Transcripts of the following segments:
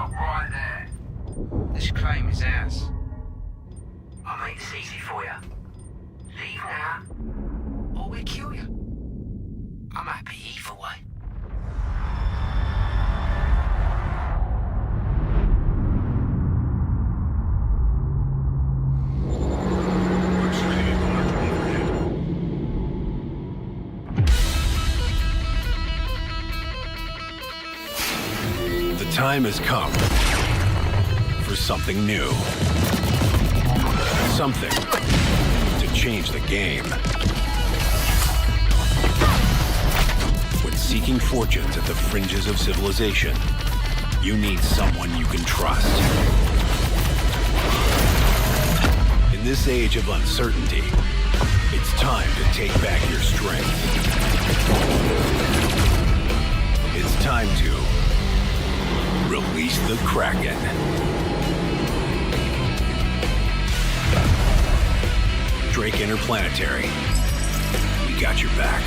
Stop right there. This claim is ours. I'll make this easy for you. Leave now, or we kill you. I'm happy either way. The time has come for something new. Something to change the game. When seeking fortunes at the fringes of civilization, you need someone you can trust. In this age of uncertainty, it's time to take back your strength. It's time to release the Kraken. Drake Interplanetary. We got your back.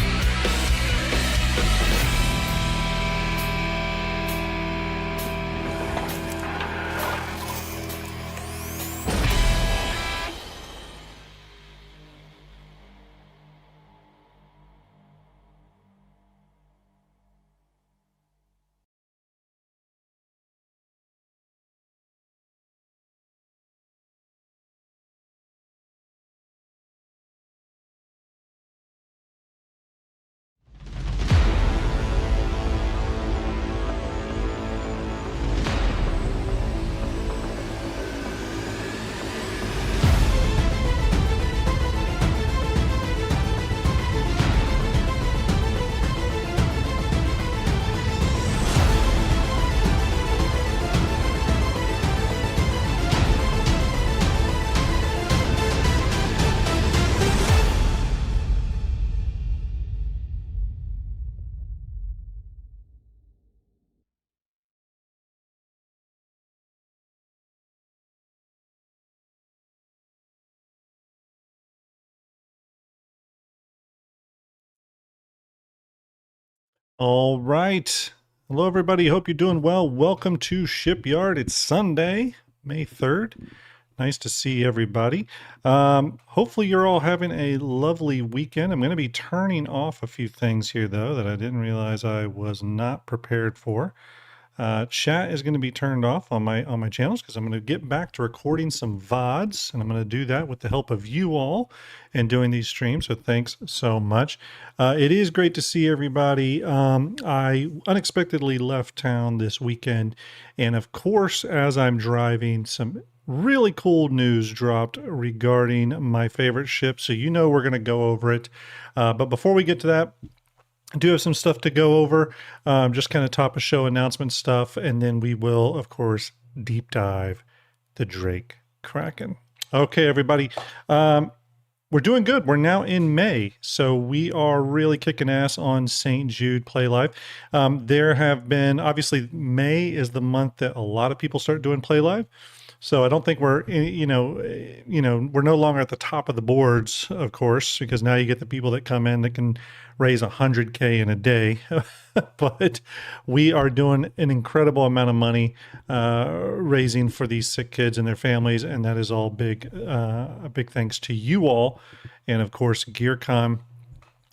All right. Hello, everybody. Hope you're doing well. Welcome to Shipyard. It's Sunday, May 3rd. Nice to see everybody. Hopefully you're all having a lovely weekend. I'm going to be turning off a few things here, though, that I didn't realize I was not prepared for. Chat is going to be turned off on my channels because I'm going to get back to recording some VODs, and I'm going to do that with the help of you all and doing these streams. So thanks so much. It is great to see everybody. I unexpectedly left town this weekend, and of course, as I'm driving, some really cool news dropped regarding my favorite ship. So you know we're going to go over it. But before we get to that, I do have some stuff to go over, just kind of top of show announcement stuff, and then we will, of course, deep dive the Drake Kraken. Okay, everybody, we're doing good. We're now in May, so we are really kicking ass on St. Jude Play Live. There have been, obviously, May is the month that a lot of people start doing Play Live. So I don't think we're, we're no longer at the top of the boards, of course, because now you get the people that come in that can raise 100K in a day. But we are doing an incredible amount of money raising for these sick kids and their families, and that is all a big thanks to you all, and of course GearCon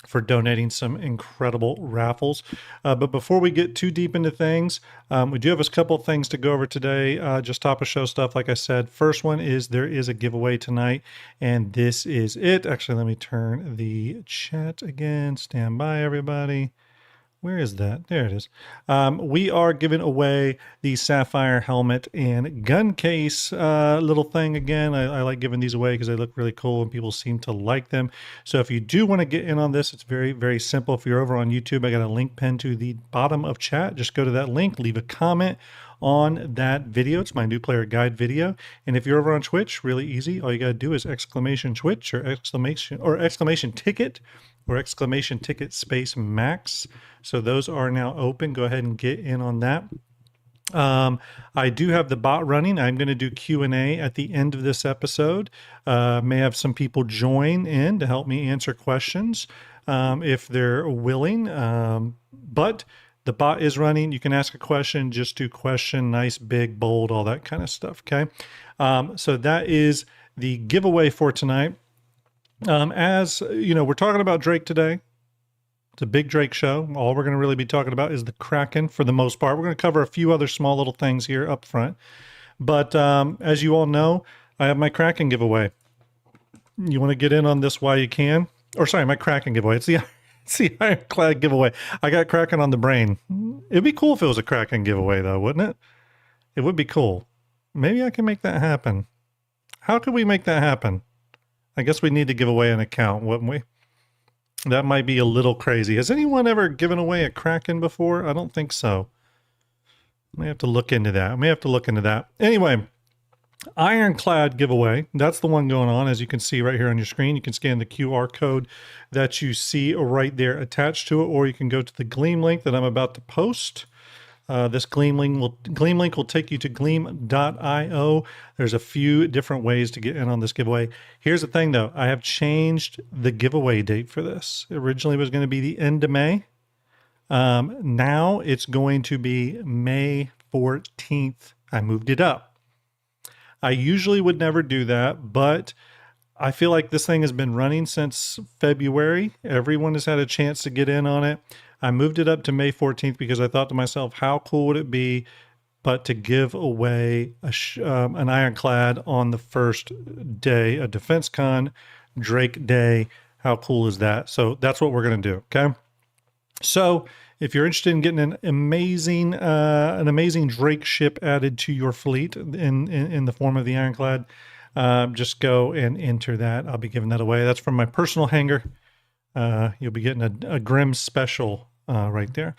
for donating some incredible raffles. But before we get too deep into things, we do have a couple of things to go over today, just top of show stuff, like I said. First one is there is a giveaway tonight, and this is it. Actually, let me turn the chat again. Stand by, everybody. Where is that? There it is. We are giving away the Sapphire helmet and gun case little thing again. I like giving these away because they look really cool and people seem to like them. So if you do want to get in on this, it's very, very simple. If you're over on YouTube, I got a link pinned to the bottom of chat. Just go to that link, leave a comment on that video. It's my new player guide video. And if you're over on Twitch, really easy. All you got to do is exclamation Twitch or exclamation ticket or exclamation ticket space max. So those are now open. Go ahead and get in on that. I do have the bot running. I'm going to do Q&A at the end of this episode. May have some people join in to help me answer questions if they're willing. But The bot is running. You can ask a question, just do question, nice, big, bold, all that kind of stuff. Okay. So that is the giveaway for tonight. As you know, we're talking about Drake today. It's a big Drake show. All we're going to really be talking about is the Kraken for the most part. We're going to cover a few other small little things here up front. But as you all know, I have my Kraken giveaway. You want to get in on this while you can? Or sorry, my Kraken giveaway. It's the Ironclad giveaway. I got Kraken on the brain. It'd be cool if it was a Kraken giveaway, though, wouldn't it? It would be cool. Maybe I can make that happen. How could we make that happen? I guess we need to give away an account, wouldn't we? That might be a little crazy. Has anyone ever given away a Kraken before? I don't think so. I may have to look into that. Anyway, Ironclad giveaway. That's the one going on. As you can see right here on your screen, you can scan the QR code that you see right there attached to it, or you can go to the Gleam link that I'm about to post. This Gleam link will take you to gleam.io. There's a few different ways to get in on this giveaway. Here's the thing, though. I have changed the giveaway date for this. Originally, it was going to be the end of May. Now it's going to be May 14th. I moved it up. I usually would never do that, but I feel like this thing has been running since February. Everyone has had a chance to get in on it. I moved it up to May 14th because I thought to myself, how cool would it be but to give away an Ironclad on the first day, a Defense Con Drake Day. How cool is that? So that's what we're going to do, okay? So if you're interested in getting an amazing Drake ship added to your fleet in the form of the Ironclad, just go and enter that. I'll be giving that away. That's from my personal hangar. You'll be getting a Grim special right there.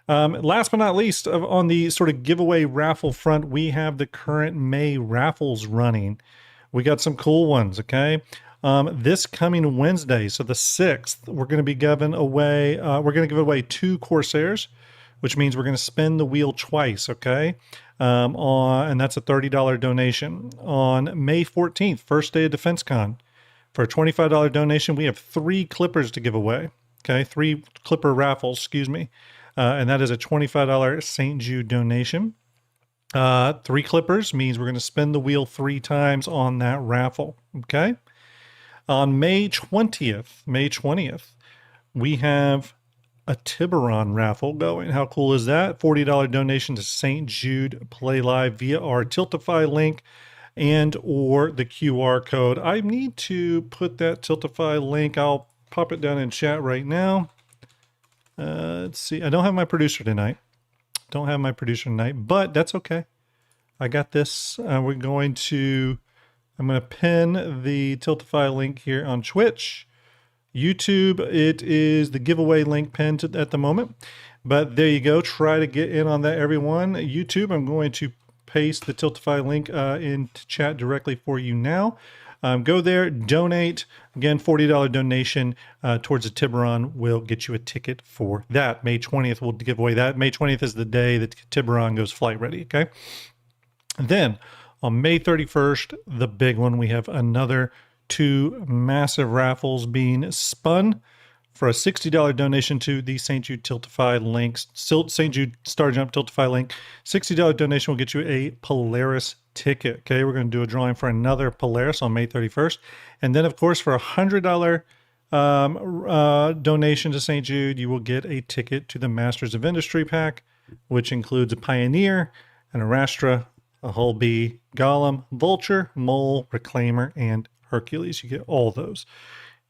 Last but not least, on the sort of giveaway raffle front, we have the current May raffles running. We got some cool ones, okay? This coming Wednesday, so the 6th, we're going to be giving away, we're going to give away 2 Corsairs, which means we're going to spin the wheel twice, okay? And that's a $30 donation. On May 14th, first day of Defense Con, for a $25 donation, we have 3 Clippers to give away, okay? 3 Clipper raffles, excuse me. And that is a $25 St. Jude donation. 3 Clippers means we're going to spin the wheel 3 times on that raffle, okay? On May 20th, we have a Tiburon raffle going. How cool is that? $40 donation to St. Jude Play Live via our Tiltify link and or the QR code. I need to put that Tiltify link. I'll pop it down in chat right now. Let's see. I don't have my producer tonight. But that's okay. I got this. I'm going to pin the Tiltify link here on Twitch. YouTube, it is the giveaway link pinned at the moment. But there you go. Try to get in on that, everyone. YouTube, I'm going to paste the Tiltify link into chat directly for you now. Go there, donate. Again, $40 donation towards the Tiburon will get you a ticket for that. May 20th, we'll give away that. May 20th is the day that Tiburon goes flight ready, okay? And then on May 31st, the big one, we have another 2 massive raffles being spun for a $60 donation to the St. Jude Tiltify links, St. Jude STARJUMP Tiltify link. $60 donation will get you a Polaris ticket. Okay, we're going to do a drawing for another Polaris on May 31st. And then, of course, for a $100 donation to St. Jude, you will get a ticket to the Masters of Industry pack, which includes a Pioneer, an Arastra, a Hull B, Golem, Vulture, Mole, Reclaimer, and Hercules. You get all those.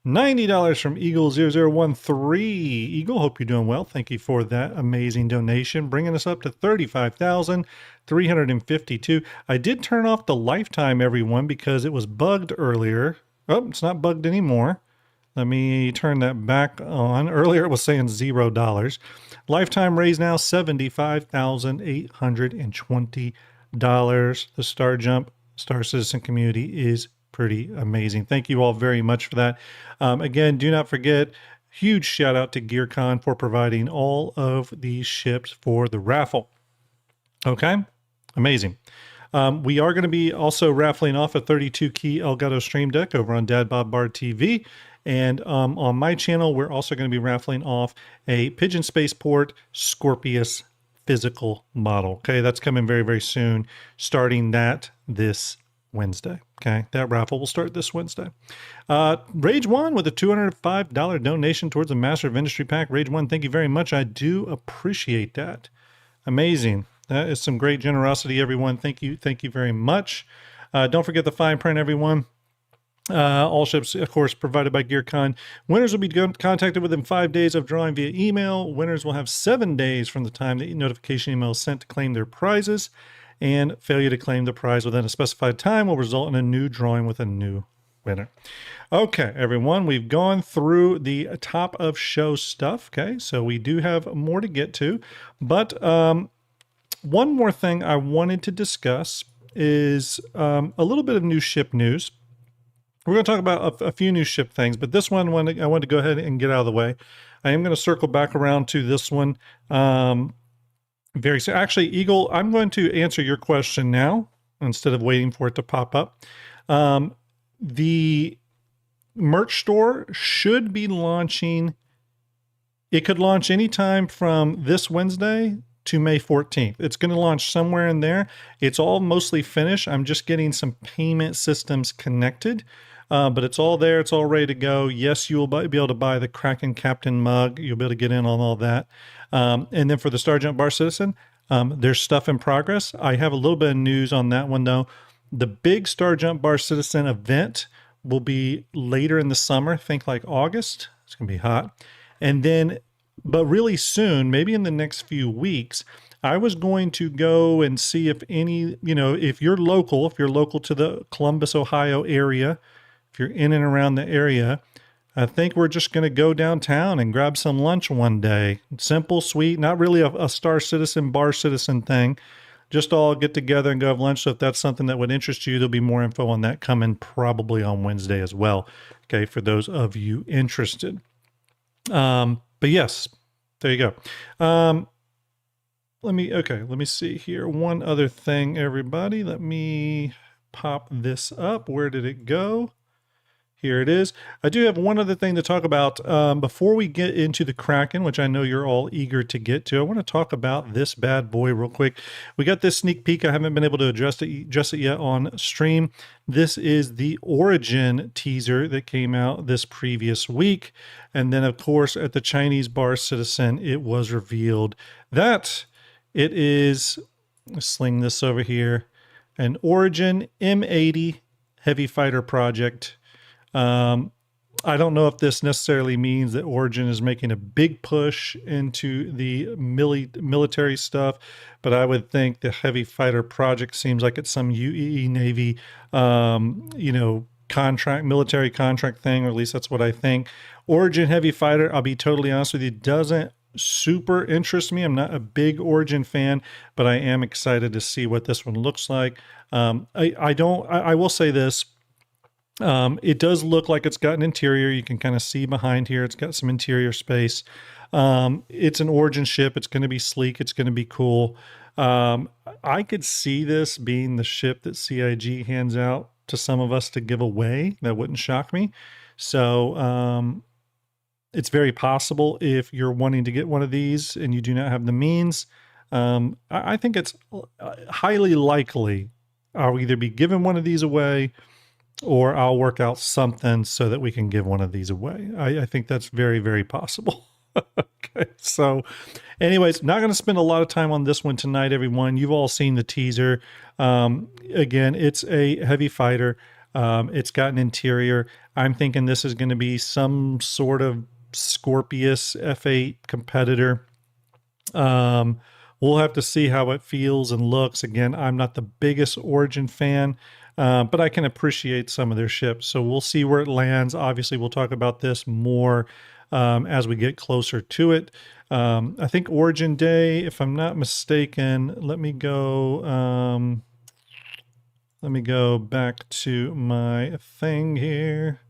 $90 from Eagle0013. Eagle, hope you're doing well. Thank you for that amazing donation, bringing us up to $35,352. I did turn off the lifetime, everyone, because it was bugged earlier. Oh, it's not bugged anymore. Let me turn that back on. Earlier it was saying $0. Lifetime raise now $75,820. The STARJUMP Star Citizen community is pretty amazing. Thank you all very much for that. Again, do not forget, huge shout out to GearCon for providing all of these ships for the raffle. Okay, amazing. We are going to be also raffling off a 32-key Elgato Stream Deck over on Dad Bob Bard TV. And on my channel, we're also going to be raffling off a Pigeon Spaceport Scorpius physical model. Okay, that's coming very, very soon, starting that this Wednesday. Okay, that raffle will start this Wednesday. Rage One with a $205 donation towards the Master of Industry pack. Rage One, thank you very much. I do appreciate that. Amazing. That is some great generosity, everyone. Thank you very much. Don't forget the fine print, everyone. All ships, of course, provided by GearCon. Winners will be contacted within 5 days of drawing via email. Winners will have 7 days from the time the notification email is sent to claim their prizes. And failure to claim the prize within a specified time will result in a new drawing with a new winner. Okay, everyone, we've gone through the top of show stuff. Okay, so we do have more to get to. But one more thing I wanted to discuss is a little bit of new ship news. We're going to talk about a few new ship things, but this one I wanted to go ahead and get out of the way. I am going to circle back around to this one very soon. Actually, Eagle, I'm going to answer your question now instead of waiting for it to pop up. The merch store should be launching. It could launch anytime from this Wednesday to May 14th. It's going to launch somewhere in there. It's all mostly finished. I'm just getting some payment systems connected. But it's all there. It's all ready to go. Yes, you will be able to buy the Kraken Captain mug. You'll be able to get in on all that. And then for the STARJUMP Bar Citizen, there's stuff in progress. I have a little bit of news on that one, though. The big STARJUMP Bar Citizen event will be later in the summer. Think like August. It's going to be hot. And then, but really soon, maybe in the next few weeks, I was going to go and see if any, if you're local to the Columbus, Ohio area, if you're in and around the area, I think we're just going to go downtown and grab some lunch one day. Simple, sweet, not really a Star Citizen, Bar Citizen thing. Just all get together and go have lunch. So if that's something that would interest you, there'll be more info on that coming probably on Wednesday as well. Okay, for those of you interested. But yes, there you go. Let me see here. One other thing, everybody. Let me pop this up. Where did it go? Here it is. I do have one other thing to talk about before we get into the Kraken, which I know you're all eager to get to. I want to talk about this bad boy real quick. We got this sneak peek. I haven't been able to address it yet on stream. This is the Origin teaser that came out this previous week. And then, of course, at the Chinese Bar Citizen, it was revealed that it is, let's sling this over here, an Origin M80 heavy fighter project. I don't know if this necessarily means that Origin is making a big push into the military stuff, but I would think the heavy fighter project seems like it's some UEE Navy, military contract thing, or at least that's what I think. Origin heavy fighter, I'll be totally honest with you, doesn't super interest me. I'm not a big Origin fan, but I am excited to see what this one looks like. I will say this. It does look like it's got an interior. You can kind of see behind here. It's got some interior space. It's an Origin ship. It's going to be sleek. It's going to be cool. I could see this being the ship that CIG hands out to some of us to give away. That wouldn't shock me. So it's very possible if you're wanting to get one of these and you do not have the means. I think it's highly likely I'll either be giving one of these away or I'll work out something so that we can give one of these away. I think that's very, very possible. Okay, so anyways, not going to spend a lot of time on this one tonight, everyone. You've all seen the teaser. Again, it's a heavy fighter. It's got an interior. I'm thinking this is going to be some sort of Scorpius F8 competitor. We'll have to see how it feels and looks. Again, I'm not the biggest Origin fan, but I can appreciate some of their ships. So we'll see where it lands. Obviously, we'll talk about this more as we get closer to it. I think Origin Day, if I'm not mistaken, let me go back to my thing here.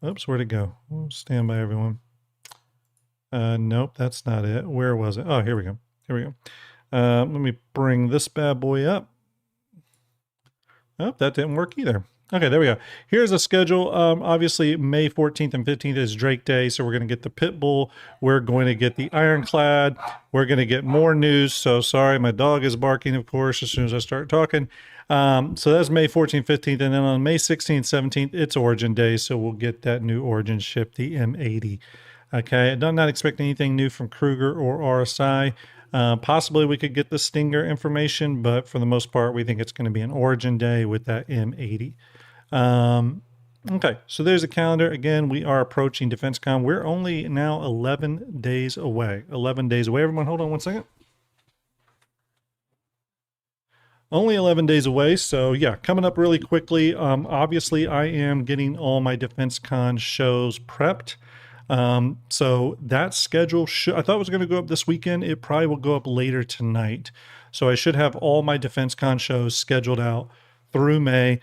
Oops, where'd it go? Oh, stand by, everyone. Nope, that's not it. Where was it? Oh, here we go. Let me bring this bad boy up. Oh, that didn't work either. Okay, there we go. Here's a schedule. Obviously, May 14th and 15th is Drake Day, so we're going to get the Pit Bull. We're going to get the Ironclad. We're going to get more news. So sorry, my dog is barking, of course, as soon as I start talking. So that's May 14th, 15th, and then on May 16th, 17th, it's Origin Day, so we'll get that new Origin ship, the M80. Okay, I'm not expecting anything new from Kruger or RSI. Possibly we could get the Stinger information, but for the most part, we think it's going to be an Origin Day with that M80. Okay, so there's a calendar. Again, we are approaching DefenseCon. We're only now 11 days away. 11 days away. Everyone, hold on one second. Only 11 days away. So yeah, coming up really quickly. Obviously, I am getting all my DefenseCon shows prepped. So that schedule I thought it was going to go up this weekend. It probably will go up later tonight. So I should have all my DefenseCon shows scheduled out through May.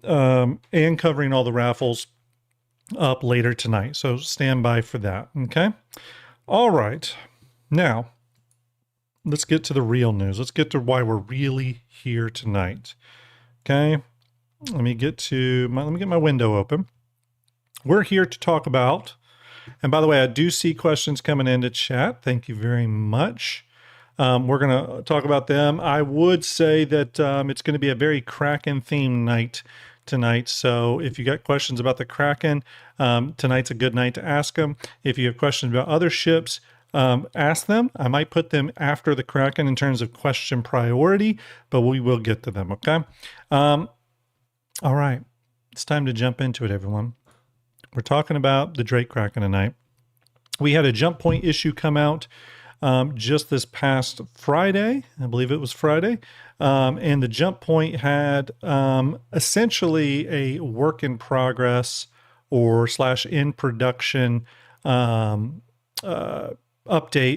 And covering all the raffles up later tonight. So stand by for that. Okay. All right. Now, let's get to the real news. Let's get to why we're really here tonight. Okay. Let me get my window open. We're here to talk about, and by the way, I do see questions coming into chat. Thank you very much. We're going to talk about them. I would say that it's going to be a very Kraken themed night tonight. So if you got questions about the Kraken, tonight's a good night to ask them. If you have questions about other ships, ask them. I might put them after the Kraken in terms of question priority, but we will get to them. Okay. All right. It's time to jump into it, everyone. We're talking about the Drake Kraken tonight. We had a jump point issue come out just this past Friday. I believe it was Friday. And the jump point had essentially a work in progress or / in production update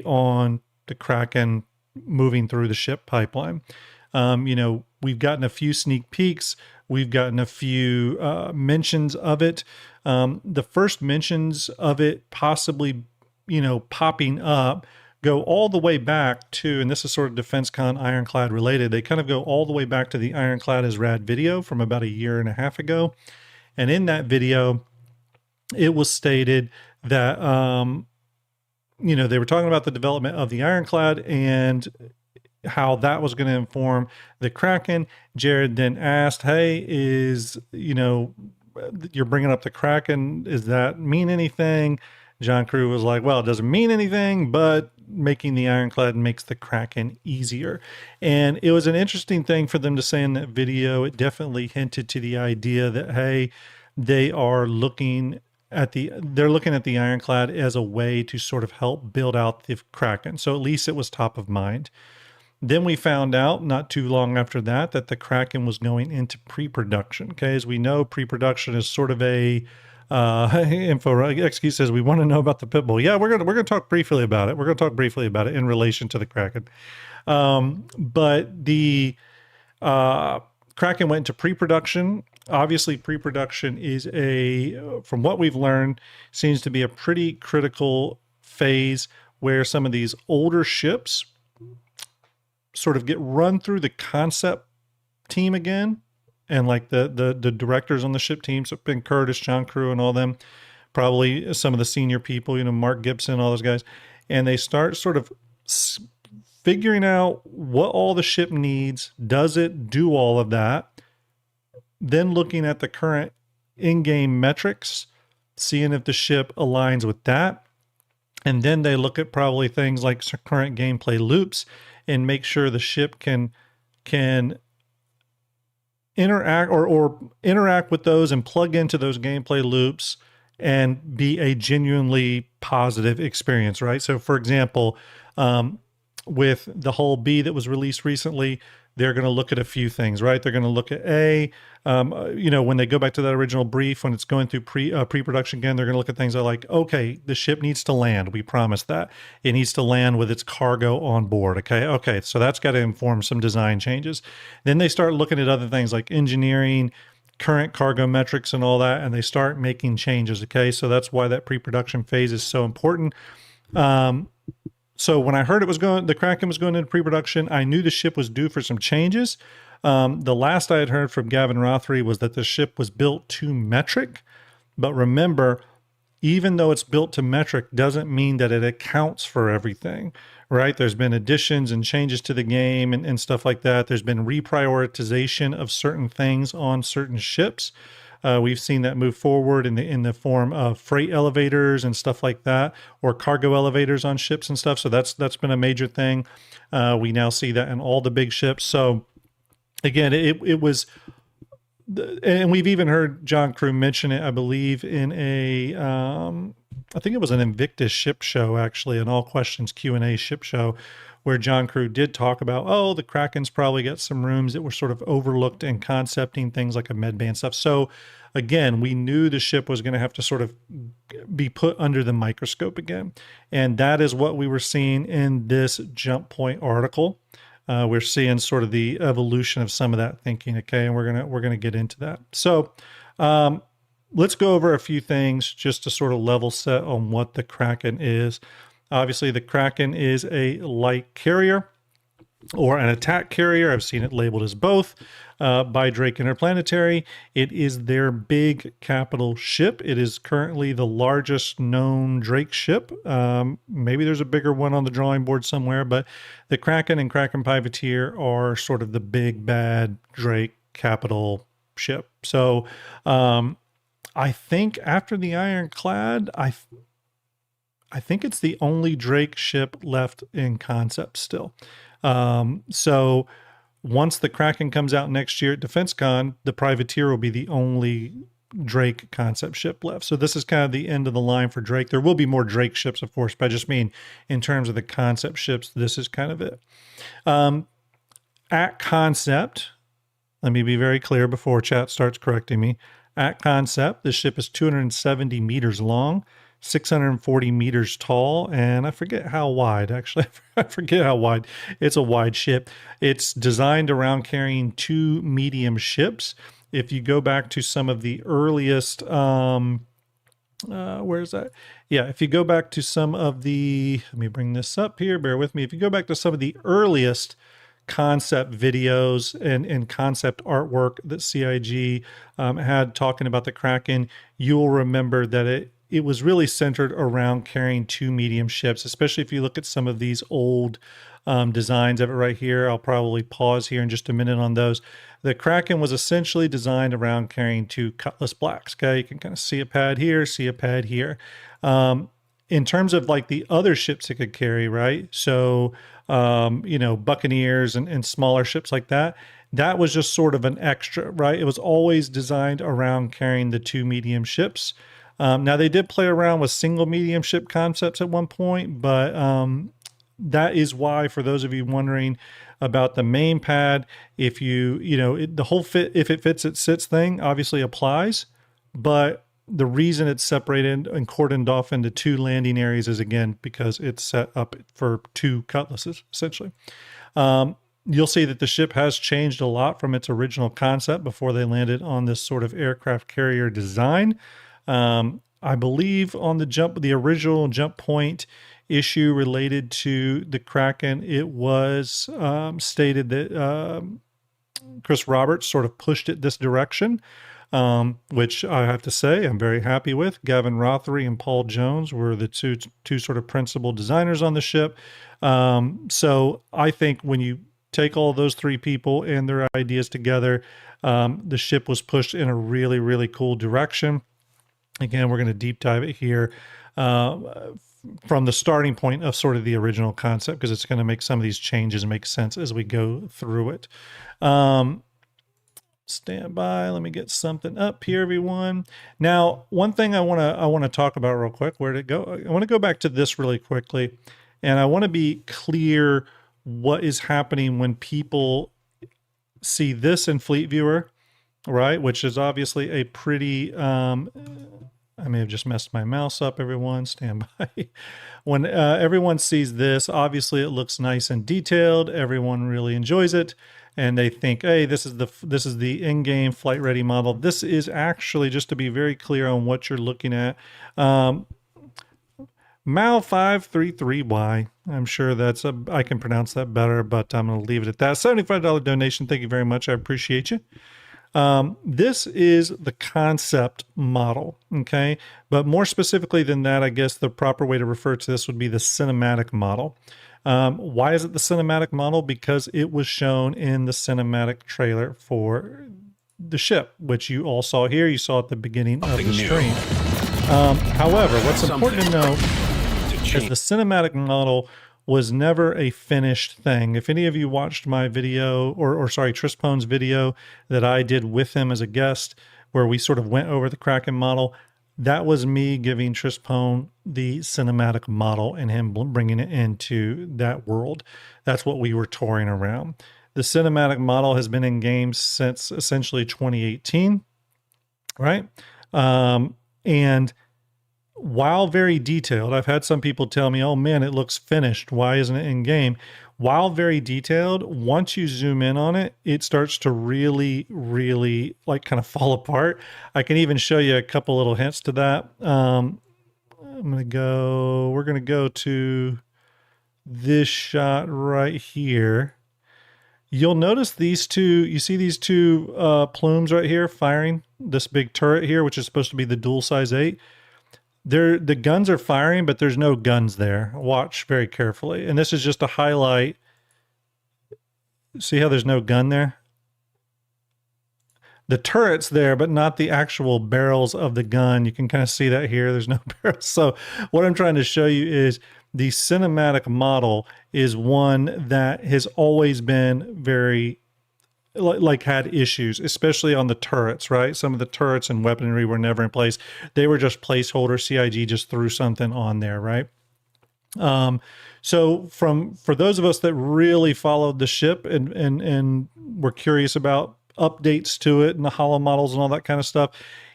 on the Kraken moving through the ship pipeline. We've gotten a few sneak peeks. We've gotten a few mentions of it. The first mentions of it possibly, popping up go all the way back to, and this is sort of DefenseCon Ironclad related, they kind of go all the way back to the Ironclad is Rad video from about 1.5 years ago. And in that video, it was stated that, they were talking about the development of the Ironclad and how that was going to inform the Kraken. Jared then asked, hey, you're bringing up the Kraken. Does that mean anything? John Crew was like, well, it doesn't mean anything, but making the Ironclad makes the Kraken easier. And it was an interesting thing for them to say in that video. It definitely hinted to the idea that, hey, they're looking at the Ironclad as a way to sort of help build out the Kraken. So at least it was top of mind. Then we found out not too long after that the Kraken was going into pre-production. Okay, as we know, pre-production is sort of a XQ says we want to know about the Pit Bull. Yeah, we're gonna talk briefly about it. We're gonna talk briefly about it in relation to the Kraken. But the Kraken went into pre-production. Obviously, pre-production is from what we've learned, seems to be a pretty critical phase where some of these older ships sort of get run through the concept team again. And like the directors on the ship teams, have been Curtis, John Crew, and all them, probably some of the senior people, Mark Gibson, all those guys. And they start sort of figuring out what all the ship needs. Does it do all of that? Then looking at the current in-game metrics, seeing if the ship aligns with that. And then they look at probably things like current gameplay loops and make sure the ship can interact or interact with those and plug into those gameplay loops and be a genuinely positive experience, right? So for example, with the Hull B that was released recently, they're going to look at a few things, right? They're going to look at when they go back to that original brief, when it's going through pre-production again, they're going to look at things like, okay, the ship needs to land. We promised that. It needs to land with its cargo on board. Okay. So that's got to inform some design changes. Then they start looking at other things like engineering, current cargo metrics and all that, and they start making changes. Okay. So that's why that pre-production phase is so important. So when I heard the Kraken was going into pre-production, I knew the ship was due for some changes. The last I had heard from Gavin Rothery was that the ship was built to metric. But remember, even though it's built to metric doesn't mean that it accounts for everything, right? There's been additions and changes to the game and stuff like that. There's been reprioritization of certain things on certain ships. We've seen that move forward in the form of freight elevators and stuff like that, or cargo elevators on ships and stuff. So that's been a major thing. We now see that in all the big ships. So again, it was, and we've even heard John Crew mention it, I believe, in a, I think it was an Invictus ship show, actually, an All Questions Q&A ship show, where John Crew did talk about, oh, the Kraken's probably got some rooms that were sort of overlooked in concepting things like a med bay and stuff. So again, we knew the ship was going to have to sort of be put under the microscope again. And that is what we were seeing in this Jump Point article. We're seeing sort of the evolution of some of that thinking. Okay. And we're gonna get into that. So, let's go over a few things just to sort of level set on what the Kraken is. Obviously, the Kraken is a light carrier or an attack carrier. I've seen it labeled as both by Drake Interplanetary. It is their big capital ship. It is currently the largest known Drake ship. Maybe there's a bigger one on the drawing board somewhere, but the Kraken and Kraken Privateer are sort of the big bad Drake capital ship. So I think after the Ironclad, I think it's the only Drake ship left in concept still. So once the Kraken comes out next year at DefenseCon, the Privateer will be the only Drake concept ship left. So this is kind of the end of the line for Drake. There will be more Drake ships, of course, but I just mean in terms of the concept ships, this is kind of it. At concept, let me be very clear before chat starts correcting me. At concept, the ship is 270 meters long, 640 meters tall, and I forget how wide, actually. I forget how wide. It's a wide ship. It's designed around carrying 2 medium ships. If you go back to some of the earliest, where's that? Yeah, if you go back to some of the, let me bring this up here, bear with me. If you go back to some of the earliest concept videos and concept artwork that CIG had talking about the Kraken, you'll remember that it was really centered around carrying 2 medium ships, especially if you look at some of these old designs of it right here. I'll probably pause here in just a minute on those. The Kraken was essentially designed around carrying 2 Cutlass Blacks. Okay, you can kind of see a pad here, see a pad here. In terms of like the other ships it could carry, right? So, Buccaneers and smaller ships like that, that was just sort of an extra, right? It was always designed around carrying the 2 medium ships. Now, they did play around with single medium ship concepts at one point, but that is why, for those of you wondering about the main pad, if the whole fit, if it fits, it sits thing obviously applies, but the reason it's separated and cordoned off into 2 landing areas is, again, because it's set up for 2 Cutlasses, essentially. You'll see that the ship has changed a lot from its original concept before they landed on this sort of aircraft carrier design. I believe on the original Jump Point issue related to the Kraken, it was stated that Chris Roberts sort of pushed it this direction, which I have to say I'm very happy with. Gavin Rothery and Paul Jones were the two sort of principal designers on the ship. So I think when you take all those 3 people and their ideas together, the ship was pushed in a really, really cool direction. Again, we're going to deep dive it here from the starting point of sort of the original concept, because it's going to make some of these changes make sense as we go through it. Stand by. Let me get something up here, everyone. Now, one thing I want to talk about real quick. Where'd it go? I want to go back to this really quickly, and I want to be clear what is happening when people see this in Fleet Viewer, right? Which is obviously a pretty, I may have just messed my mouse up, everyone. Stand by. When everyone sees this, obviously it looks nice and detailed. Everyone really enjoys it. And they think, hey, this is the in-game flight-ready model. This is actually, just to be very clear on what you're looking at, Mal533Y. I'm sure I can pronounce that better, but I'm going to leave it at that. $75 donation. Thank you very much. I appreciate you. This is the concept model, okay? But more specifically than that, I guess the proper way to refer to this would be the cinematic model. Why is it the cinematic model? Because it was shown in the cinematic trailer for the ship, which you all saw here. You saw at the beginning of the stream. However, what's important to know is the cinematic model was never a finished thing. If any of you watched my video, or sorry, Trispone's video that I did with him as a guest, where we sort of went over the Kraken model, that was me giving Trispone the cinematic model and him bringing it into that world. That's what we were touring around. The cinematic model has been in games since essentially 2018, right? And while very detailed, I've had some people tell me, oh man, it looks finished. Why isn't it in game? While very detailed, once you zoom in on it, it starts to really, really like kind of fall apart. I can even show you a couple little hints to that. we're going to go to this shot right here. You'll notice these two, you see these two plumes right here firing this big turret here, which is supposed to be the dual size 8. The guns are firing, but there's no guns there. Watch very carefully. And this is just a highlight. See how there's no gun there? The turret's there, but not the actual barrels of the gun. You can kind of see that here. There's no barrels. So what I'm trying to show you is the cinematic model is one that has always been very like had issues, especially on the turrets, right? Some of the turrets and weaponry were never in place. They were just placeholder. CIG just threw something on there, right? So for those of us that really followed the ship and were curious about updates to it and the holo models and all that kind of stuff,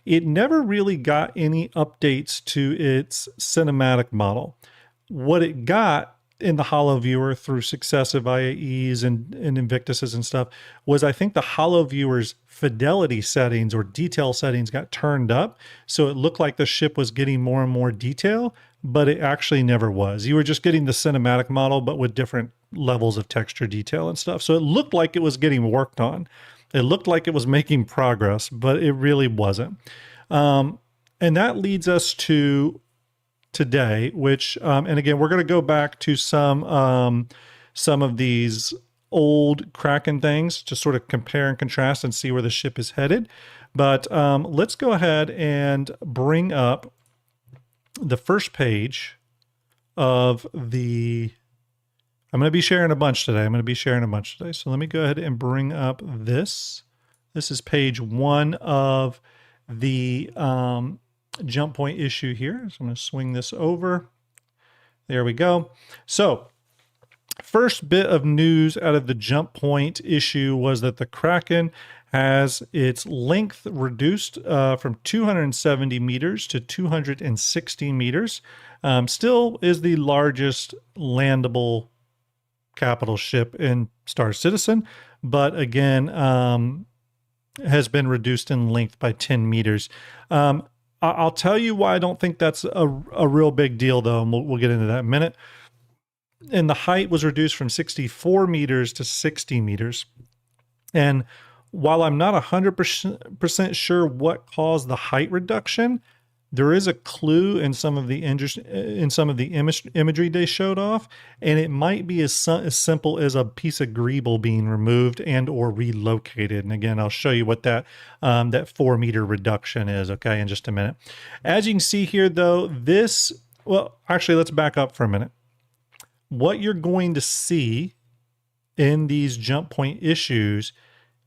it never really got any updates to its cinematic model. What it got in the holo viewer through successive IAEs and Invictuses and stuff was, I think the holo viewer's fidelity settings or detail settings got turned up. So it looked like the ship was getting more and more detail, but it actually never was. You were just getting the cinematic model, but with different levels of texture detail and stuff. So it looked like it was getting worked on. It looked like it was making progress, but it really wasn't. And that leads us to today, which, and again, we're going to go back to some of these old Kraken things to sort of compare and contrast and see where the ship is headed. But let's go ahead and bring up the first page of the, I'm going to be sharing a bunch today. So let me go ahead and bring up this. This is page 1 of the jump point issue here. So I'm going to swing this over. There we go. So first bit of news out of the jump point issue was that the Kraken has its length reduced from 270 meters to 260 meters. Still is the largest landable capital ship in Star Citizen, but again, has been reduced in length by 10 meters. I'll tell you why I don't think that's a real big deal, though, and we'll get into that in a minute. And the height was reduced from 64 meters to 60 meters. And while I'm not 100% sure what caused the height reduction, there is a clue in some of the imagery they showed off, and it might be as simple as a piece of greeble being removed and or relocated. And again, I'll show you what that 4 meter reduction is, okay, in just a minute. As you can see here, though, well, actually, let's back up for a minute. What you're going to see in these jump point issues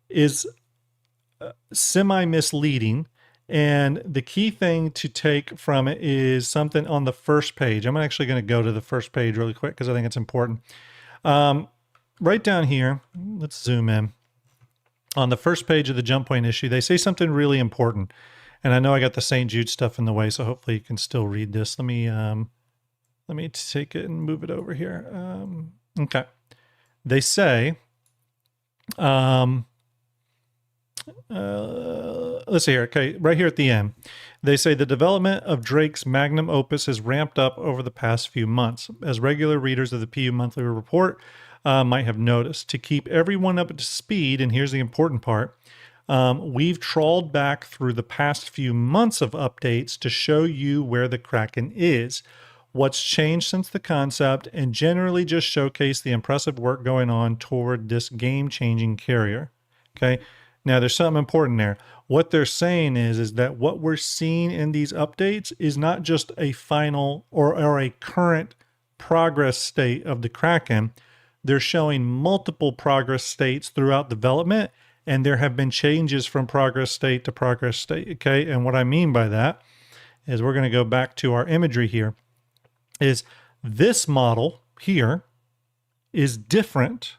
is semi-misleading. And the key thing to take from it is something on the first page. I'm actually going to go to the first page really quick because I think it's important. Right down here, let's zoom in. On the first page of the jump point issue, they say something really important. And I know I got the St. Jude stuff in the way, so hopefully you can still read this. Let me take it and move it over here. Okay. They say, let's see here. Okay, right here at the end, They say the development of Drake's magnum opus has ramped up over the past few months, as regular readers of the PU Monthly Report might have noticed. To keep everyone up to speed, and here's the important part, we've trawled back through the past few months of updates to show you where the Kraken is, what's changed since the concept, and generally just showcase the impressive work going on toward this game-changing carrier. Okay, now there's something important there. What they're saying is that what we're seeing in these updates is not just a final or a current progress state of the Kraken. They're showing multiple progress states throughout development, and there have been changes from progress state to progress state. Okay, and what I mean by that is we're going to go back to our imagery here. Is this model here is different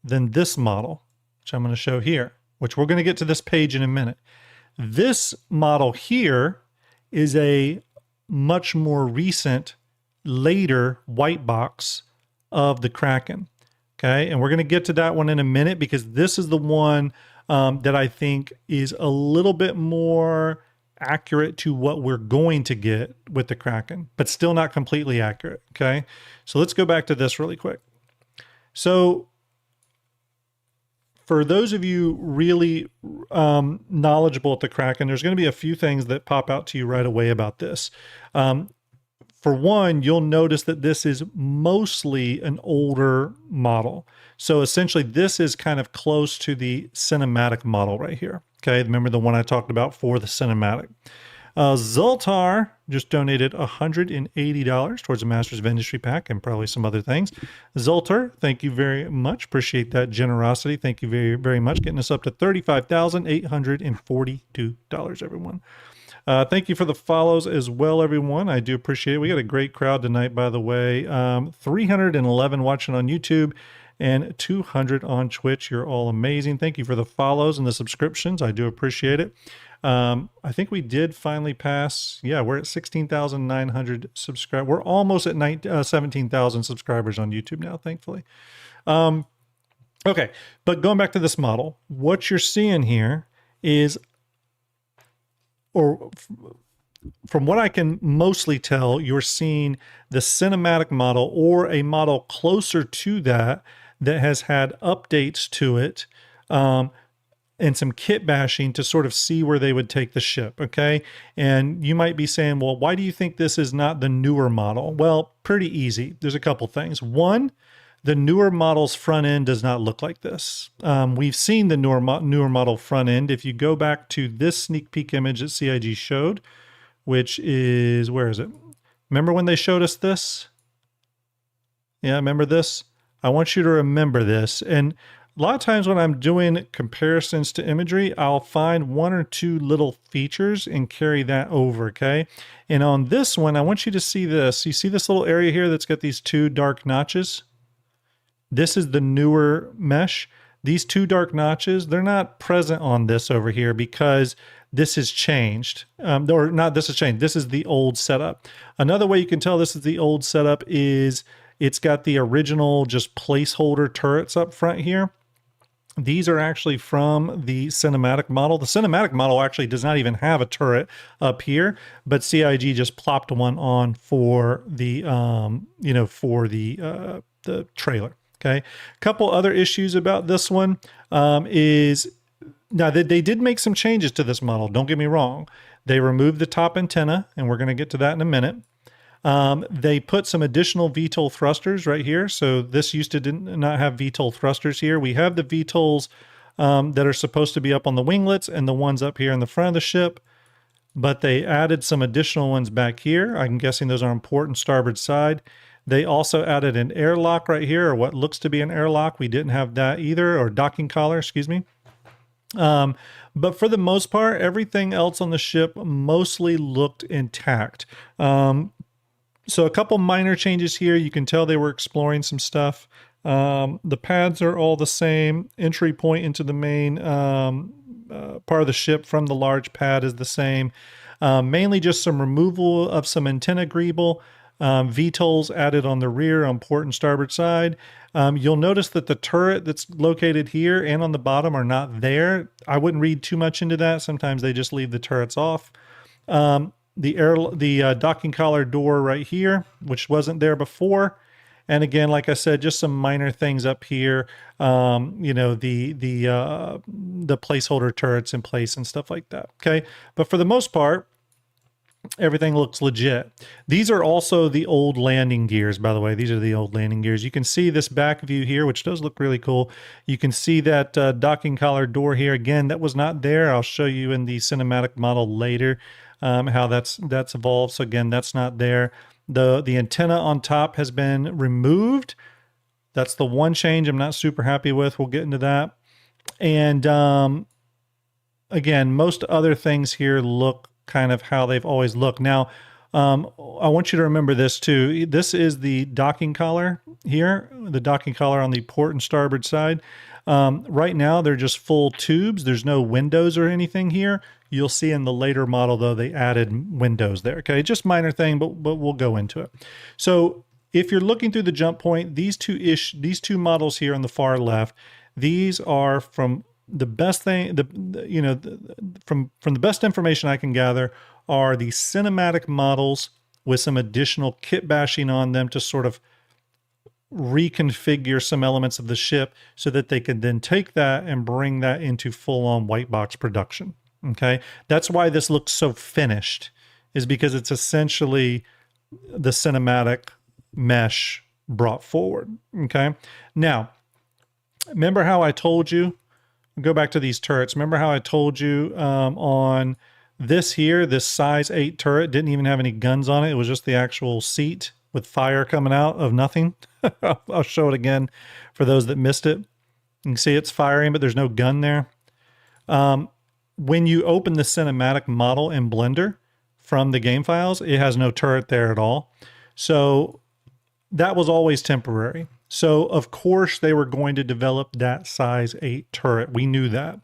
than this model, which I'm going to show here, which we're going to get to this page in a minute. This model here is a much more recent, later white box of the Kraken. Okay, and we're going to get to that one in a minute because this is the one that I think is a little bit more accurate to what we're going to get with the Kraken, but still not completely accurate. Okay, so let's go back to this really quick. So for those of you really knowledgeable at the Kraken, there's going to be a few things that pop out to you right away about this. For one, you'll notice that this is mostly an older model. So essentially this is kind of close to the cinematic model right here. Okay, remember the one I talked about for the cinematic. Zoltar just donated $180 towards a Masters of Industry pack and probably some other things. Zoltar, thank you very much. Appreciate that generosity. Thank you very, very much. Getting us up to $35,842, everyone. Thank you for the follows as well, everyone. I do appreciate it. We got a great crowd tonight, by the way. 311 watching on YouTube and 200 on Twitch. You're all amazing. Thank you for the follows and the subscriptions. I do appreciate it. I think we did finally pass. Yeah, we're at 16,900 subscribers. We're almost at 17,000 subscribers on YouTube now, thankfully. Okay, but going back to this model, what you're seeing here is, or from what I can mostly tell, you're seeing the cinematic model or a model closer to that has had updates to it and some kit bashing to sort of see where they would take the ship, okay? And you might be saying, well, why do you think this is not the newer model? Well, pretty easy. There's a couple things. One, the newer model's front end does not look like this. We've seen the newer model front end. If you go back to this sneak peek image that CIG showed, which is, where is it? Remember when they showed us this? Yeah, remember this? I want you to remember this. And a lot of times when I'm doing comparisons to imagery, I'll find one or two little features and carry that over, okay? And on this one, I want you to see this. You see this little area here that's got these two dark notches? This is the newer mesh. These two dark notches, they're not present on this over here because this has changed. Or not this has changed. This is the old setup. Another way you can tell this is the old setup is it's got the original just placeholder turrets up front here. These are actually from the cinematic model. The cinematic model actually does not even have a turret up here, but CIG just plopped one on for the, for the trailer. Okay. A couple other issues about this one is, now they did make some changes to this model. Don't get me wrong. They removed the top antenna, and we're going to get to that in a minute. They put some additional VTOL thrusters right here. So this used to not have VTOL thrusters here. We have the VTOLs that are supposed to be up on the winglets and the ones up here in the front of the ship, but they added some additional ones back here. I'm guessing those are on port and starboard side. They also added an airlock right here, or what looks to be an airlock. We didn't have that either, or docking collar, excuse me. But for the most part, everything else on the ship mostly looked intact. So a couple minor changes here. You can tell they were exploring some stuff. The pads are all the same. Entry point into the main part of the ship from the large pad is the same. Mainly just some removal of some antenna greeble. VTOLs added on the rear on port and starboard side. You'll notice that the turret that's located here and on the bottom are not there. I wouldn't read too much into that. Sometimes they just leave the turrets off. The docking collar door right here, which wasn't there before. And again, like I said, just some minor things up here. You know, the placeholder turrets in place and stuff like that. Okay, but for the most part, everything looks legit. These are also the old landing gears, by the way. These are the old landing gears. You can see this back view here, which does look really cool. You can see that docking collar door here. Again, that was not there. I'll show you in the cinematic model later how that's evolved. So again, that's not there. The antenna on top has been removed. That's the one change I'm not super happy with. We'll get into that. And again, most other things here look kind of how they've always looked. Now, I want you to remember this too. This is the docking collar here, the docking collar on the port and starboard side. Right now, they're just full tubes. There's no windows or anything here. You'll see in the later model, though, they added windows there. Okay, just minor thing, but we'll go into it. So if you're looking through the jump point, these two models here on the far left, these are from the best thing, from the best information I can gather, are the cinematic models with some additional kit bashing on them to sort of reconfigure some elements of the ship so that they can then take that and bring that into full-on white box production. Okay, that's why this looks so finished, is because it's essentially the cinematic mesh brought forward. Okay, now remember how I told you, go back to these turrets. Remember how I told you on this here, this size 8 turret didn't even have any guns on it. It was just the actual seat with fire coming out of nothing. I'll show it again for those that missed it. You can see it's firing, but there's no gun there. When you open the cinematic model in Blender from the game files, it has no turret there at all. So that was always temporary. So of course they were going to develop that size 8 turret. We knew that.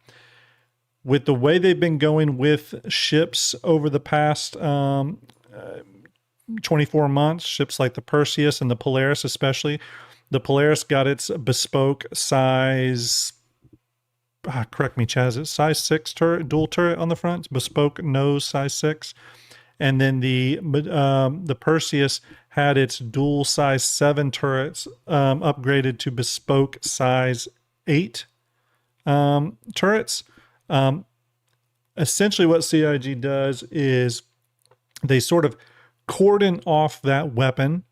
With the way they've been going with ships over the past 24 months, ships like the Perseus and the Polaris especially. The Polaris got its bespoke size, correct me, Chaz, it's size 6 turret, dual turret on the front, it's bespoke nose size 6. And then the Perseus had its dual size 7 turrets upgraded to bespoke size 8 turrets. Essentially what CIG does is they sort of cordon off that weapon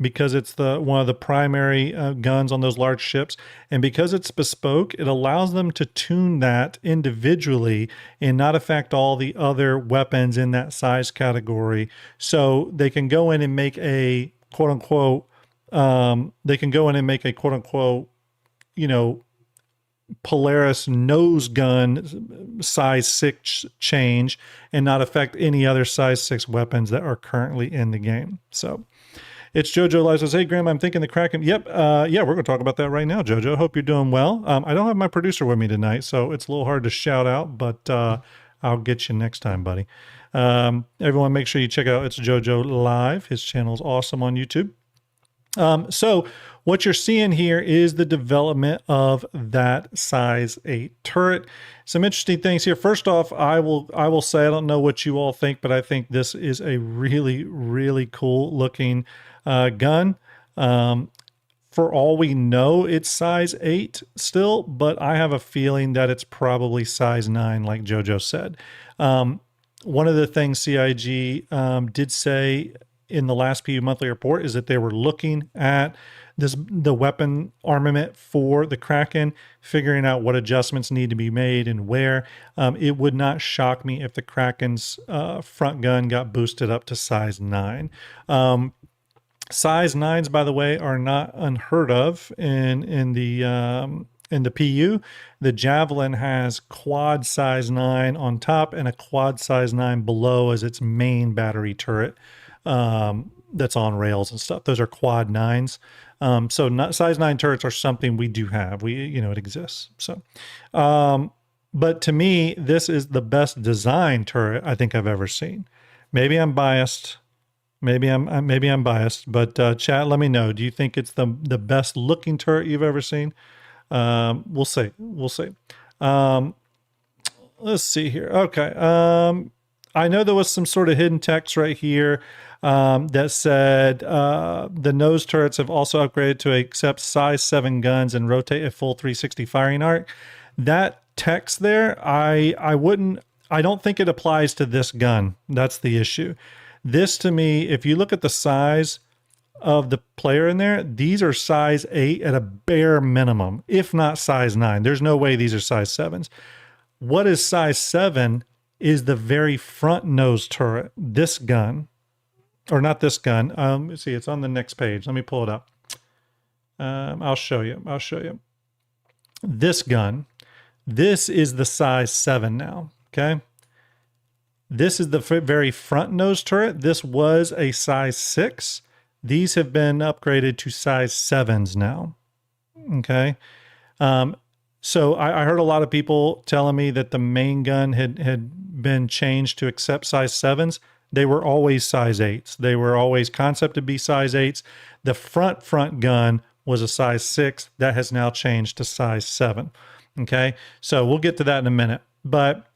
because it's one of the primary guns on those large ships. And because it's bespoke, it allows them to tune that individually and not affect all the other weapons in that size category. So they can go in and make a quote unquote, Polaris nose gun size 6 change and not affect any other size 6 weapons that are currently in the game. So it's Jojo Live says, hey, Graham, I'm thinking the Kraken. Yep. Yeah, we're going to talk about that right now, Jojo. Hope you're doing well. I don't have my producer with me tonight, so it's a little hard to shout out, but I'll get you next time, buddy. Everyone, make sure you check out It's Jojo Live. His channel is awesome on YouTube. So what you're seeing here is the development of that size 8 turret. Some interesting things here. First off, I will say, I don't know what you all think, but I think this is a really, really cool looking gun. For all we know, it's size 8 still, but I have a feeling that it's probably size 9, like Jojo said. One of the things CIG did say in the last PU monthly report is that they were looking at the weapon armament for the Kraken, figuring out what adjustments need to be made and where. It would not shock me if the Kraken's front gun got boosted up to size 9. Size 9s, by the way, are not unheard of in the PU. The Javelin has quad size 9 on top and a quad size 9 below as its main battery turret. That's on rails and stuff. Those are quad 9s. So size 9 turrets are something we do have. It exists. So, but to me, this is the best design turret I think I've ever seen. Maybe I'm biased. Maybe I'm biased, but chat, let me know. Do you think it's the best looking turret you've ever seen? We'll see. We'll see. Let's see here. Okay. I know there was some sort of hidden text right here that said the nose turrets have also upgraded to accept size 7 guns and rotate a full 360 firing arc. That text there, I don't think it applies to this gun. That's the issue. This, to me, if you look at the size of the player in there, these are size 8 at a bare minimum, if not size 9. There's no way these are size 7s. What is size 7 is the very front nose turret. This gun, or not this gun. Let's see, it's on the next page. Let me pull it up. I'll show you. This gun, this is the size 7 now, okay? This is the very front nose turret. This was a size 6. These have been upgraded to size 7s now, okay? So I heard a lot of people telling me that the main gun had been changed to accept size 7s. They were always size 8s. They were always concept to be size 8s. The front gun was a size 6. That has now changed to size 7, okay? So we'll get to that in a minute. But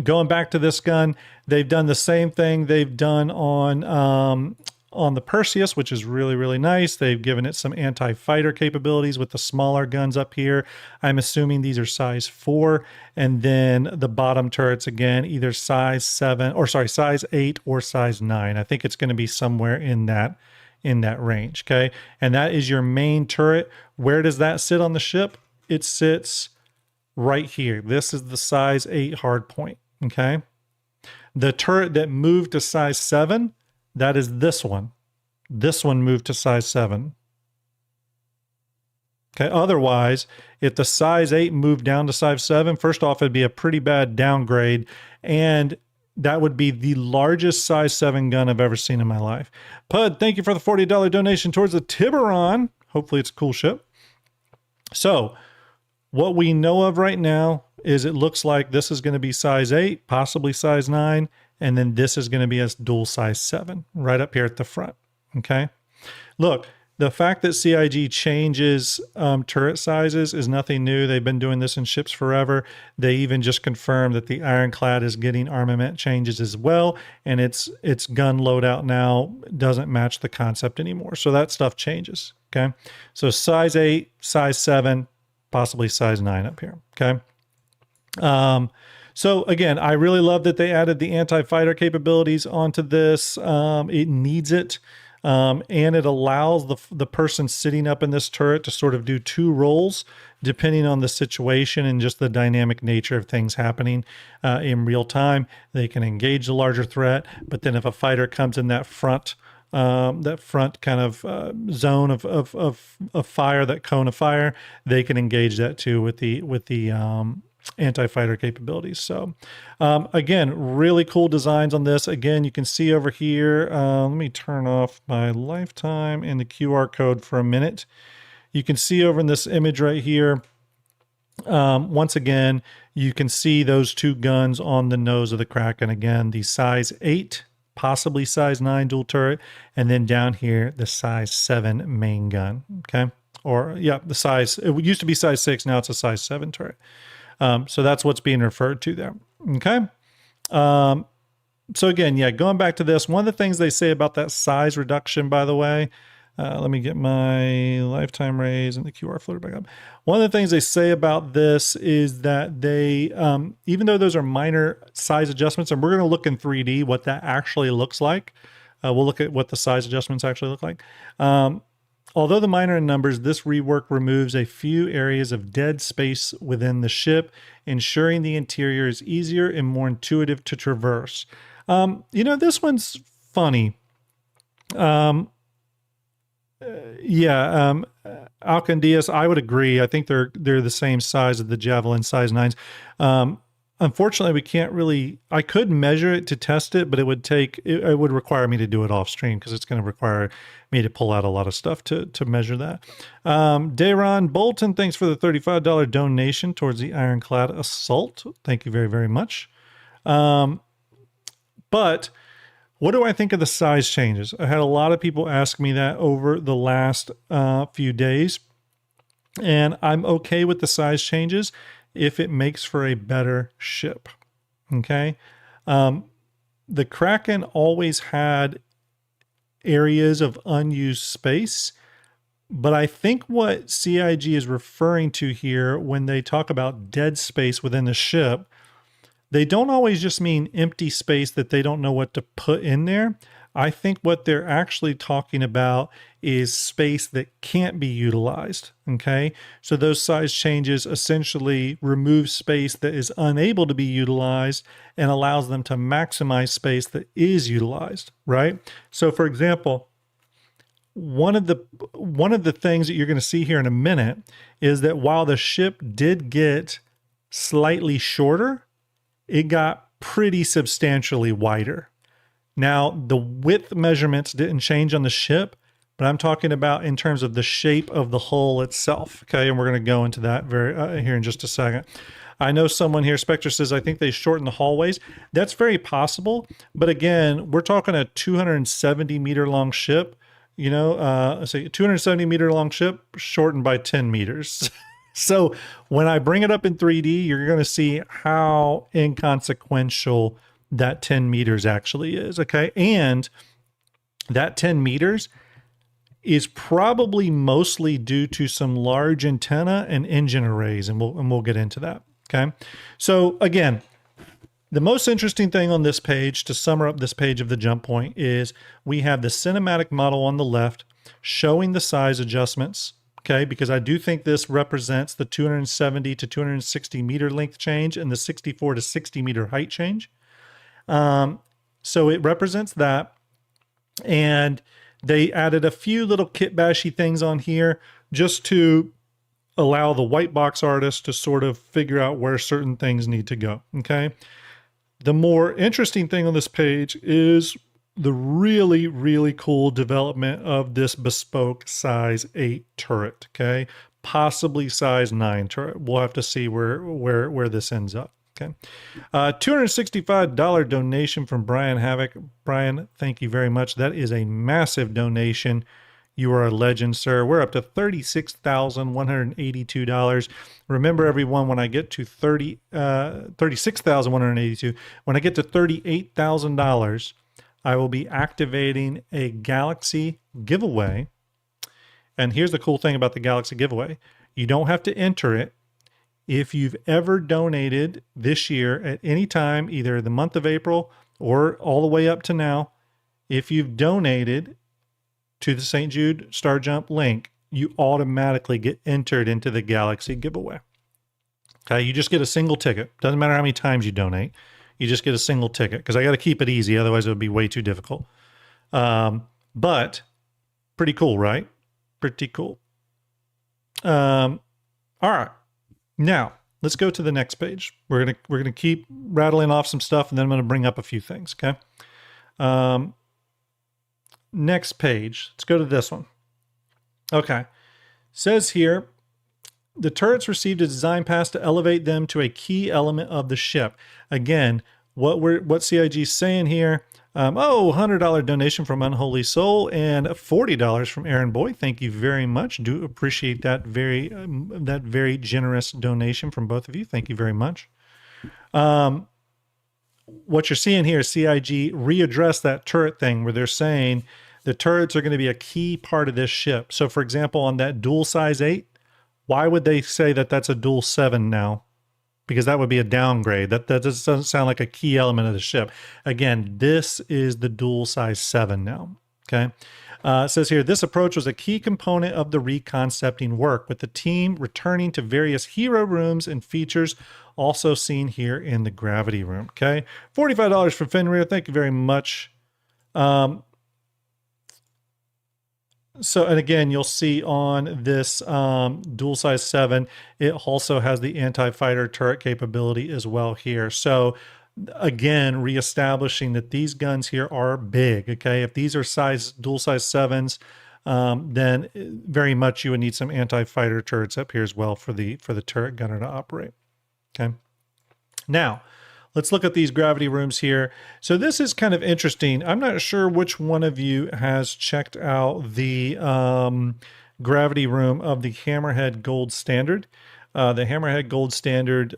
going back to this gun, they've done the same thing they've done on the Perseus, which is really, really nice. They've given it some anti-fighter capabilities with the smaller guns up here. I'm assuming these are size 4. And then the bottom turrets, again, either size 7, or sorry, size 8 or size 9. I think it's going to be somewhere in that range, okay? And that is your main turret. Where does that sit on the ship? It sits right here. This is the size 8 hard point, okay? The turret that moved to size 7, that is this one. This one moved to size 7. Okay, otherwise, if the size 8 moved down to size 7, first off, it'd be a pretty bad downgrade, and that would be the largest size 7 gun I've ever seen in my life. Pud, thank you for the $40 donation towards the Tiburon. Hopefully it's a cool ship. So, what we know of right now is it looks like this is going to be size 8, possibly size 9, and then this is going to be a dual size 7 right up here at the front, okay? Look, the fact that CIG changes turret sizes is nothing new. They've been doing this in ships forever. They even just confirmed that the Ironclad is getting armament changes as well, and its gun loadout now doesn't match the concept anymore. So that stuff changes, okay? So size 8, size 7, possibly size 9 up here, okay? So again, I really love that they added the anti-fighter capabilities onto this. It needs it. And it allows the person sitting up in this turret to sort of do 2 roles depending on the situation and just the dynamic nature of things happening in real time. They can engage the larger threat, but then if a fighter comes in that front kind of zone of fire, that cone of fire, they can engage that too with the anti-fighter capabilities. So again, really cool designs on this. Again, you can see over here, let me turn off my lifetime and the QR code for a minute. You can see over in this image right here, once again, you can see those 2 guns on the nose of the Kraken. Again, the size 8, possibly size 9 dual turret, and then down here, the size 7 main gun, okay? Or yeah, it used to be size 6, now it's a size 7 turret. So that's what's being referred to there. Okay. So again, yeah, going back to this, one of the things they say about that size reduction, by the way, let me get my lifetime raise and the QR floater back up. One of the things they say about this is that they, even though those are minor size adjustments, and we're going to look in 3D what that actually looks like. We'll look at what the size adjustments actually look like. Although the minor in numbers, this rework removes a few areas of dead space within the ship, ensuring the interior is easier and more intuitive to traverse. You know, this one's funny. Alcan Diaz, I would agree. I think they're the same size as the Javelin size 9s. Unfortunately, we can't really, I could measure it to test it, but it would require me to do it off stream because it's going to require me to pull out a lot of stuff to measure that. Dayron Bolton, thanks for the $35 donation towards the Ironclad Assault. Thank you very, very much. But What do I think of the size changes? I had a lot of people ask me that over the last few days, and I'm okay with the size changes if it makes for a better ship. Okay. The Kraken always had areas of unused space, but I think what CIG is referring to here when they talk about dead space within the ship, they don't always just mean empty space that they don't know what to put in there. I think what they're actually talking about is space that can't be utilized, okay? So those size changes essentially remove space that is unable to be utilized and allows them to maximize space that is utilized, right? So for example, one of the things that you're going to see here in a minute is that while the ship did get slightly shorter, it got pretty substantially wider. Now, the width measurements didn't change on the ship, but I'm talking about in terms of the shape of the hull itself. Okay, and we're going to go into that here in just a second. I know someone here, Spectre says, I think they shortened the hallways. That's very possible, but again, we're talking a 270 meter long ship. You know, say 270 meter long ship shortened by 10 meters. So when I bring it up in 3D, you're going to see how inconsequential that 10 meters actually is, okay? And that 10 meters is probably mostly due to some large antenna and engine arrays, and we'll get into that, okay? So again, the most interesting thing on this page, to sum up this page of the jump point, is we have the cinematic model on the left showing the size adjustments, okay, because I do think this represents the 270 to 260 meter length change and the 64 to 60 meter height change. So it represents that. And they added a few little kitbashy things on here just to allow the white box artist to sort of figure out where certain things need to go, okay? The more interesting thing on this page is the really, really cool development of this bespoke size 8 turret, okay? Possibly size 9 turret. We'll have to see where this ends up, okay? $265 donation from Brian Havoc. Brian, thank you very much. That is a massive donation. You are a legend, sir. We're up to $36,182. Remember, everyone, when I get to $36,182, when I get to $38,000, I will be activating a Galaxy giveaway. And here's the cool thing about the Galaxy giveaway. You don't have to enter it. If you've ever donated this year at any time, either the month of April or all the way up to now, if you've donated to the St. Jude StarJump link, you automatically get entered into the Galaxy giveaway. Okay, you just get a single ticket. Doesn't matter how many times you donate. You just get a single ticket because I got to keep it easy. Otherwise, it would be way too difficult. But pretty cool, right? Pretty cool. All right. Now, let's go to the next page. We're gonna keep rattling off some stuff, and then I'm going to bring up a few things, okay? Next page. Let's go to this one. Okay. Says here, the turrets received a design pass to elevate them to a key element of the ship. Again, what CIG is saying here, $100 donation from Unholy Soul and $40 from Aaron Boy. Thank you very much. Do appreciate that very generous donation from both of you. Thank you very much. What you're seeing here is CIG readdress that turret thing where they're saying the turrets are going to be a key part of this ship. So for example, on that dual size 8, why would they say that that's a dual 7 now? Because that would be a downgrade. That doesn't sound like a key element of the ship. Again, this is the dual size 7 now. Okay. It says here, this approach was a key component of the reconcepting work, with the team returning to various hero rooms and features also seen here in the gravity room. Okay. $45 from Fenrir. Thank you very much. So, and again, you'll see on this dual size 7, it also has the anti-fighter turret capability as well here. So again, reestablishing that these guns here are big. Okay. If these are dual size 7s, then very much you would need some anti-fighter turrets up here as well for the turret gunner to operate. Okay. Now let's look at these gravity rooms here. So this is kind of interesting. I'm not sure which one of you has checked out the gravity room of the Hammerhead Gold Standard. The Hammerhead Gold Standard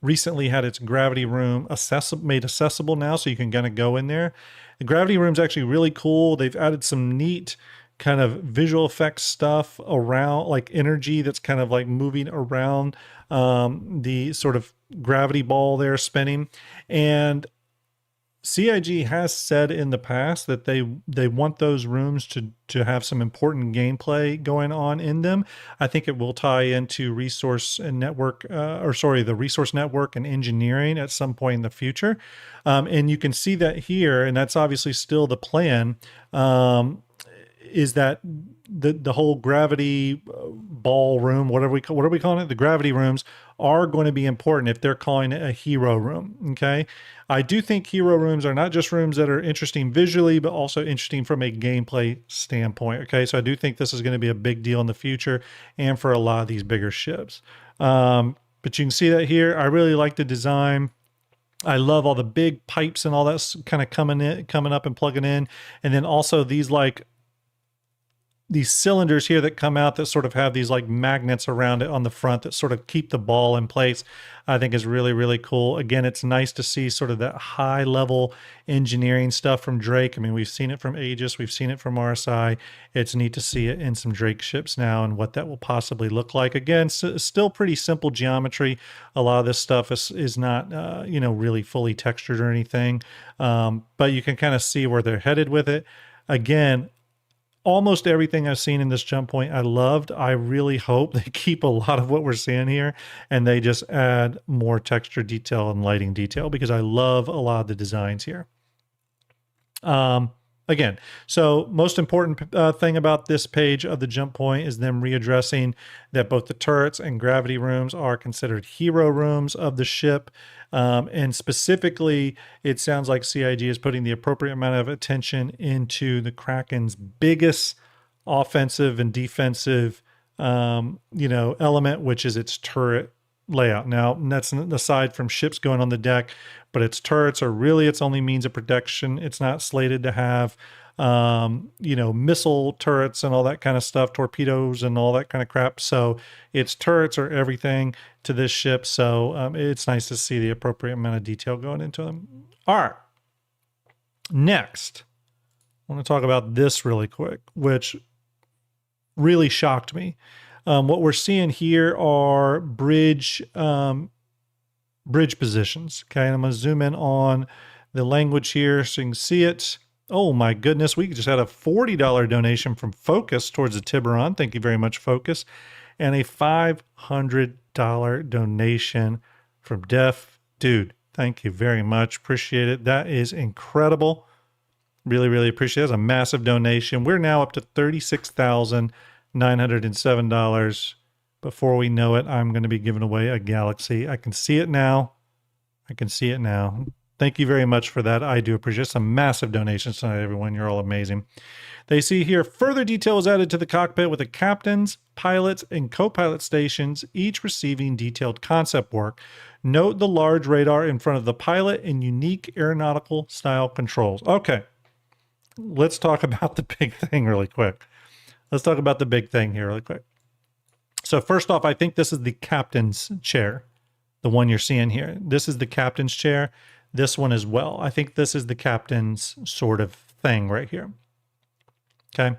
recently had its gravity room made accessible now, so you can kind of go in there. The gravity room's actually really cool. They've added some neat kind of visual effects stuff around, like energy that's kind of like moving around the sort of gravity ball there spinning. And CIG has said in the past that they want those rooms to have some important gameplay going on in them. I think it will tie into resource and network, the resource network and engineering at some point in the future. And you can see that here, and that's obviously still the plan. Is that the whole gravity ballroom, what are we calling it? The gravity rooms are going to be important if they're calling it a hero room. Okay. I do think hero rooms are not just rooms that are interesting visually, but also interesting from a gameplay standpoint. Okay. So I do think this is going to be a big deal in the future and for a lot of these bigger ships. But you can see that here. I really like the design. I love all the big pipes and all that's kind of coming up and plugging in. And then also these cylinders here that come out that sort of have these like magnets around it on the front that sort of keep the ball in place, I think is really, really cool. Again, it's nice to see sort of that high level engineering stuff from Drake. I mean, we've seen it from Aegis, we've seen it from RSI. It's neat to see it in some Drake ships now and what that will possibly look like. Again, still pretty simple geometry. A lot of this stuff is not, really fully textured or anything. But you can kind of see where they're headed with it. Again, almost everything I've seen in this jump point, I loved. I really hope they keep a lot of what we're seeing here and they just add more texture detail and lighting detail because I love a lot of the designs here. Again, so most important thing about this page of the jump point is them readdressing that both the turrets and gravity rooms are considered hero rooms of the ship. And specifically, it sounds like CIG is putting the appropriate amount of attention into the Kraken's biggest offensive and defensive, element, which is its turret layout. Now, that's aside from ships going on the deck, but its turrets are really its only means of protection. It's not slated to have, missile turrets and all that kind of stuff, torpedoes and all that kind of crap. So its turrets are everything to this ship. So it's nice to see the appropriate amount of detail going into them. All right. Next, I want to talk about this really quick, which really shocked me. What we're seeing here are bridge positions. Okay, and I'm going to zoom in on the language here so you can see it. Oh my goodness, we just had a $40 donation from Focus towards the Tiburon. Thank you very much, Focus. And a $500 donation from Def. Dude, thank you very much. Appreciate it. That is incredible. Really, really appreciate it. It's a massive donation. We're now up to $36,907. Before we know it, I'm going to be giving away a Galaxy. I can see it now. Thank you very much for that. I do appreciate it. Some massive donations tonight, everyone. You're all amazing. They see here further detail is added to the cockpit with the captains, pilots, and co-pilot stations, each receiving detailed concept work. Note the large radar in front of the pilot and unique aeronautical style controls. Okay, let's talk about the big thing really quick. So first off, I think this is the captain's chair, the one you're seeing here. This is the captain's chair. This one as well. I think this is the captain's sort of thing right here. Okay.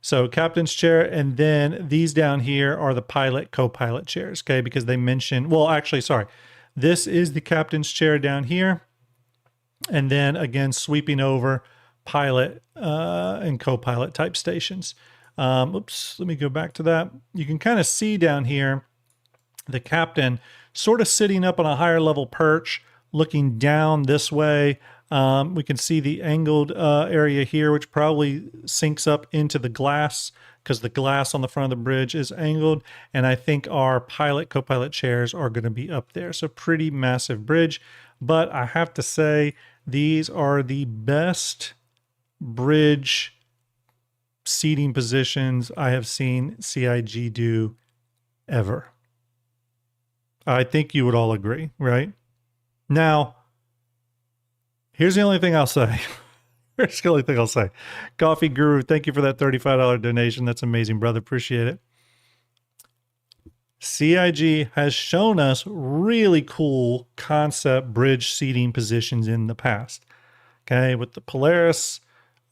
So captain's chair. And then these down here are the pilot, co-pilot chairs. Okay. Because they mentioned, well, actually, sorry. This is the captain's chair down here. And then again, sweeping over pilot and co-pilot type stations. Oops, let me go back to that. You can kind of see down here the captain sort of sitting up on a higher level perch, looking down this way. We can see the angled area here, which probably sinks up into the glass because the glass on the front of the bridge is angled. And I think our pilot, co-pilot chairs are going to be up there. So pretty massive bridge. But I have to say, these are the best bridge seating positions I have seen CIG do ever. I think you would all agree, right? Now, here's the only thing I'll say. Here's the only thing I'll say. Coffee Guru, thank you for that $35 donation. That's amazing, brother. Appreciate it. CIG has shown us really cool concept bridge seating positions in the past. Okay, with the Polaris,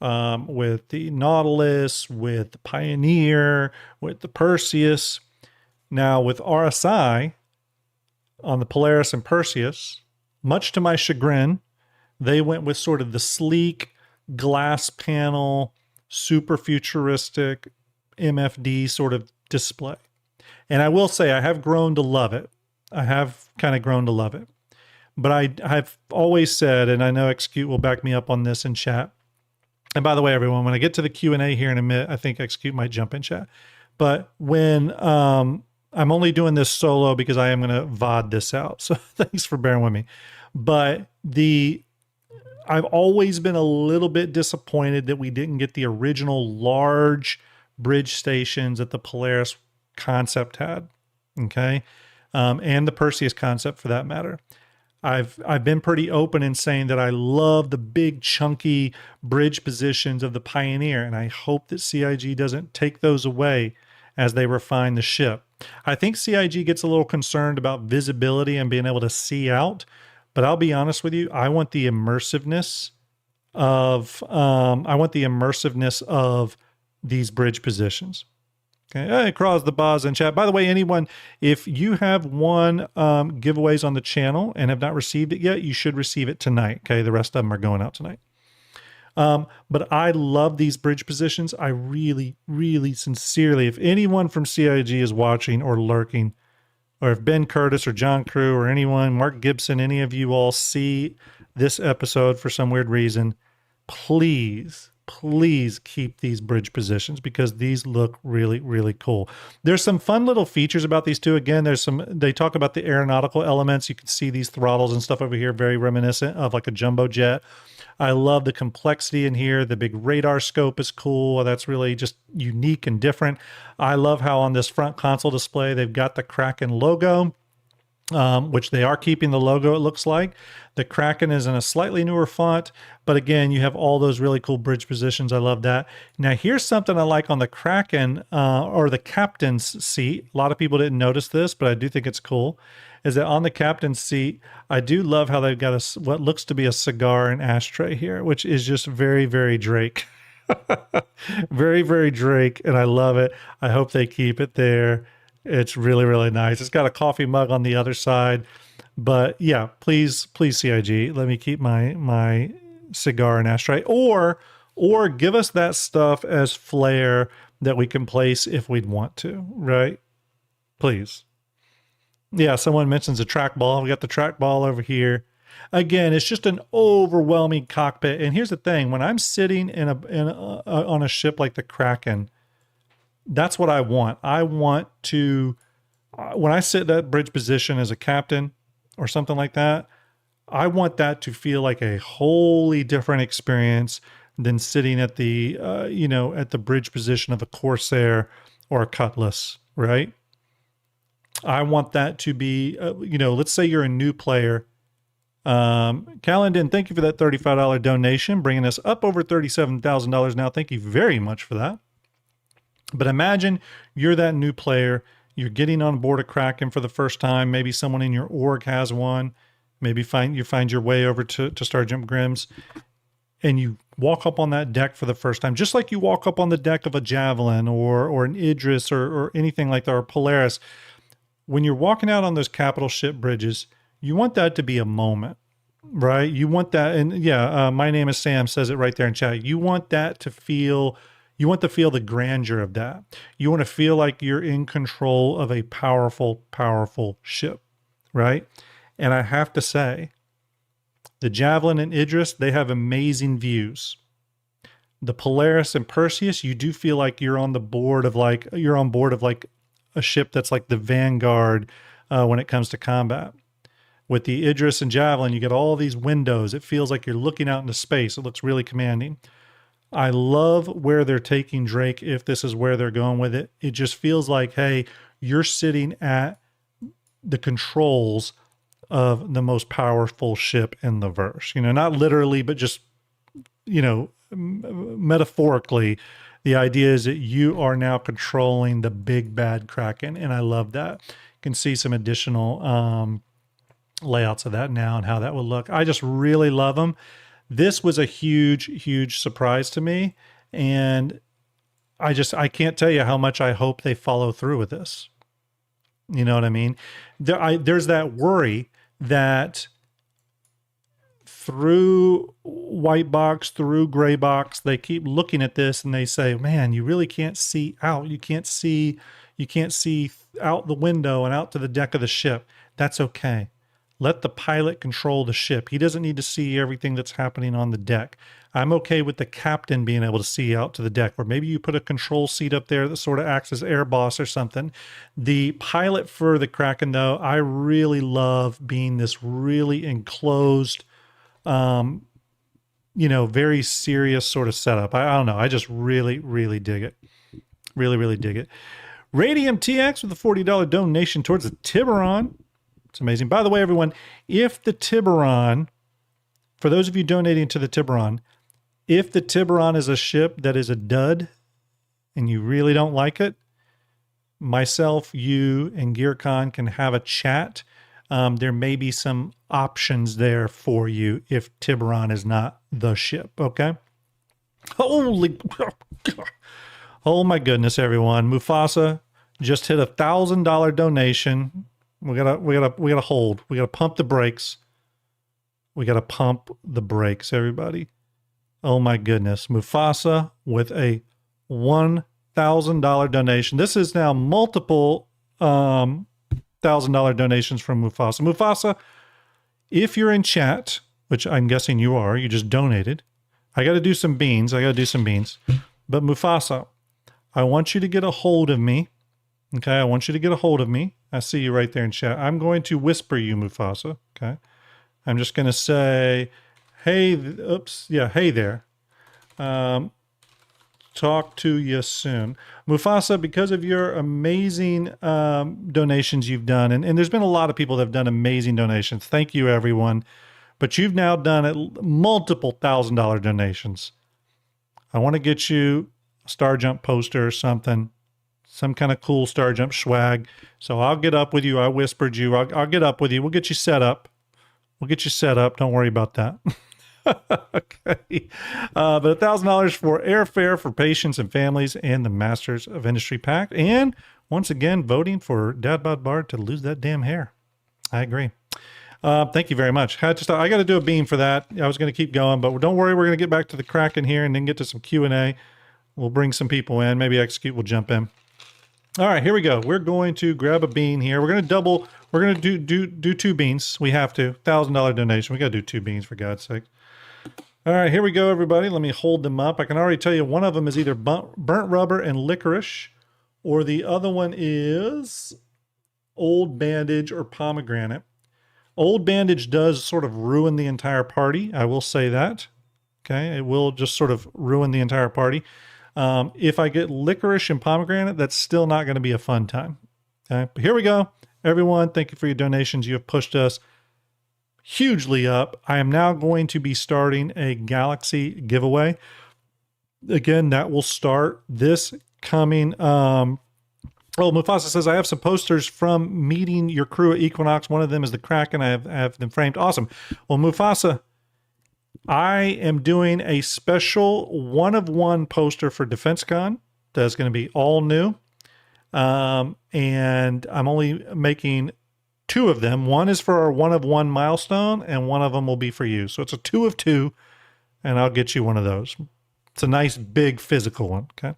with the Nautilus, with the Pioneer, with the Perseus. Now with RSI on the Polaris and Perseus, much to my chagrin, they went with sort of the sleek glass panel, super futuristic MFD sort of display. And I will say I have grown to love it. I have kind of grown to love it. But I've always said, and I know Execute will back me up on this in chat. And by the way, everyone, when I get to the Q&A here in a minute, I think Execute might jump in chat. But when I'm only doing this solo because I am going to VOD this out. So thanks for bearing with me. But I've always been a little bit disappointed that we didn't get the original large bridge stations that the Polaris concept had, okay, and the Perseus concept for that matter. I've been pretty open in saying that I love the big chunky bridge positions of the Pioneer, and I hope that CIG doesn't take those away as they refine the ship. I think CIG gets a little concerned about visibility and being able to see out, but I'll be honest with you, I want the immersiveness of these bridge positions. Okay, hey, Cross the Boz in chat. By the way, anyone, if you have won giveaways on the channel and have not received it yet, you should receive it tonight. Okay, the rest of them are going out tonight. But I love these bridge positions. I really, really sincerely, if anyone from CIG is watching or lurking, or if Ben Curtis or John Crew or anyone, Mark Gibson, any of you all see this episode for some weird reason, please keep these bridge positions because these look really, really cool. There's some fun little features about these too. Again, they talk about the aeronautical elements. You can see these throttles and stuff over here, very reminiscent of like a jumbo jet. I love the complexity in here. The big radar scope is cool. That's really just unique and different. I love how on this front console display, they've got the KRAKEN logo, which they are keeping the logo, it looks like. The KRAKEN is in a slightly newer font, but again, you have all those really cool bridge positions. I love that. Now, here's something I like on the KRAKEN, or the captain's seat. A lot of people didn't notice this, but I do think it's cool, is that on the captain's seat, I do love how they've got what looks to be a cigar and ashtray here, which is just very, very Drake. Very, very Drake, and I love it. I hope they keep it there. It's really, really nice. It's got a coffee mug on the other side. But yeah, please CIG, let me keep my cigar and ashtray. Or give us that stuff as flair that we can place if we'd want to, right? Please. Yeah, someone mentions a trackball. We got the trackball over here. Again, it's just an overwhelming cockpit. And here's the thing. When I'm sitting on a ship like the KRAKEN, that's what I want. I want to, when I sit that bridge position as a captain or something like that, I want that to feel like a wholly different experience than sitting at the, at the bridge position of a Corsair or a Cutlass, right? I want that to be, let's say you're a new player. Calendin, thank you for that $35 donation, bringing us up over $37,000 now. Thank you very much for that. But imagine you're that new player, you're getting on board a KRAKEN for the first time. Maybe someone in your org has one. Maybe you find your way over to STARJUMP Grims, and you walk up on that deck for the first time, just like you walk up on the deck of a Javelin or an Idris or anything like that, or Polaris. When you're walking out on those capital ship bridges, you want that to be a moment, right? You want that, and yeah, my name is Sam says it right there in chat. You want that to feel. You want to feel the grandeur of that. You want to feel like you're in control of a powerful, powerful ship, right? And I have to say, the Javelin and Idris, they have amazing views. The Polaris and Perseus, you do feel like you're on board of like a ship that's like the vanguard when it comes to combat. With the Idris and Javelin, you get all these windows. It feels like you're looking out into space. It looks really commanding. I love where they're taking Drake, if this is where they're going with it. It just feels like, hey, you're sitting at the controls of the most powerful ship in the verse. You know, not literally, but just, you know, metaphorically, the idea is that you are now controlling the big bad Kraken, and I love that. You can see some additional layouts of that now and how that will look. I just really love them. This was a huge surprise to me, and I can't tell you how much I hope they follow through with this. You know what I mean? There's that worry that through white box, through gray box, they keep looking at this and they say, man, you really can't see out. You can't see out the window and out to the deck of the ship. That's okay. Let the pilot control the ship. He doesn't need to see everything that's happening on the deck. I'm okay with the captain being able to see out to the deck, or maybe you put a control seat up there that sort of acts as air boss or something. The pilot for the Kraken, though, I really love being this really enclosed, you know, very serious sort of setup. I don't know. I just really dig it. Really dig it. Radium TX with a $40 donation towards the Tiburon. It's amazing. By the way, everyone, if the Tiburon, for those of you donating to the Tiburon, if the Tiburon is a ship that is a dud and you really don't like it, myself, you, and GearCon can have a chat. There may be some options there for you if Tiburon is not the ship, okay? Holy, oh my goodness, everyone. Mufasa just hit $1,000 donation. We gotta hold. We gotta pump the brakes. We gotta pump the brakes, everybody. Oh my goodness. Mufasa with a $1,000 donation. This is now multiple $1,000 donations from Mufasa. Mufasa, if you're in chat, which I'm guessing you are, you just donated. I got to do some beans. But Mufasa, I want you to get a hold of me. Okay, I want you to get a hold of me. I see you right there in chat. I'm going to whisper you, Mufasa. Okay, I'm just going to say, hey, oops, yeah, hey there. Talk to you soon. Mufasa, because of your amazing donations you've done, and there's been a lot of people that have done amazing donations. Thank you, everyone. But you've now done multiple $1,000 donations. I want to get you a STARJUMP poster or something, some kind of cool STARJUMP swag. So I'll get up with you. I whispered you. I'll get up with you. We'll get you set up. Don't worry about that. Okay. But $1,000 for airfare for patients and families and the Masters of Industry Pact. And once again, voting for Dad Bod Bard to lose that damn hair. I agree. Thank you very much. I got to do a beam for that. I was going to keep going, but don't worry. We're going to get back to the Kraken here and then get to some Q&A. We'll bring some people in. Maybe Execute will jump in. All right, here we go. We're going to grab a bean here. We're going to double. We're going to do two beans. We have to. $1,000 donation. We got to do two beans for God's sake. All right, here we go, everybody. Let me hold them up. I can already tell you one of them is either burnt rubber and licorice, or the other one is old bandage or pomegranate. Old bandage does sort of ruin the entire party. I will say that. Okay, it will just sort of ruin the entire party. If I get licorice and pomegranate, that's still not going to be a fun time. Okay, but here we go. Everyone, thank you for your donations. You have pushed us hugely up. I am now going to be starting a Galaxy giveaway. Again, that will start this coming. Mufasa says, I have some posters from meeting your crew at Equinox. One of them is the Kraken. I have them framed. Awesome. Well, Mufasa, I am doing a special one-of-one poster for DefenseCon. That's going to be all new. And I'm only making two of them. One is for our one-of-one milestone, and one of them will be for you. So it's a 2 of 2, and I'll get you one of those. It's a nice, big, physical one, okay?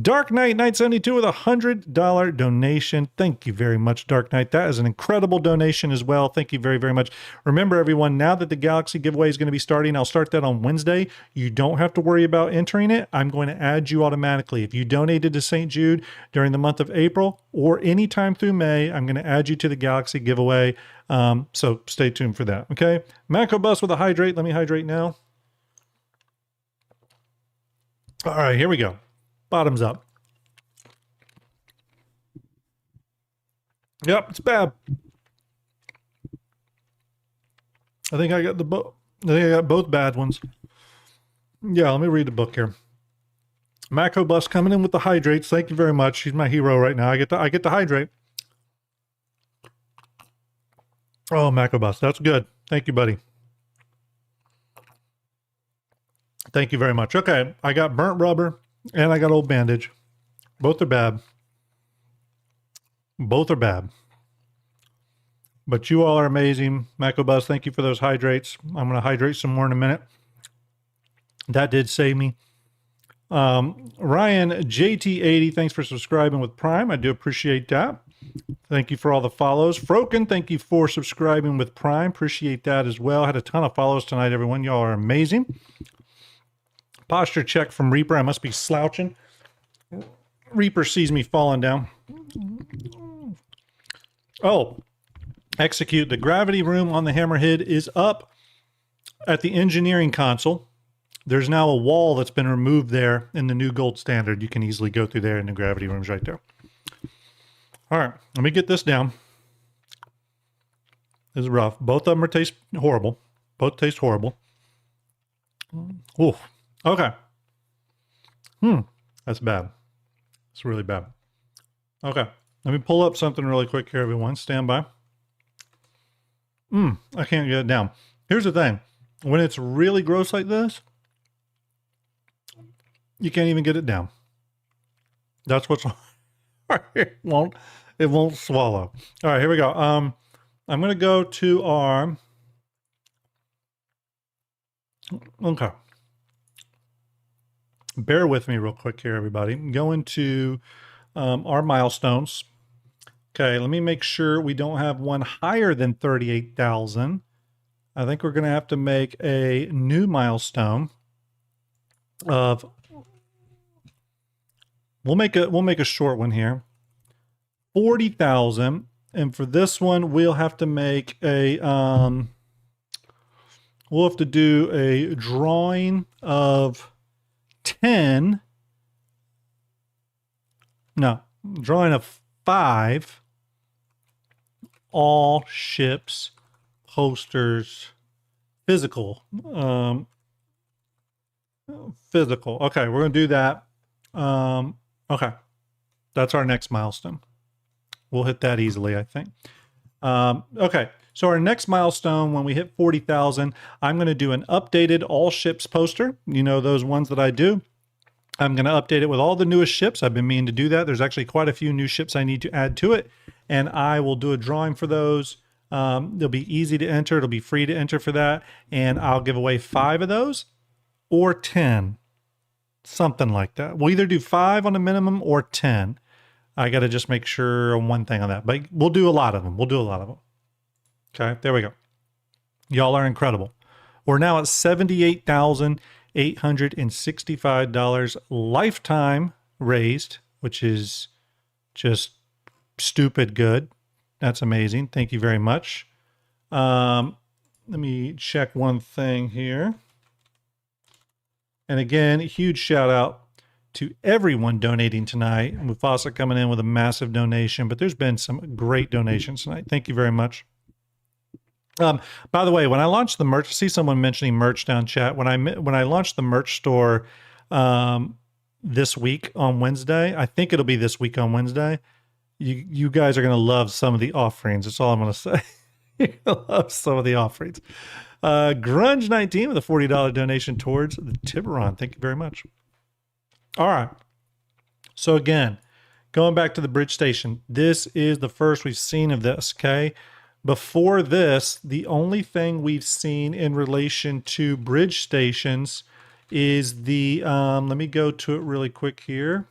Dark Knight 972 with a $100 donation. Thank you very much, Dark Knight. That is an incredible donation as well. Thank you very, very much. Remember, everyone, now that the Galaxy giveaway is going to be starting, I'll start that on Wednesday. You don't have to worry about entering it. I'm going to add you automatically. If you donated to St. Jude during the month of April or anytime through May, I'm going to add you to the Galaxy giveaway. So stay tuned for that, okay? Macro Bus with a hydrate. Let me hydrate now. All right, here we go. Bottoms up. Yep, it's bad. I think I got the book. I think I got both bad ones. Yeah, let me read the book here. Macro Bus coming in with the hydrates. Thank you very much. He's my hero right now. I get to hydrate. Oh, Macro Bus, that's good. Thank you, buddy. Thank you very much. Okay, I got burnt rubber and I got old bandage. Both are bad. Both are bad. But you all are amazing. Macro Bus, thank you for those hydrates. I'm going to hydrate some more in a minute. That did save me. Ryan JT80, thanks for subscribing with Prime. I do appreciate that. Thank you for all the follows. Froken, thank you for subscribing with Prime. Appreciate that as well. Had a ton of follows tonight, everyone. Y'all are amazing. Posture check from Reaper. I must be slouching. Reaper sees me falling down. Oh, execute. The gravity room on the Hammerhead is up at the engineering console. There's now a wall that's been removed there in the new gold standard. You can easily go through there, and the gravity room's right there. All right, let me get this down. This is rough. Both of them are taste horrible. Both taste horrible. Ooh, okay. That's bad. It's really bad. Okay, let me pull up something really quick here, everyone. Stand by. I can't get it down. Here's the thing. When it's really gross like this, you can't even get it down. That's what's it won't swallow. All right, here we go. I'm going to go to our, okay. Bear with me real quick here, everybody. Go into our milestones. Okay, let me make sure we don't have one higher than 38,000. I think we're going to have to make a new milestone of, we'll make a short one here. 40,000, and for this one we'll have to make a we'll have to do a drawing of 10, no, drawing of 5 all ships posters physical. Physical. Okay, we're gonna do that. Okay, that's our next milestone. We'll hit that easily, I think. Okay, so our next milestone, when we hit 40,000, I'm going to do an updated all ships poster. You know, those ones that I do. I'm going to update it with all the newest ships. I've been meaning to do that. There's actually quite a few new ships I need to add to it, and I will do a drawing for those. They'll be easy to enter. It'll be free to enter for that, and I'll give away 5 of those or 10, something like that. We'll either do 5 on a minimum or 10. I got to just make sure on one thing on that, but we'll do a lot of them. We'll do a lot of them. Okay, there we go. Y'all are incredible. We're now at $78,865 lifetime raised, which is just stupid good. That's amazing. Thank you very much. Let me check one thing here. And again, huge shout out to everyone donating tonight. Mufasa coming in with a massive donation, but there's been some great donations tonight. Thank you very much. By the way, when I launched the merch, I see someone mentioning merch down chat. When I launched the merch store this week on Wednesday, I think it'll be this week on Wednesday. You guys are going to love some of the offerings. That's all I'm going to say. You're going to love some of the offerings. Grunge19 with a $40 donation towards the Tiburon. Thank you very much. All right. So again, going back to the bridge station, this is the first we've seen of this, okay? Before this, the only thing we've seen in relation to bridge stations is the, let me go to it really quick here.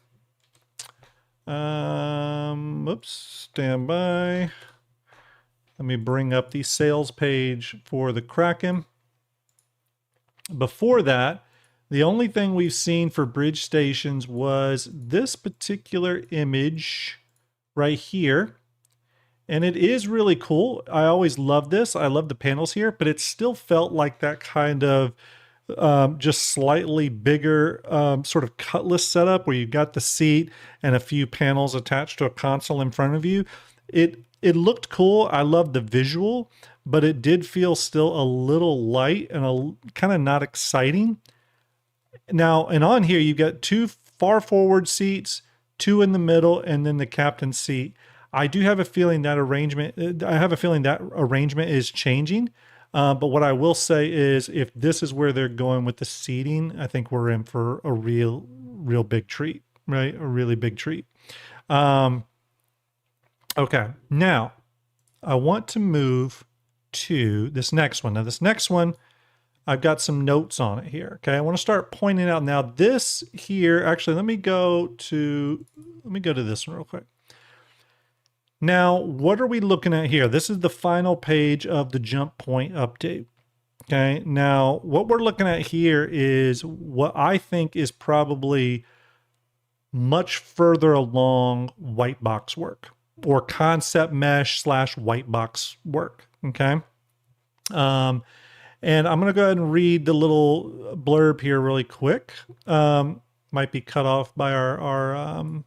Oops, stand by. Let me bring up the sales page for the Kraken. Before that, the only thing we've seen for bridge stations was this particular image right here. And it is really cool. I always love this. I love the panels here, but it still felt like that kind of just slightly bigger sort of cutlass setup where you've got the seat and a few panels attached to a console in front of you. It it looked cool. I loved the visual, but it did feel still a little light and kind of not exciting. Now, and on here, you've got 2 far forward seats, 2 in the middle, and then the captain's seat. I do have a feeling that arrangement is changing. But what I will say is, if this is where they're going with the seating, I think we're in for a real big treat, right? A really big treat. Okay, now I want to move to this next one. Now, this next one, I've got some notes on it here. Okay, I want to start pointing out now. This here, actually, let me go to this one real quick. Now, what are we looking at here? This is the final page of the jump point update. Okay, now what we're looking at here is what I think is probably much further along white box work, or concept mesh / white box work. Okay. And I'm going to go ahead and read the little blurb here really quick. Might be cut off by our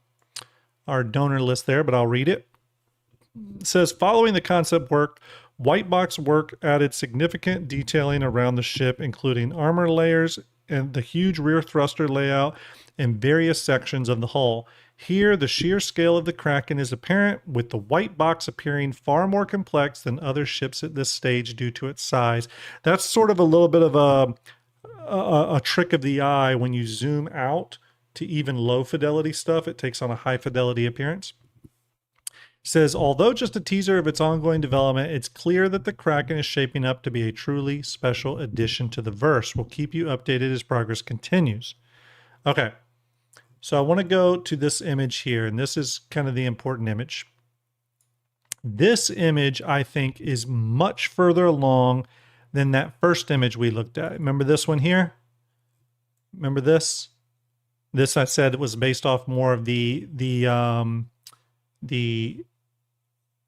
donor list there, but I'll read it. It says, following the concept work, white box work added significant detailing around the ship, including armor layers and the huge rear thruster layout and various sections of the hull. Here, the sheer scale of the Kraken is apparent, with the white box appearing far more complex than other ships at this stage due to its size. That's sort of a little bit of a trick of the eye. When you zoom out to even low fidelity stuff, it takes on a high fidelity appearance. It says, although just a teaser of its ongoing development, it's clear that the Kraken is shaping up to be a truly special addition to the verse. We'll keep you updated as progress continues. Okay. So I want to go to this image here, and this is kind of the important image. This image, I think, is much further along than that first image we looked at. Remember this one here? Remember this? This, I said, was based off more of the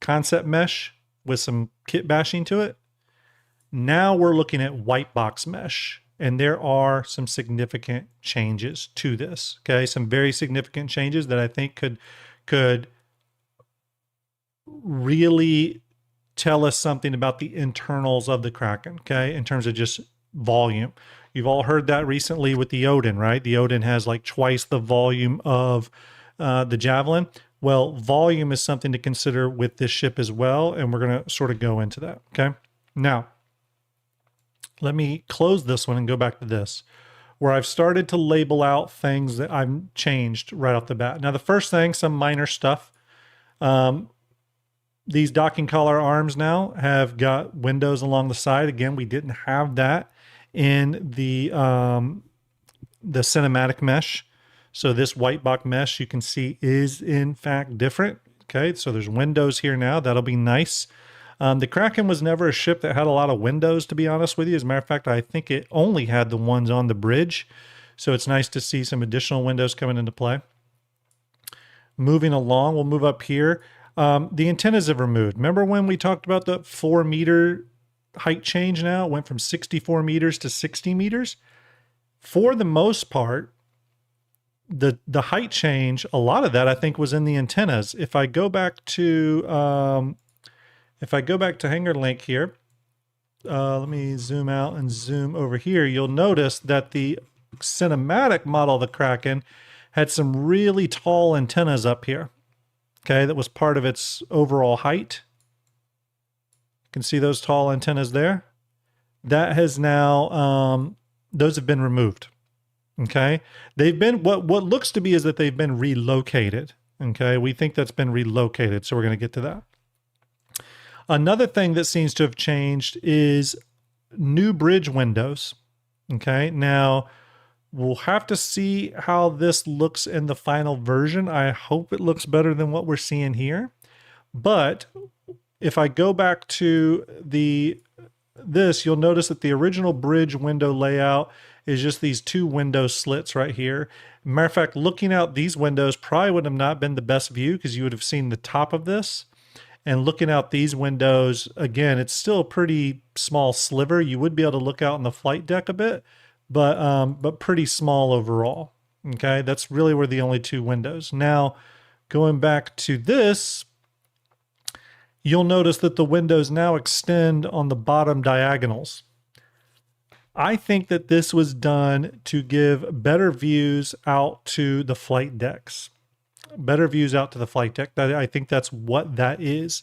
concept mesh with some kit bashing to it. Now we're looking at white box mesh. And there are some significant changes to this. Okay, some very significant changes that I think could really tell us something about the internals of the Kraken. Okay, in terms of just volume. You've all heard that recently with the Odin, right? The Odin has like twice the volume of the Javelin. Well, volume is something to consider with this ship as well, and we're going to sort of go into that. Okay, now, let me close this one and go back to this, where I've started to label out things that I've changed right off the bat. Now, the first thing, some minor stuff. These docking collar arms now have got windows along the side. Again, we didn't have that in the cinematic mesh. So this white box mesh, you can see, is in fact different. Okay, so there's windows here now. That'll be nice. The Kraken was never a ship that had a lot of windows, to be honest with you. As a matter of fact, I think it only had the ones on the bridge. So it's nice to see some additional windows coming into play. Moving along, we'll move up here. The antennas have removed. Remember when we talked about the 4-meter height change now? It went from 64 meters to 60 meters. For the most part, the height change, a lot of that I think was in the antennas. If I go back to... Hangar Link here, let me zoom out and zoom over here. You'll notice that the cinematic model of the Kraken had some really tall antennas up here. Okay, that was part of its overall height. You can see those tall antennas there. That has now, those have been removed. Okay, they've been, what looks to be is that they've been relocated. Okay, we think that's been relocated, so we're going to get to that. Another thing that seems to have changed is new bridge windows. Okay, now we'll have to see how this looks in the final version. I hope it looks better than what we're seeing here. But if I go back to this, you'll notice that the original bridge window layout is just these 2 window slits right here. Matter of fact, looking out these windows probably would have not been the best view, because you would have seen the top of this. And looking out these windows, again, it's still a pretty small sliver. You would be able to look out on the flight deck a bit, but pretty small overall. Okay, that's really where the only 2 windows. Now, going back to this, you'll notice that the windows now extend on the bottom diagonals. I think that this was done to give better views out to the flight decks. Better views out to the flight deck. I think that's what that is.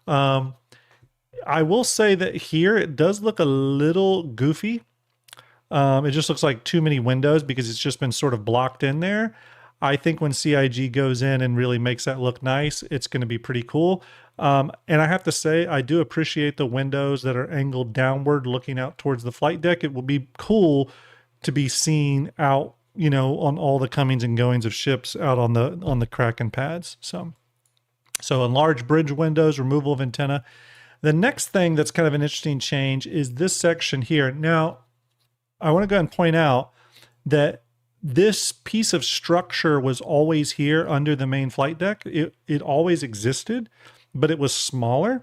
I will say that here it does look a little goofy. It just looks like too many windows because it's just been sort of blocked in there. I think when CIG goes in and really makes that look nice, it's going to be pretty cool. And I have to say, I do appreciate the windows that are angled downward looking out towards the flight deck. It will be cool to be seen out, you know, on all the comings and goings of ships out on the Kraken pads. So enlarged bridge windows, removal of antenna. The next thing that's kind of an interesting change is this section here. Now, I want to go ahead and point out that this piece of structure was always here under the main flight deck. It always existed, but it was smaller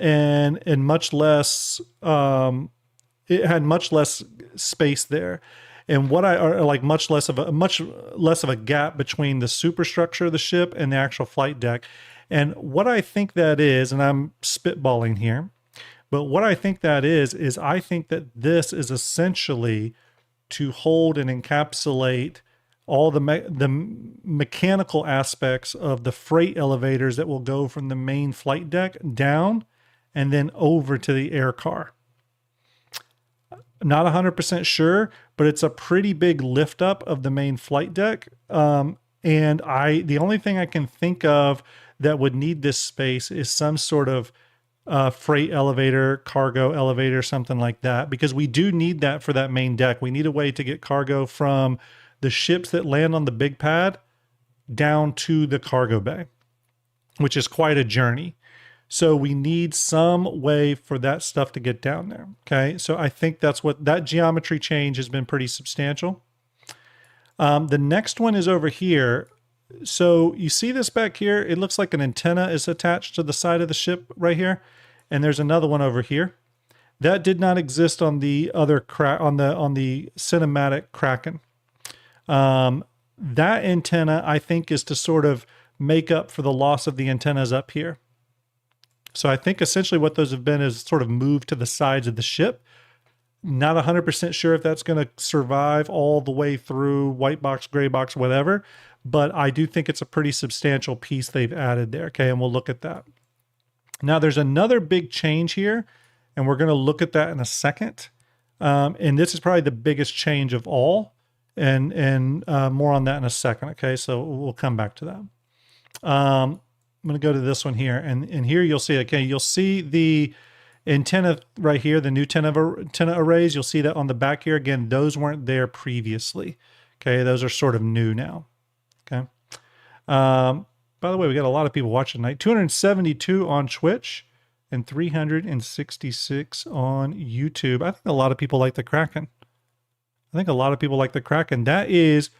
and much less, it had much less space there. And much less of a gap between the superstructure of the ship and the actual flight deck. And what I think that is, and I'm spitballing here, but what I think that is I think that this is essentially to hold and encapsulate all the mechanical aspects of the freight elevators that will go from the main flight deck down and then over to the air car. Not 100% sure, but it's a pretty big lift up of the main flight deck. And the only thing I can think of that would need this space is some sort of freight elevator, cargo elevator, something like that, because we do need that for that main deck. We need a way to get cargo from the ships that land on the big pad down to the cargo bay, which is quite a journey. So we need some way for that stuff to get down there. Okay. So I think that's what that geometry change has been pretty substantial. The next one is over here. So you see this back here, it looks like an antenna is attached to the side of the ship right here. And there's another one over here. That did not exist on the other on the cinematic Kraken. That antenna, I think, is to sort of make up for the loss of the antennas up here. So I think essentially what those have been is sort of moved to the sides of the ship. Not 100% sure if that's going to survive all the way through white box, gray box, whatever. But I do think it's a pretty substantial piece they've added there. Okay, and we'll look at that. Now there's another big change here, and we're going to look at that in a second. And this is probably the biggest change of all, and more on that in a second. Okay, so we'll come back to that. I'm going to go to this one here, and here you'll see, okay, you'll see the antenna right here, the new antenna arrays. You'll see that on the back here. Again, those weren't there previously. Okay, those are sort of new now. Okay. By the way, we got a lot of people watching tonight. 272 on Twitch and 366 on YouTube. I think a lot of people like the Kraken. That is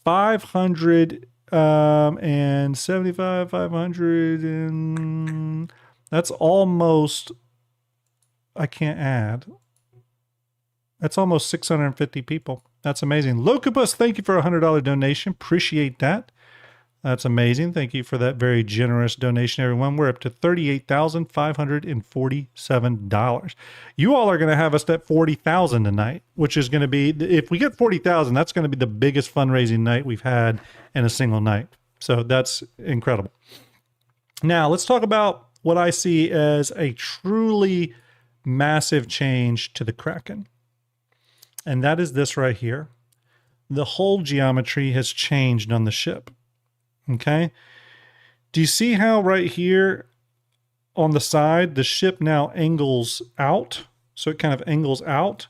575, 500, and that's almost, I can't add. That's almost 650 people. That's amazing. Locubus, thank you for a $100 donation. Appreciate that. That's amazing. Thank you for that very generous donation, everyone. We're up to $38,547. You all are going to have us at 40,000 tonight, which is going to be, if we get 40,000, that's going to be the biggest fundraising night we've had in a single night. So that's incredible. Now let's talk about what I see as a truly massive change to the Kraken. And that is this right here. The whole geometry has changed on the ship. Okay. Do you see how right here on the side, the ship now angles out? So it kind of angles out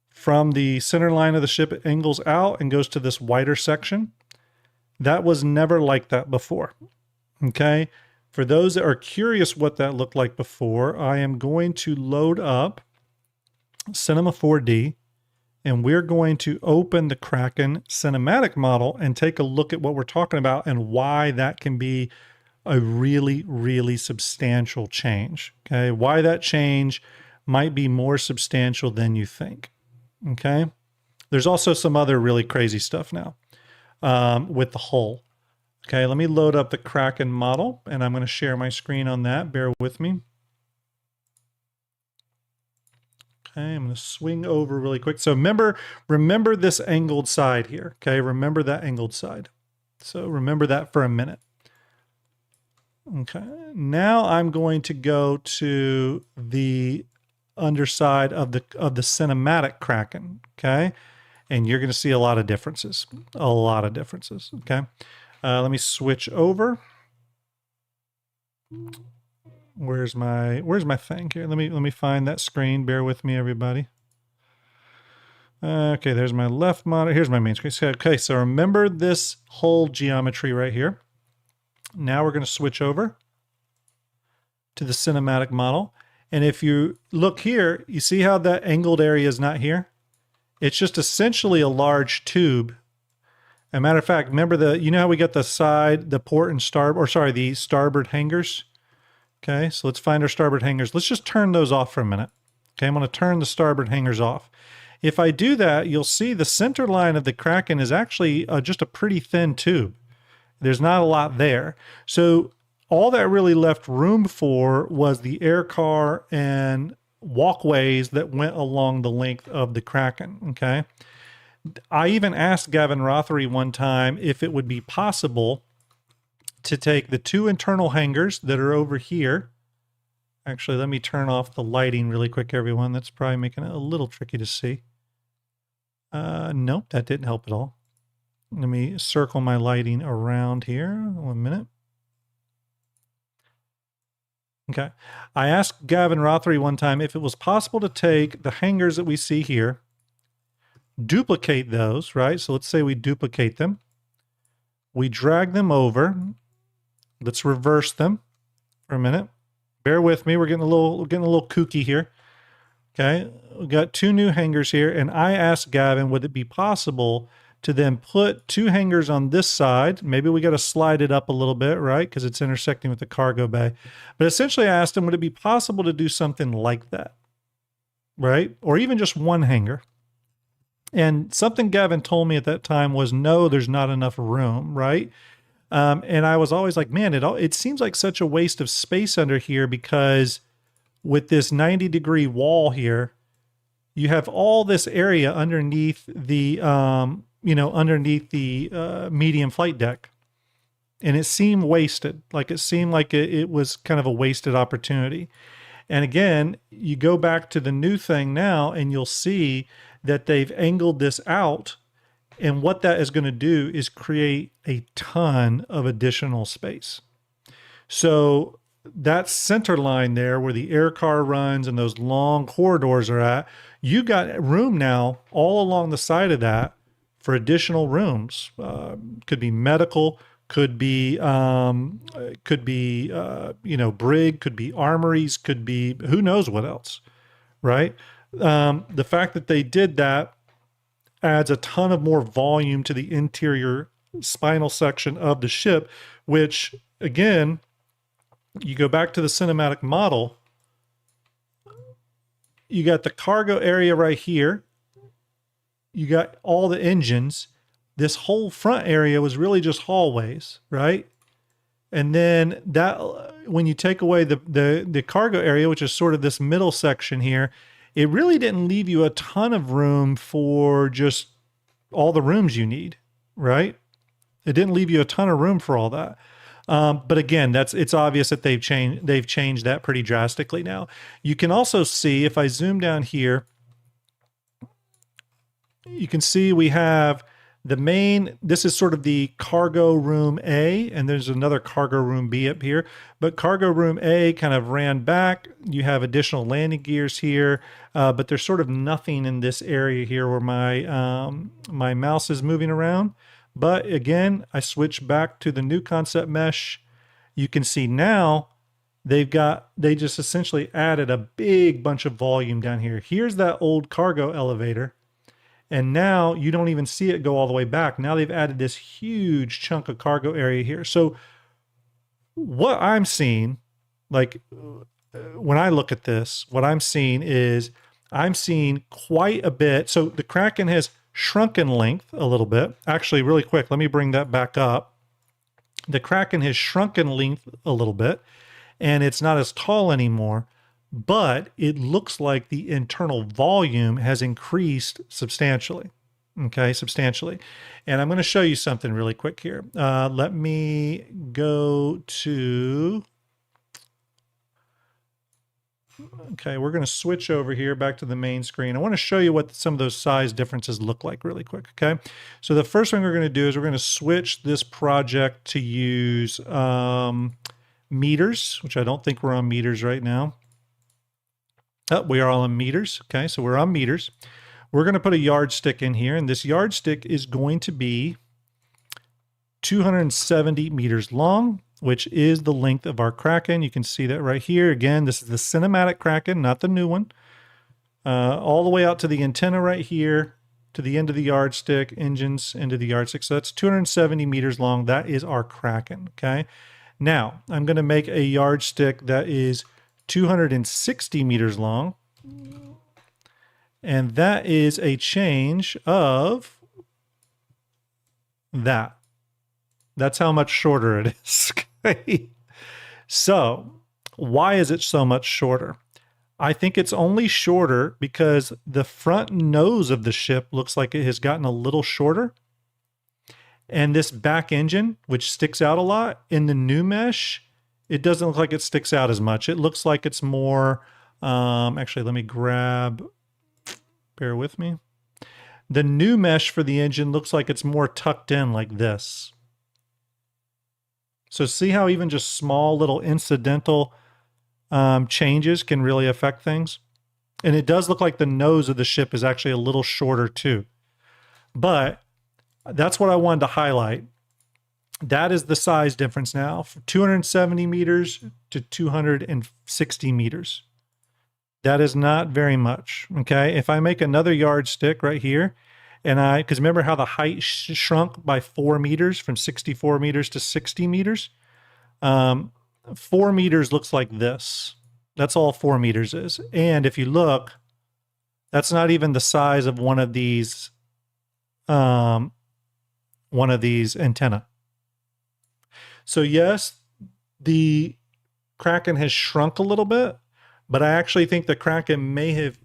from the center line of the ship. It angles out and goes to this wider section. That was never like that before. Okay. For those that are curious what that looked like before, I am going to load up Cinema 4D. And we're going to open the Kraken cinematic model and take a look at what we're talking about and why that can be a really, really substantial change. Okay. Why that change might be more substantial than you think. Okay. There's also some other really crazy stuff now with the hull. Okay, let me load up the Kraken model, and I'm going to share my screen on that. Bear with me. Okay, I'm going to swing over really quick. So remember this angled side here. Okay, remember that angled side. So remember that for a minute. Okay, now I'm going to go to the underside of the cinematic Kraken. Okay, and you're going to see a lot of differences. A lot of differences. Okay, let me switch over. Where's my thing here? Let me find that screen. Bear with me, everybody. Okay, there's my left monitor. Here's my main screen. Okay, so remember this whole geometry right here. Now we're going to switch over to the cinematic model. And if you look here, you see how that angled area is not here? It's just essentially a large tube. As a matter of fact, remember you know how we got the side, the port and the starboard hangers? Okay, so let's find our starboard hangers. Let's just turn those off for a minute. Okay, I'm going to turn the starboard hangers off. If I do that, you'll see the center line of the Kraken is actually just a pretty thin tube. There's not a lot there. So all that really left room for was the air car and walkways that went along the length of the Kraken, okay? I even asked Gavin Rothery one time if it would be possible to take the two internal hangars that are over here. Actually, let me turn off the lighting really quick, everyone. That's probably making it a little tricky to see. Nope, that didn't help at all. Let me circle my lighting around here. 1 minute. Okay. I asked Gavin Rothery one time if it was possible to take the hangars that we see here, duplicate those, right? So let's say we duplicate them. We drag them over. Let's reverse them for a minute. Bear with me. We're getting a little kooky here. Okay. We've got two new hangars here, and I asked Gavin, would it be possible to then put two hangars on this side? Maybe we got to slide it up a little bit, right? Because it's intersecting with the cargo bay. But essentially I asked him, would it be possible to do something like that? Right? Or even just one hangar. And something Gavin told me at that time was, no, there's not enough room, right? And I was always like, man, it seems like such a waste of space under here, because with this 90-degree wall here, you have all this area underneath the medium flight deck. And it seemed wasted. Like it seemed like it was kind of a wasted opportunity. And again, you go back to the new thing now and you'll see that they've angled this out. And what that is going to do is create a ton of additional space. So that center line there where the air car runs and those long corridors are at, you got room now all along the side of that for additional rooms. Could be medical, could be brig, could be armories, could be who knows what else, right? The fact that they did that adds a ton of more volume to the interior spinal section of the ship, which again, you go back to the cinematic model, you got the cargo area right here. You got all the engines. This whole front area was really just hallways, right? And then that, when you take away the cargo area, which is sort of this middle section here, it really didn't leave you a ton of room for just all the rooms you need, right? It didn't leave you a ton of room for all that. But again, it's obvious that they've changed that pretty drastically now. You can also see, if I zoom down here, you can see we have the main, this is sort of the cargo room A, and there's another cargo room B up here. But cargo room A kind of ran back. You have additional landing gears here, but there's sort of nothing in this area here where my mouse is moving around. But again, I switch back to the new concept mesh. You can see now they just essentially added a big bunch of volume down here. Here's that old cargo elevator. And now you don't even see it go all the way back. Now they've added this huge chunk of cargo area here. So what I'm seeing, like when I look at this, what I'm seeing is I'm seeing quite a bit. So the Kraken has shrunk in length a little bit. Actually, really quick, let me bring that back up. The Kraken has shrunk in length a little bit, and it's not as tall anymore, but it looks like the internal volume has increased substantially. Okay, substantially. And I'm going to show you something really quick here. Let me go to... Okay, we're going to switch over here back to the main screen. I want to show you what some of those size differences look like really quick, okay? So the first thing we're going to do is we're going to switch this project to use meters, which I don't think we're on meters right now. Oh, we are all on meters, okay? So we're on meters. We're going to put a yardstick in here, and this yardstick is going to be 270 meters long, which is the length of our Kraken. You can see that right here. Again, this is the cinematic Kraken, not the new one. All the way out to the antenna right here, to the end of the yardstick, engines into the yardstick. So that's 270 meters long. That is our Kraken, okay? Now, I'm going to make a yardstick that is 260 meters long. And that is a change of that. That's how much shorter it is. So, why is it so much shorter? I think it's only shorter because the front nose of the ship looks like it has gotten a little shorter. And this back engine, which sticks out a lot, in the new mesh, it doesn't look like it sticks out as much. It looks like it's more, actually, let me grab, bear with me. The new mesh for the engine looks like it's more tucked in like this. So see how even just small little incidental changes can really affect things? And it does look like the nose of the ship is actually a little shorter too. But that's what I wanted to highlight. That is the size difference now, from 270 meters to 260 meters. That is not very much, okay? If I make another yardstick right here, and because remember how the height shrunk by 4 meters from 64 meters to 60 meters? 4 meters looks like this. That's all 4 meters is. And if you look, that's not even the size of one of these antenna. So yes, the Kraken has shrunk a little bit, but I actually think the Kraken may have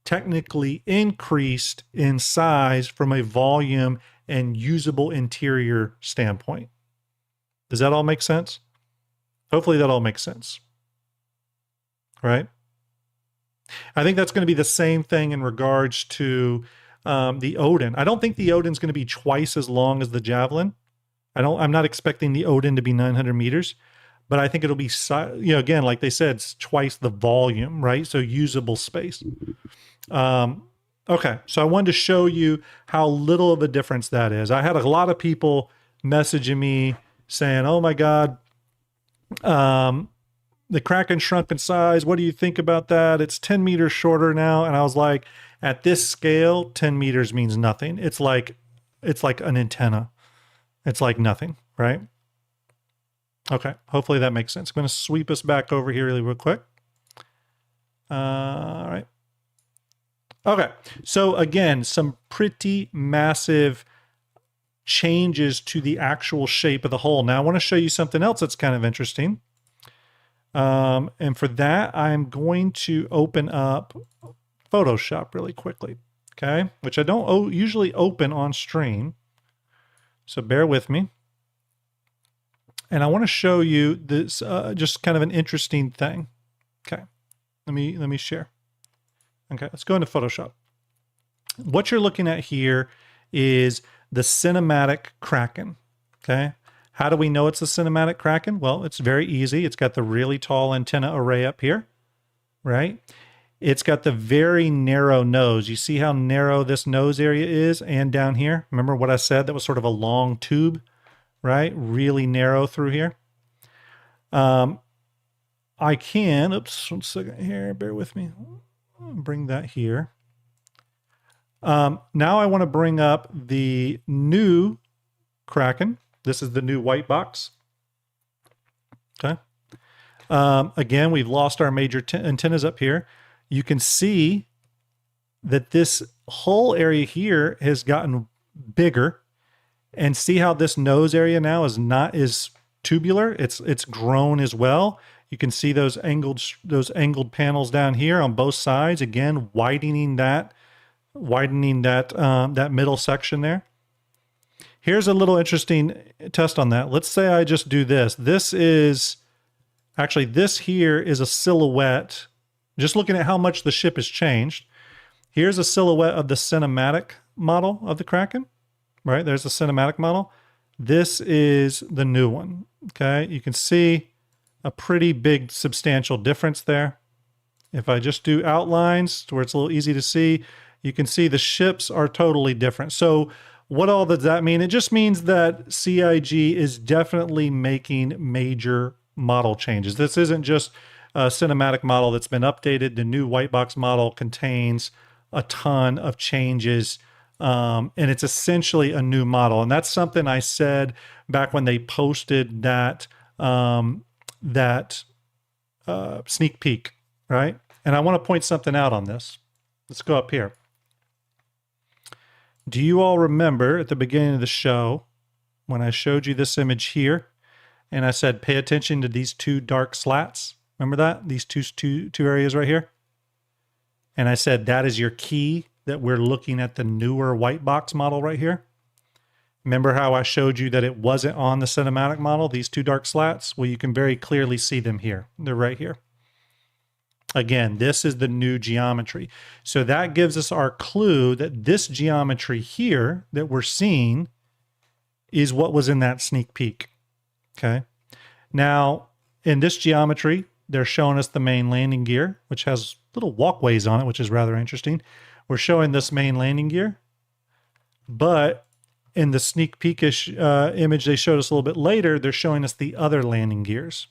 technically increased in size from a volume and usable interior standpoint. Does that all make sense? Hopefully that all makes sense. Right? I think that's going to be the same thing in regards to the Odin. I don't think the Odin's going to be twice as long as the Javelin. I'm not expecting the Odin to be 900 meters, but I think it'll be, again, like they said, it's twice the volume, right? So usable space. Okay, so I wanted to show you how little of a difference that is. I had a lot of people messaging me saying, oh my God, the Kraken shrunk in size. What do you think about that? It's 10 meters shorter now. And I was like, at this scale, 10 meters means nothing. It's like an antenna. It's like nothing, right? Okay, hopefully that makes sense. I'm going to sweep us back over here really real quick. All right. Okay, so again, some pretty massive changes to the actual shape of the hull. Now I want to show you something else that's kind of interesting. And for that, I'm going to open up Photoshop really quickly, okay? Which I don't usually open on stream. So bear with me. And I want to show you this, just kind of an interesting thing. Okay, let me share. Okay, let's go into Photoshop. What you're looking at here is the cinematic Kraken, okay? How do we know it's a cinematic Kraken? Well, it's very easy. It's got the really tall antenna array up here, right? It's got the very narrow nose. You see how narrow this nose area is, and down here? Remember what I said? That was sort of a long tube, right? Really narrow through here. I can, oops, 1 second here, bear with me. Bring that here. Now I want to bring up the new Kraken. This is the new white box. Okay. Again, we've lost our major antennas up here. You can see that this whole area here has gotten bigger, and see how this nose area now is not as tubular. It's grown as well. You can see those angled panels down here on both sides. Again, widening that that middle section there. Here's a little interesting test on that. Let's say I just do this. This here is a silhouette. Just looking at how much the ship has changed. Here's a silhouette of the cinematic model of the Kraken, right? There's the cinematic model. This is the new one, okay? You can see a pretty big substantial difference there. If I just do outlines to where it's a little easy to see, you can see the ships are totally different. So what all does that mean? It just means that CIG is definitely making major model changes. This isn't just a cinematic model that's been updated. The new white box model contains a ton of changes, and it's essentially a new model. And that's something I said back when they posted that sneak peek, right? And I want to point something out on this. Let's go up here. Do you all remember at the beginning of the show when I showed you this image here and I said, pay attention to these two dark slats? Remember that? These two areas right here? And I said, that is your key that we're looking at the newer white box model right here. Remember how I showed you that it wasn't on the cinematic model, these two dark slats? Well, you can very clearly see them here. They're right here. Again, this is the new geometry. So that gives us our clue that this geometry here that we're seeing is what was in that sneak peek. Okay. Now, in this geometry, they're showing us the main landing gear, which has little walkways on it, which is rather interesting. We're showing this main landing gear, but in the sneak peekish image they showed us a little bit later, they're showing us the other landing gears.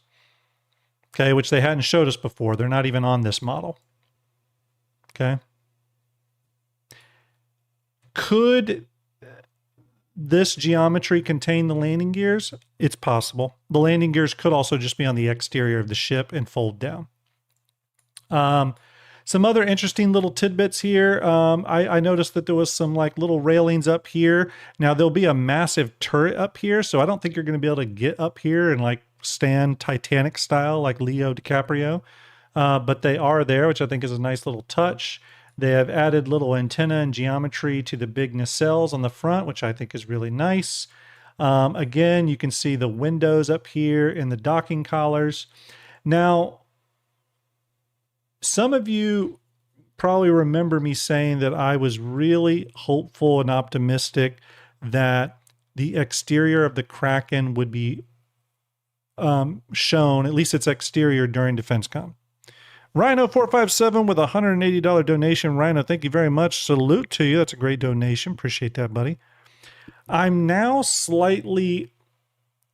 Okay, which they hadn't showed us before. They're not even on this model. Okay. Could this geometry contain the landing gears? It's possible. The landing gears could also just be on the exterior of the ship and fold down. Some other interesting little tidbits here. I noticed that there was some like little railings up here. Now there'll be a massive turret up here, so I don't think you're going to be able to get up here and like stand Titanic style like Leo DiCaprio, but they are there, which I think is a nice little touch. They have added little antenna and geometry to the big nacelles on the front, which I think is really nice. Again, you can see the windows up here in the docking collars. Now, some of you probably remember me saying that I was really hopeful and optimistic that the exterior of the Kraken would be shown, at least its exterior, during DefenseCon. Rhino457 with a $180 donation. Rhino, thank you very much. Salute to you. That's a great donation. Appreciate that, buddy. I'm now slightly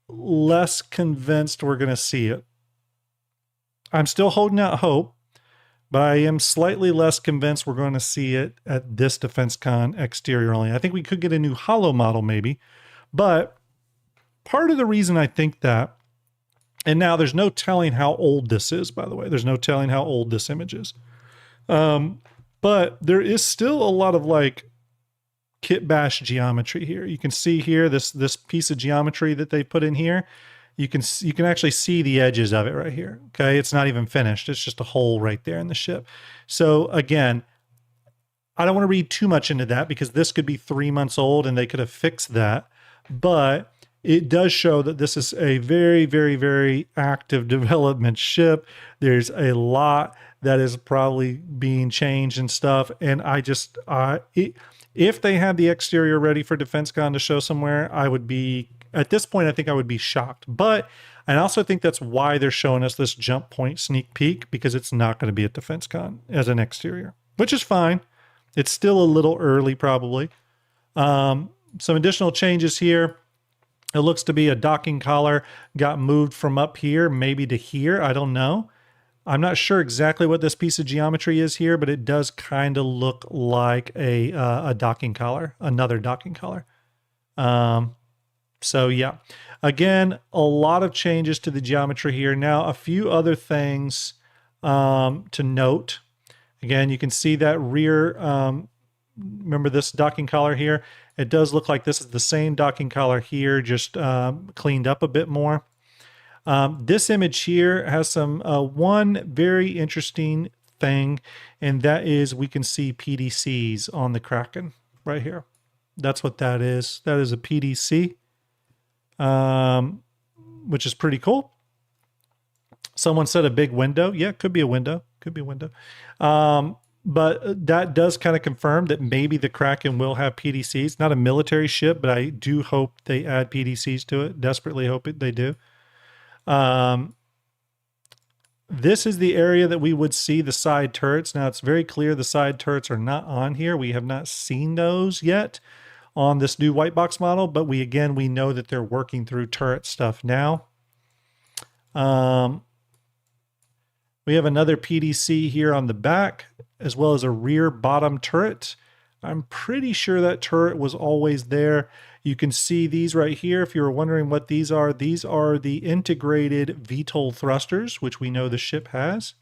less convinced we're going to see it. I'm still holding out hope, but I am slightly less convinced we're going to see it at this DefenseCon exterior only. I think we could get a new holo model maybe, but part of the reason I think that, and now there's no telling how old this is, by the way. There's no telling how old this image is. But there is still a lot of like kit bash geometry here. You can see here this piece of geometry that they put in here. You can actually see the edges of it right here. Okay, it's not even finished. It's just a hole right there in the ship. So again, I don't want to read too much into that because this could be 3 months old and they could have fixed that. But it does show that this is a very, very, very active development ship. There's a lot that is probably being changed and stuff. And I just, if they had the exterior ready for DefenseCon to show somewhere, I would be, at this point, I think I would be shocked. But I also think that's why they're showing us this jump point sneak peek, because it's not going to be at DefenseCon as an exterior, which is fine. It's still a little early, probably. Some additional changes here. It looks to be a docking collar got moved from up here, maybe to here. I don't know. I'm not sure exactly what this piece of geometry is here, but it does kind of look like a docking collar, another docking collar. So yeah, again, a lot of changes to the geometry here. Now, a few other things to note. Again, you can see that rear, remember this docking collar here? It does look like this is the same docking collar here, just cleaned up a bit more. This image here has some one very interesting thing, and that is we can see PDCs on the Kraken right here. That's what that is. That is a PDC, which is pretty cool. Someone said a big window. Yeah, it could be a window. Could be a window. But that does kind of confirm that maybe the Kraken will have PDCs. Not a military ship, but I do hope they add PDCs to it. Desperately hope they do. This is the area that we would see the side turrets. Now, it's very clear the side turrets are not on here. We have not seen those yet on this new white box model, but we know that they're working through turret stuff now. We have another PDC here on the back, as well as a rear bottom turret. I'm pretty sure that turret was always there. You can see these right here. If you were wondering what these are the integrated VTOL thrusters, which we know the ship has.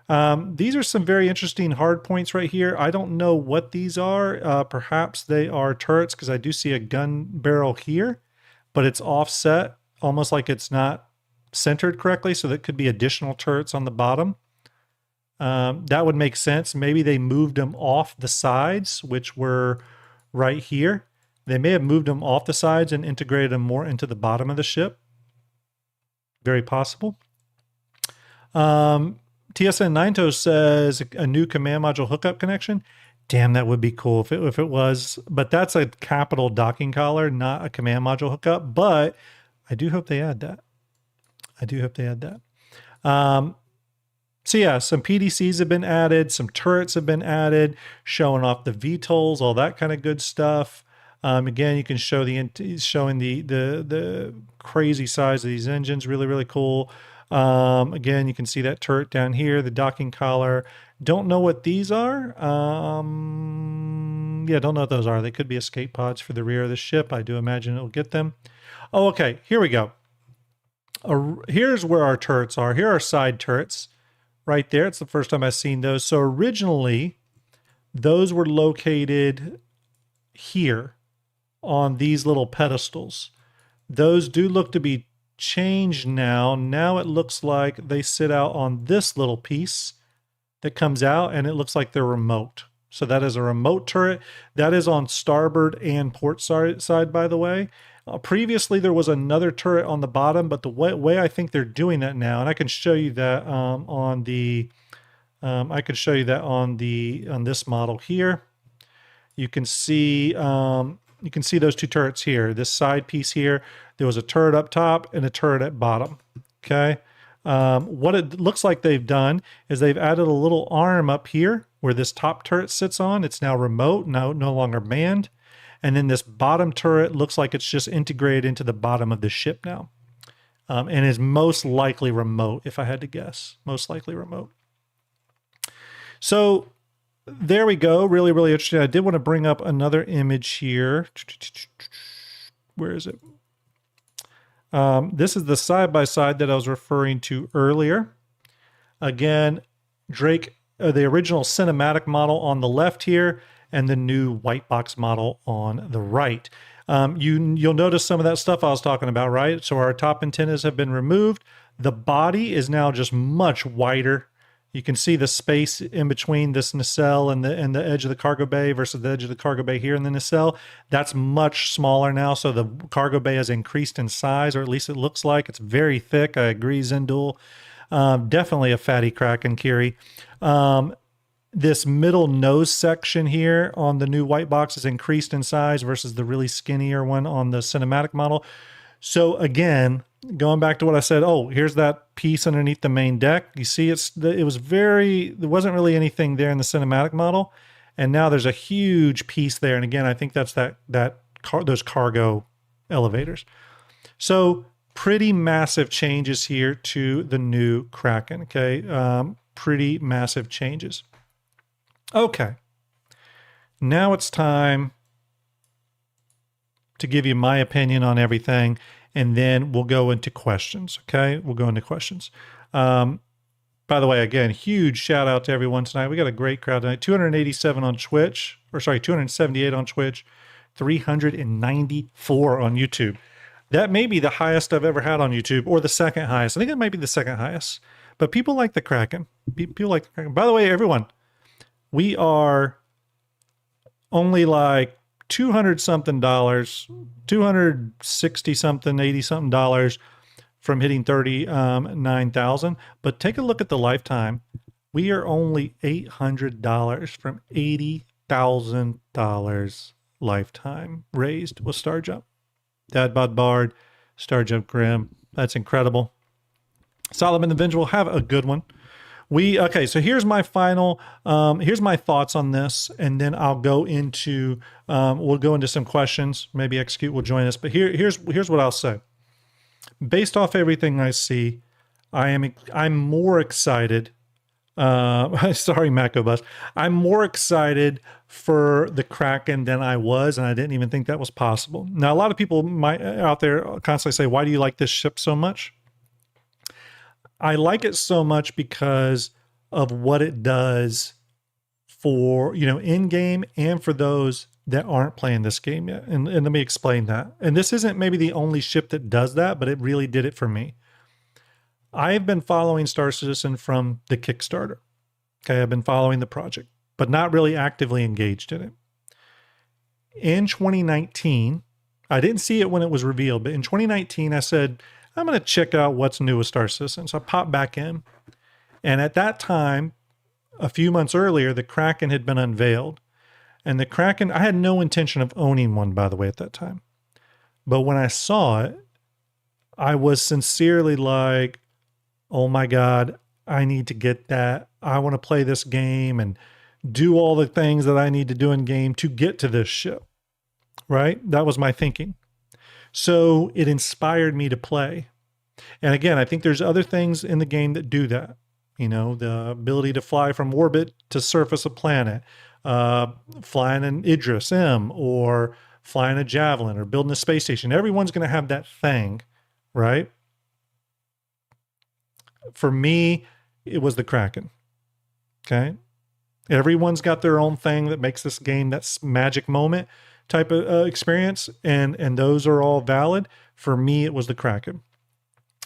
These are some very interesting hard points right here. I don't know what these are. Perhaps they are turrets, because I do see a gun barrel here, but it's offset, almost like it's not centered correctly, so that could be additional turrets on the bottom. That would make sense. Maybe they moved them off the sides, which were right here. They may have moved them off the sides and integrated them more into the bottom of the ship. Very possible. TSN Ninto says a new command module hookup connection. Damn, that would be cool if it was. But that's a capital docking collar, not a command module hookup. But I do hope they add that. I do hope they add that. So yeah, some PDCs have been added, some turrets have been added, showing off the VTOLs, all that kind of good stuff. Again, you can show showing the crazy size of these engines, really, really cool. Again, you can see that turret down here, the docking collar. Don't know what these are. Yeah, don't know what those are. They could be escape pods for the rear of the ship. I do imagine it'll get them. Oh, okay, here we go. Here's where our turrets are. Here are side turrets right there. It's the first time I've seen those. So originally, those were located here on these little pedestals. Those do look to be changed now. Now it looks like they sit out on this little piece that comes out, and it looks like they're remote. So that is a remote turret. That is on starboard and port side, by the way. Previously, there was another turret on the bottom, but the way I think they're doing that now, and I can show you that on this model here. You can see those two turrets here. This side piece here, there was a turret up top and a turret at bottom. Okay. What it looks like they've done is they've added a little arm up here where this top turret sits on. It's now remote, no longer manned. And then this bottom turret looks like it's just integrated into the bottom of the ship now. And is most likely remote, if I had to guess. Most likely remote. So there we go. Really, really interesting. I did want to bring up another image here. Where is it? This is the side-by-side that I was referring to earlier. Again, Drake, the original cinematic model on the left here, and the new white box model on the right. You'll notice some of that stuff I was talking about, right? So our top antennas have been removed. The body is now just much wider. You can see the space in between this nacelle and the edge of the cargo bay versus the edge of the cargo bay here in the nacelle. That's much smaller now, so the cargo bay has increased in size, or at least it looks like. It's very thick. I agree, Zendul. Definitely a fatty Kraken, Kiri. This middle nose section here on the new white box is increased in size versus the really skinnier one on the cinematic model. So again, going back to what I said, oh, here's that piece underneath the main deck. You see, there wasn't really anything there in the cinematic model, and now there's a huge piece there. And again, I think that's those cargo elevators. So pretty massive changes here to the new Kraken. Okay, pretty massive changes. Okay, now it's time to give you my opinion on everything, and then we'll go into questions, okay? We'll go into questions. By the way, again, huge shout out to everyone tonight. We got a great crowd tonight. 287 on Twitch, 278 on Twitch, 394 on YouTube. That may be the highest I've ever had on YouTube, or the second highest. I think it might be the second highest. But people like the Kraken. People like the Kraken. By the way, everyone, we are only like $200 something, 260 something, 80 something dollars from hitting 39,000. But take a look at the lifetime. We are only $800 from $80,000 lifetime raised with StarJump. Dad Bod Bard, StarJump Grim. That's incredible. Solomon the Vengeful, have a good one. Okay, so here's my final, here's my thoughts on this, and then I'll go into, we'll go into some questions. Maybe Execute will join us, but here's what I'll say. Based off everything I see, I'm more excited. Sorry, Macobus. I'm more excited for the Kraken than I was, and I didn't even think that was possible. Now, a lot of people out there constantly say, "Why do you like this ship so much?" I like it so much because of what it does for, in game and for those that aren't playing this game yet. And let me explain that. And this isn't maybe the only ship that does that, but it really did it for me. I've been following Star Citizen from the Kickstarter. Okay, I've been following the project, but not really actively engaged in it. In 2019, I didn't see it when it was revealed, but in 2019, I said, I'm going to check out what's new with Star Citizen. So I popped back in. And at that time, a few months earlier, the Kraken had been unveiled. And the Kraken, I had no intention of owning one, by the way, at that time. But when I saw it, I was sincerely like, oh my God, I need to get that. I want to play this game and do all the things that I need to do in game to get to this ship. Right? That was my thinking. So it inspired me to play. And again, I think there's other things in the game that do that. The ability to fly from orbit to surface a planet, flying an Idris M, or flying a Javelin, or building a space station. Everyone's going to have that thing, right? For me, it was the Kraken. Okay? Everyone's got their own thing that makes this game that magic moment type of experience, and those are all valid. For me, it was the Kraken.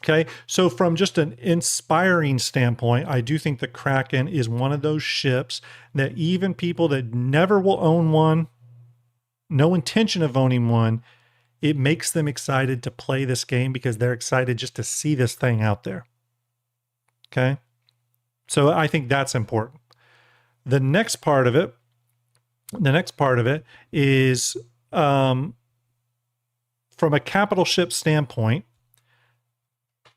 Okay, so from just an inspiring standpoint, I do think the Kraken is one of those ships that even people that never will own one, no intention of owning one, it makes them excited to play this game because they're excited just to see this thing out there. Okay, so I think that's important. The next part of it is from a capital ship standpoint,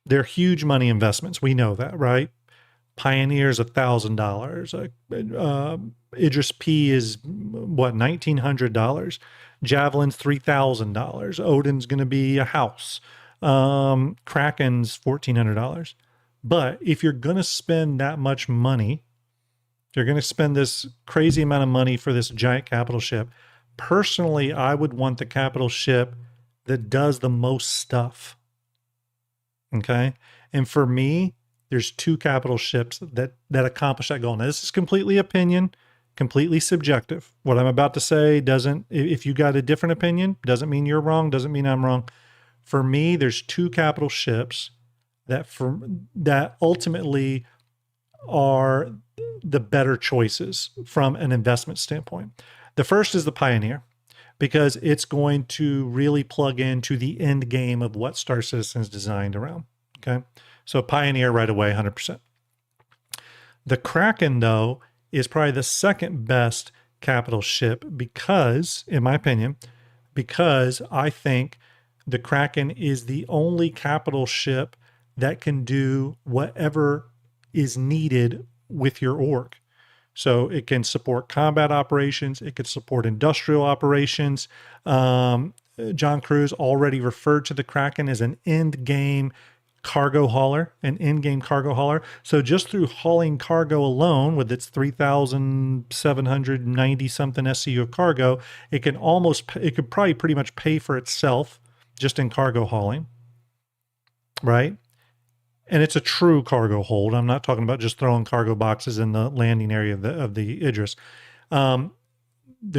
they're huge money investments. We know that, right? Pioneer's $1,000. Idris P is what, $1,900. Javelin's $3,000. Odin's going to be a house. Kraken's $1,400. But if you're going to spend that much money, you're going to spend this crazy amount of money for this giant capital ship. Personally, I would want the capital ship that does the most stuff. Okay? And for me, there's two capital ships that accomplish that goal. Now, this is completely opinion, completely subjective. What I'm about to say doesn't, if you got a different opinion, doesn't mean you're wrong, doesn't mean I'm wrong. For me, there's two capital ships that ultimately are the better choices from an investment standpoint. The first is the Pioneer, because it's going to really plug into the end game of what Star Citizen is designed around. Okay, so Pioneer right away, 100%. The Kraken, though, is probably the second best capital ship because, in my opinion, because I think the Kraken is the only capital ship that can do whatever is needed with your org. So it can support combat operations. It could support industrial operations. John Cruz already referred to the Kraken as an end game cargo hauler, an in-game cargo hauler. So just through hauling cargo alone, with its 3,790 something SCU of cargo, it could probably pretty much pay for itself just in cargo hauling, right? And it's a true cargo hold. I'm not talking about just throwing cargo boxes in the landing area of the Idris. The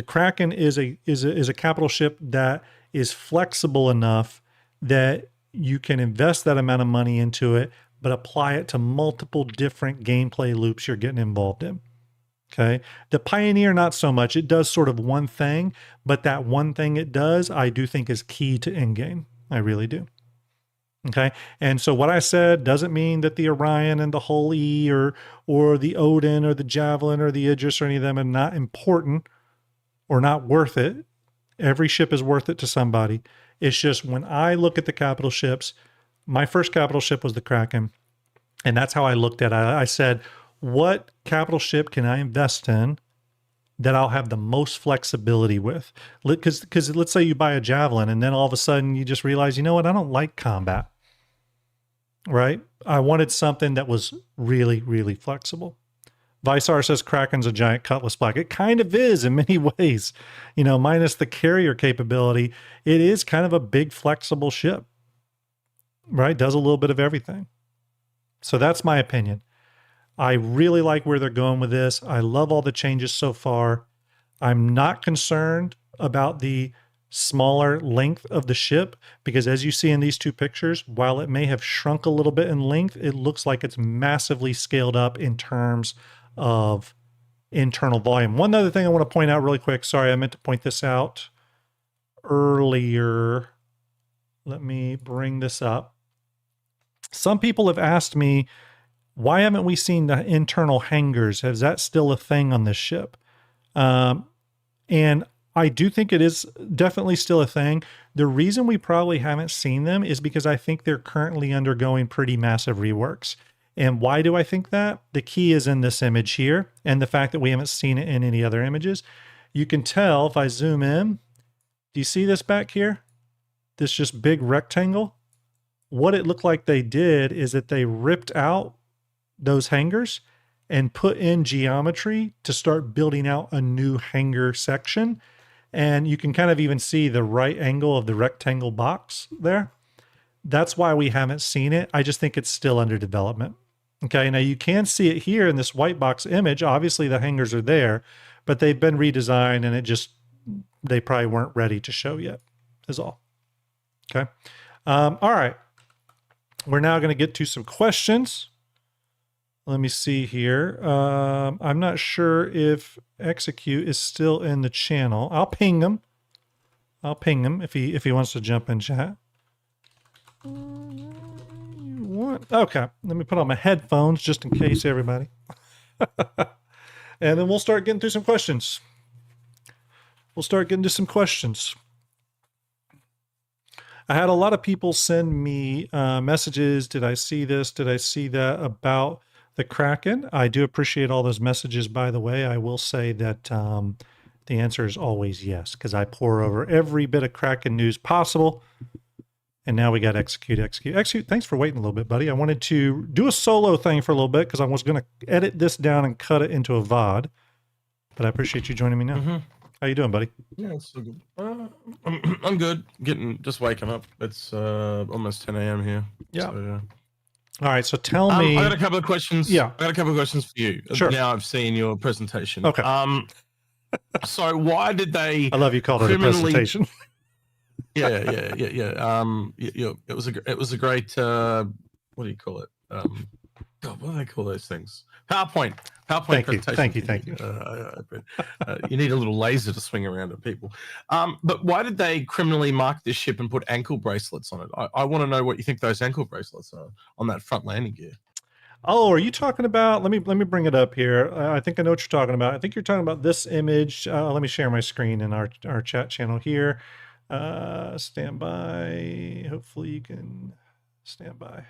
Kraken is a capital ship that is flexible enough that you can invest that amount of money into it, but apply it to multiple different gameplay loops you're getting involved in. Okay. The Pioneer, not so much. It does sort of one thing, but that one thing it does, I do think is key to endgame. I really do. Okay. And so what I said doesn't mean that the Orion and the Hull E or the Odin or the Javelin or the Idris or any of them are not important or not worth it. Every ship is worth it to somebody. It's just when I look at the capital ships, my first capital ship was the Kraken. And that's how I looked at it. I said, what capital ship can I invest in that I'll have the most flexibility with? Because let's say you buy a Javelin and then all of a sudden you just realize, you know what, I don't like combat, right? I wanted something that was really, really flexible. Visar says Kraken's a giant Cutlass Black. It kind of is in many ways, you know, minus the carrier capability. It is kind of a big, flexible ship, right? Does a little bit of everything. So that's my opinion. I really like where they're going with this. I love all the changes so far. I'm not concerned about the smaller length of the ship because as you see in these two pictures, while it may have shrunk a little bit in length, it looks like it's massively scaled up in terms of internal volume. One other thing I want to point out really quick. Sorry, I meant to point this out earlier. Let me bring this up. Some people have asked me, why haven't we seen the internal hangars? Is that still a thing on this ship? And I do think it is definitely still a thing. The reason we probably haven't seen them is because I think they're currently undergoing pretty massive reworks. And why do I think that? The key is in this image here and the fact that we haven't seen it in any other images. You can tell if I zoom in, do you see this back here? This just big rectangle? What it looked like they did is that they ripped out those hangars and put in geometry to start building out a new hangar section. And you can kind of even see the right angle of the rectangle box there. That's why we haven't seen it. I just think it's still under development. Okay, now you can see it here in this white box image. Obviously the hangars are there, but they've been redesigned and they probably weren't ready to show yet, is all. Okay. All right. We're now going to get to some questions. Let me see here. I'm not sure if Execute is still in the channel. I'll ping him. If he wants to jump in chat. Okay, let me put on my headphones just in case, everybody. And then we'll start getting through some questions. I had a lot of people send me messages. Did I see this? Did I see that about the Kraken? I do appreciate all those messages, by the way. I will say that the answer is always yes, because I pour over every bit of Kraken news possible. And now we got Execute. Thanks for waiting a little bit, buddy. I wanted to do a solo thing for a little bit because I was going to edit this down and cut it into a VOD. But I appreciate you joining me now. Mm-hmm. How you doing, buddy? Yeah, it's so good. I'm good. Just waking up. It's almost 10 a.m. here. Yeah. So, yeah. All right. So tell me. I got a couple of questions. Yeah. I got a couple of questions for you. Sure. Now I've seen your presentation. Okay. So why did they? I love you called it a presentation. Yeah. It was a great. What do you call it? God, what do they call those things? PowerPoint presentation. Thank you. You need a little laser to swing around at people. But why did they criminally mark this ship and put ankle bracelets on it? I want to know what you think those ankle bracelets are on that front landing gear. Oh, are you talking about? Let me bring it up here. I think I know what you're talking about. I think you're talking about this image. Let me share my screen in our chat channel here. Stand by. Hopefully you can stand by.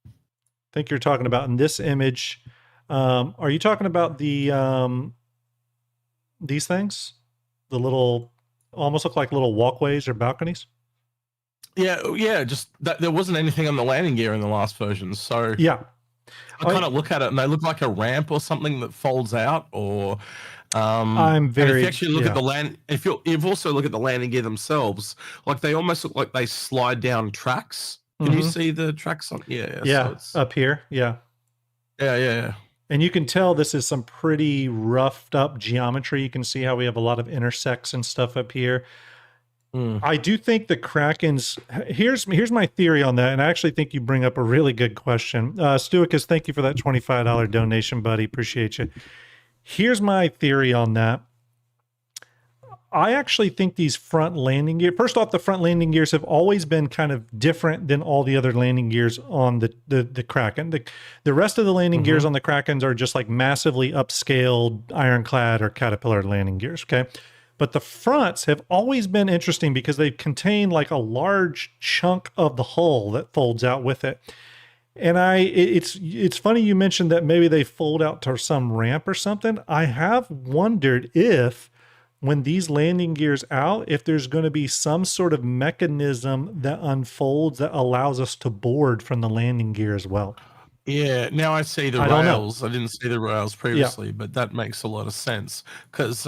I think you're talking about in this image. Are you talking about the these things? The little, almost look like little walkways or balconies? Yeah. Just that there wasn't anything on the landing gear in the last version, so yeah. I kind of look at it and they look like a ramp or something that folds out. Or I'm very. If you actually look at the land, if you've also look at the landing gear themselves, like they almost look like they slide down tracks. Can you see the tracks on? Yeah. So up here. Yeah. And you can tell this is some pretty roughed up geometry. You can see how we have a lot of intersects and stuff up here. I do think the Kraken's here's my theory on that, and I actually think you bring up a really good question. Stuicus, thank you for that $25 donation, buddy. Appreciate you. Here's my theory on that. I actually think these front landing gears, first off, the front landing gears have always been kind of different than all the other landing gears on the Kraken. The rest of the landing gears on the Krakens are just like massively upscaled ironclad or Caterpillar landing gears, okay? But the fronts have always been interesting because they contain like a large chunk of the hull that folds out with it. And it's funny you mentioned that maybe they fold out to some ramp or something. I have wondered if when these landing gears out, if there's going to be some sort of mechanism that unfolds that allows us to board from the landing gear as well. Yeah, now I see the rails. I didn't see the rails previously, but that makes a lot of sense because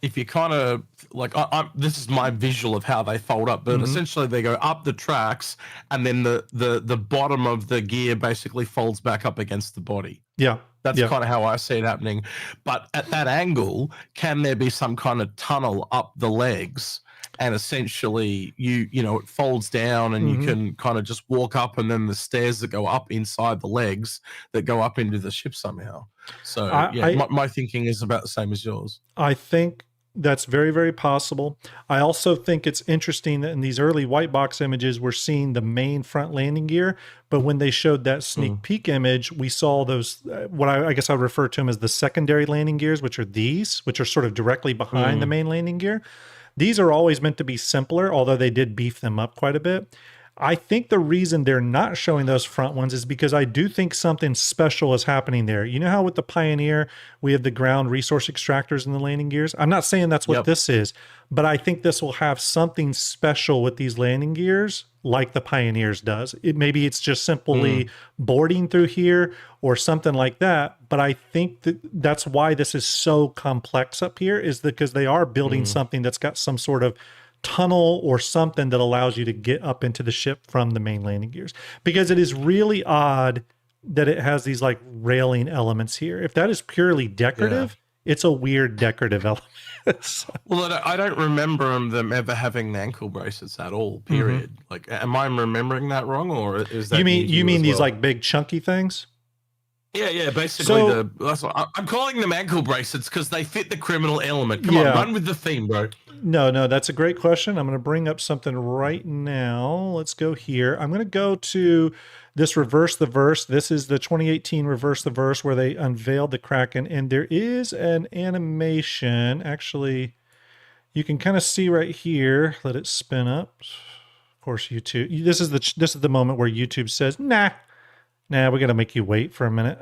if you kind of like, this is my visual of how they fold up, but essentially they go up the tracks, and then the bottom of the gear basically folds back up against the body. Yeah. That's kind of how I see it happening. But at that angle, can there be some kind of tunnel up the legs? And essentially, you know, it folds down and you can kind of just walk up, and then the stairs that go up inside the legs that go up into the ship somehow. So, my thinking is about the same as yours. I think that's very, very possible. I also think it's interesting that in these early white box images, we're seeing the main front landing gear. But when they showed that sneak peek image, we saw those, what I guess I would refer to them as the secondary landing gears, which are these, which are sort of directly behind the main landing gear. These are always meant to be simpler, although they did beef them up quite a bit. I think the reason they're not showing those front ones is because I do think something special is happening there. You know how with the Pioneer, we have the ground resource extractors in the landing gears? I'm not saying that's what this is, but I think this will have something special with these landing gears like the Pioneers does. Maybe it's just simply boarding through here or something like that, but I think that's why this is so complex up here, is because they are building something that's got some sort of tunnel or something that allows you to get up into the ship from the main landing gears, because it is really odd that it has these like railing elements here. If that is purely decorative, it's a weird decorative element. Well, I don't remember them ever having the ankle bracelets at all, period. Like, am I remembering that wrong, or is that you mean these like big chunky things? Yeah, basically that's what I'm calling them ankle bracelets because they fit the criminal element. Come on, run with the theme, bro. No, that's a great question. I'm going to bring up something right now. Let's go here. I'm going to go to this Reverse the Verse. This is the 2018 Reverse the Verse where they unveiled the Kraken, and there is an animation. Actually, you can kind of see right here. Let it spin up. Of course, YouTube. This is the moment where YouTube says, "Nah, we got to make you wait for a minute."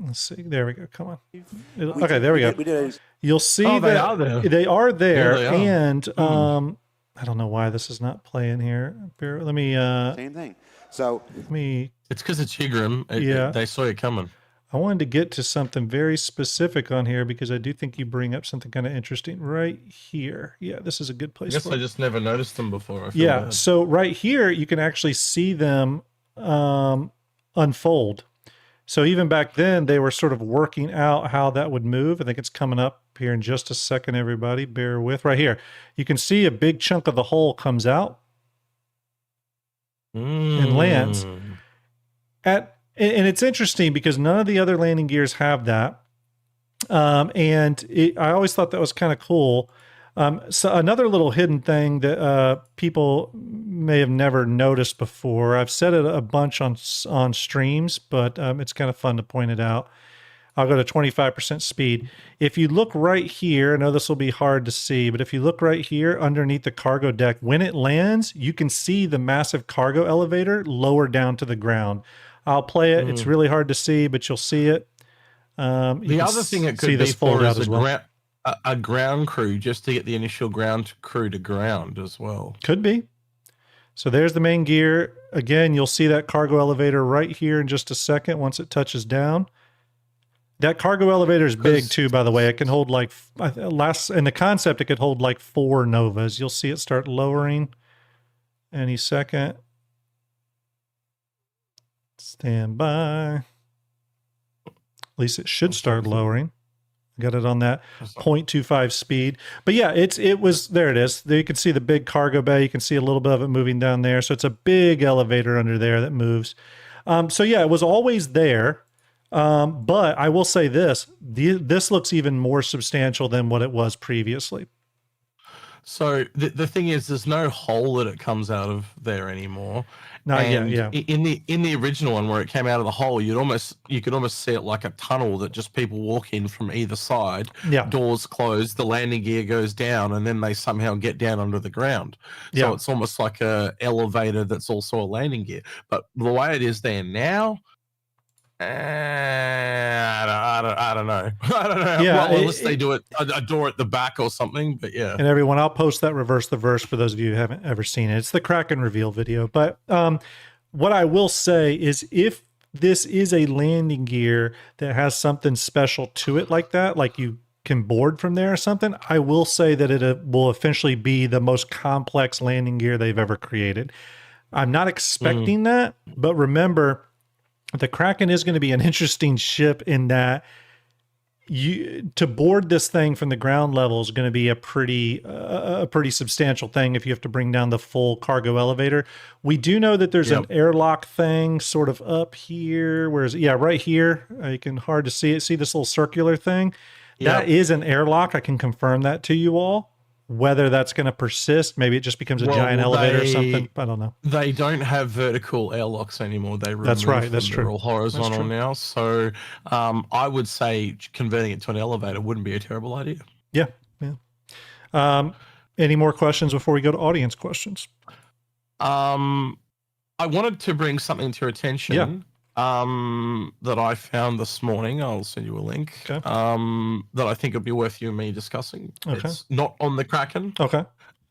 Let's see. There we go. Come on. Okay, there we go. You'll see that they are there. They are. And I don't know why this is not playing here. Let me same thing. So it's because it's Higram. They saw it coming. I wanted to get to something very specific on here because I do think you bring up something kind of interesting right here. Yeah, this is a good place. I guess I just never noticed them before. Bad. So right here you can actually see them unfold. So even back then, they were sort of working out how that would move. I think it's coming up here in just a second, everybody. Bear with. Right here, you can see a big chunk of the hull comes out and lands. And it's interesting because none of the other landing gears have that. I always thought that was kind of cool. So another little hidden thing that people may have never noticed before, I've said it a bunch on streams, but it's kind of fun to point it out. I'll go to 25% speed. If you look right here, I know this will be hard to see, but if you look right here underneath the cargo deck, when it lands, you can see the massive cargo elevator lower down to the ground. I'll play it. It's really hard to see, but you'll see it. The other thing it could be for is a ground crew, just to get the initial ground crew to ground as well. Could be. So there's the main gear. Again, you'll see that cargo elevator right here in just a second once it touches down. That cargo elevator is big too, by the way. It can hold like, in the concept, it could hold like 4 Novas. You'll see it start lowering any second. Stand by. At least it should start lowering. Got it on that 0.25 speed. But yeah, it was, there it is. There you can see the big cargo bay. You can see a little bit of it moving down there. So it's a big elevator under there that moves. So yeah, it was always there. But I will say this, this looks even more substantial than what it was previously. So the thing is, there's no hole that it comes out of there anymore. Not yet, And yeah. In the original one where it came out of the hole, you could almost see it like a tunnel that just people walk in from either side. Yeah. Doors close, the landing gear goes down, and then they somehow get down under the ground. So Yeah. it's almost like a elevator that's also a landing gear. But the way it is there now, I don't know. I don't know. Yeah, well, unless they do a door at the back or something. But yeah. And everyone, I'll post that reverse the verse for those of you who haven't ever seen it. It's the Kraken reveal video. But what I will say is, if this is a landing gear that has something special to it like that, like you can board from there or something, I will say that it will eventually be the most complex landing gear they've ever created. I'm not expecting that, but remember, the Kraken is going to be an interesting ship in that to board this thing from the ground level is going to be a pretty substantial thing if you have to bring down the full cargo elevator. We do know that there's an airlock thing sort of up here. Where is it? Yeah, right here. You can hard to see it. See this little circular thing? That is an airlock. I can confirm that to you all. Whether that's going to persist, maybe it just becomes a giant elevator or something. I don't know. They don't have vertical airlocks anymore. They That's right. That's true. They're all horizontal now. So I would say converting it to an elevator wouldn't be a terrible idea. Yeah. Any more questions before we go to audience questions? I wanted to bring something to your attention. That I found this morning. I'll send you a link. Okay. That I think would be worth you and me discussing. Okay. It's not on the Kraken. Okay.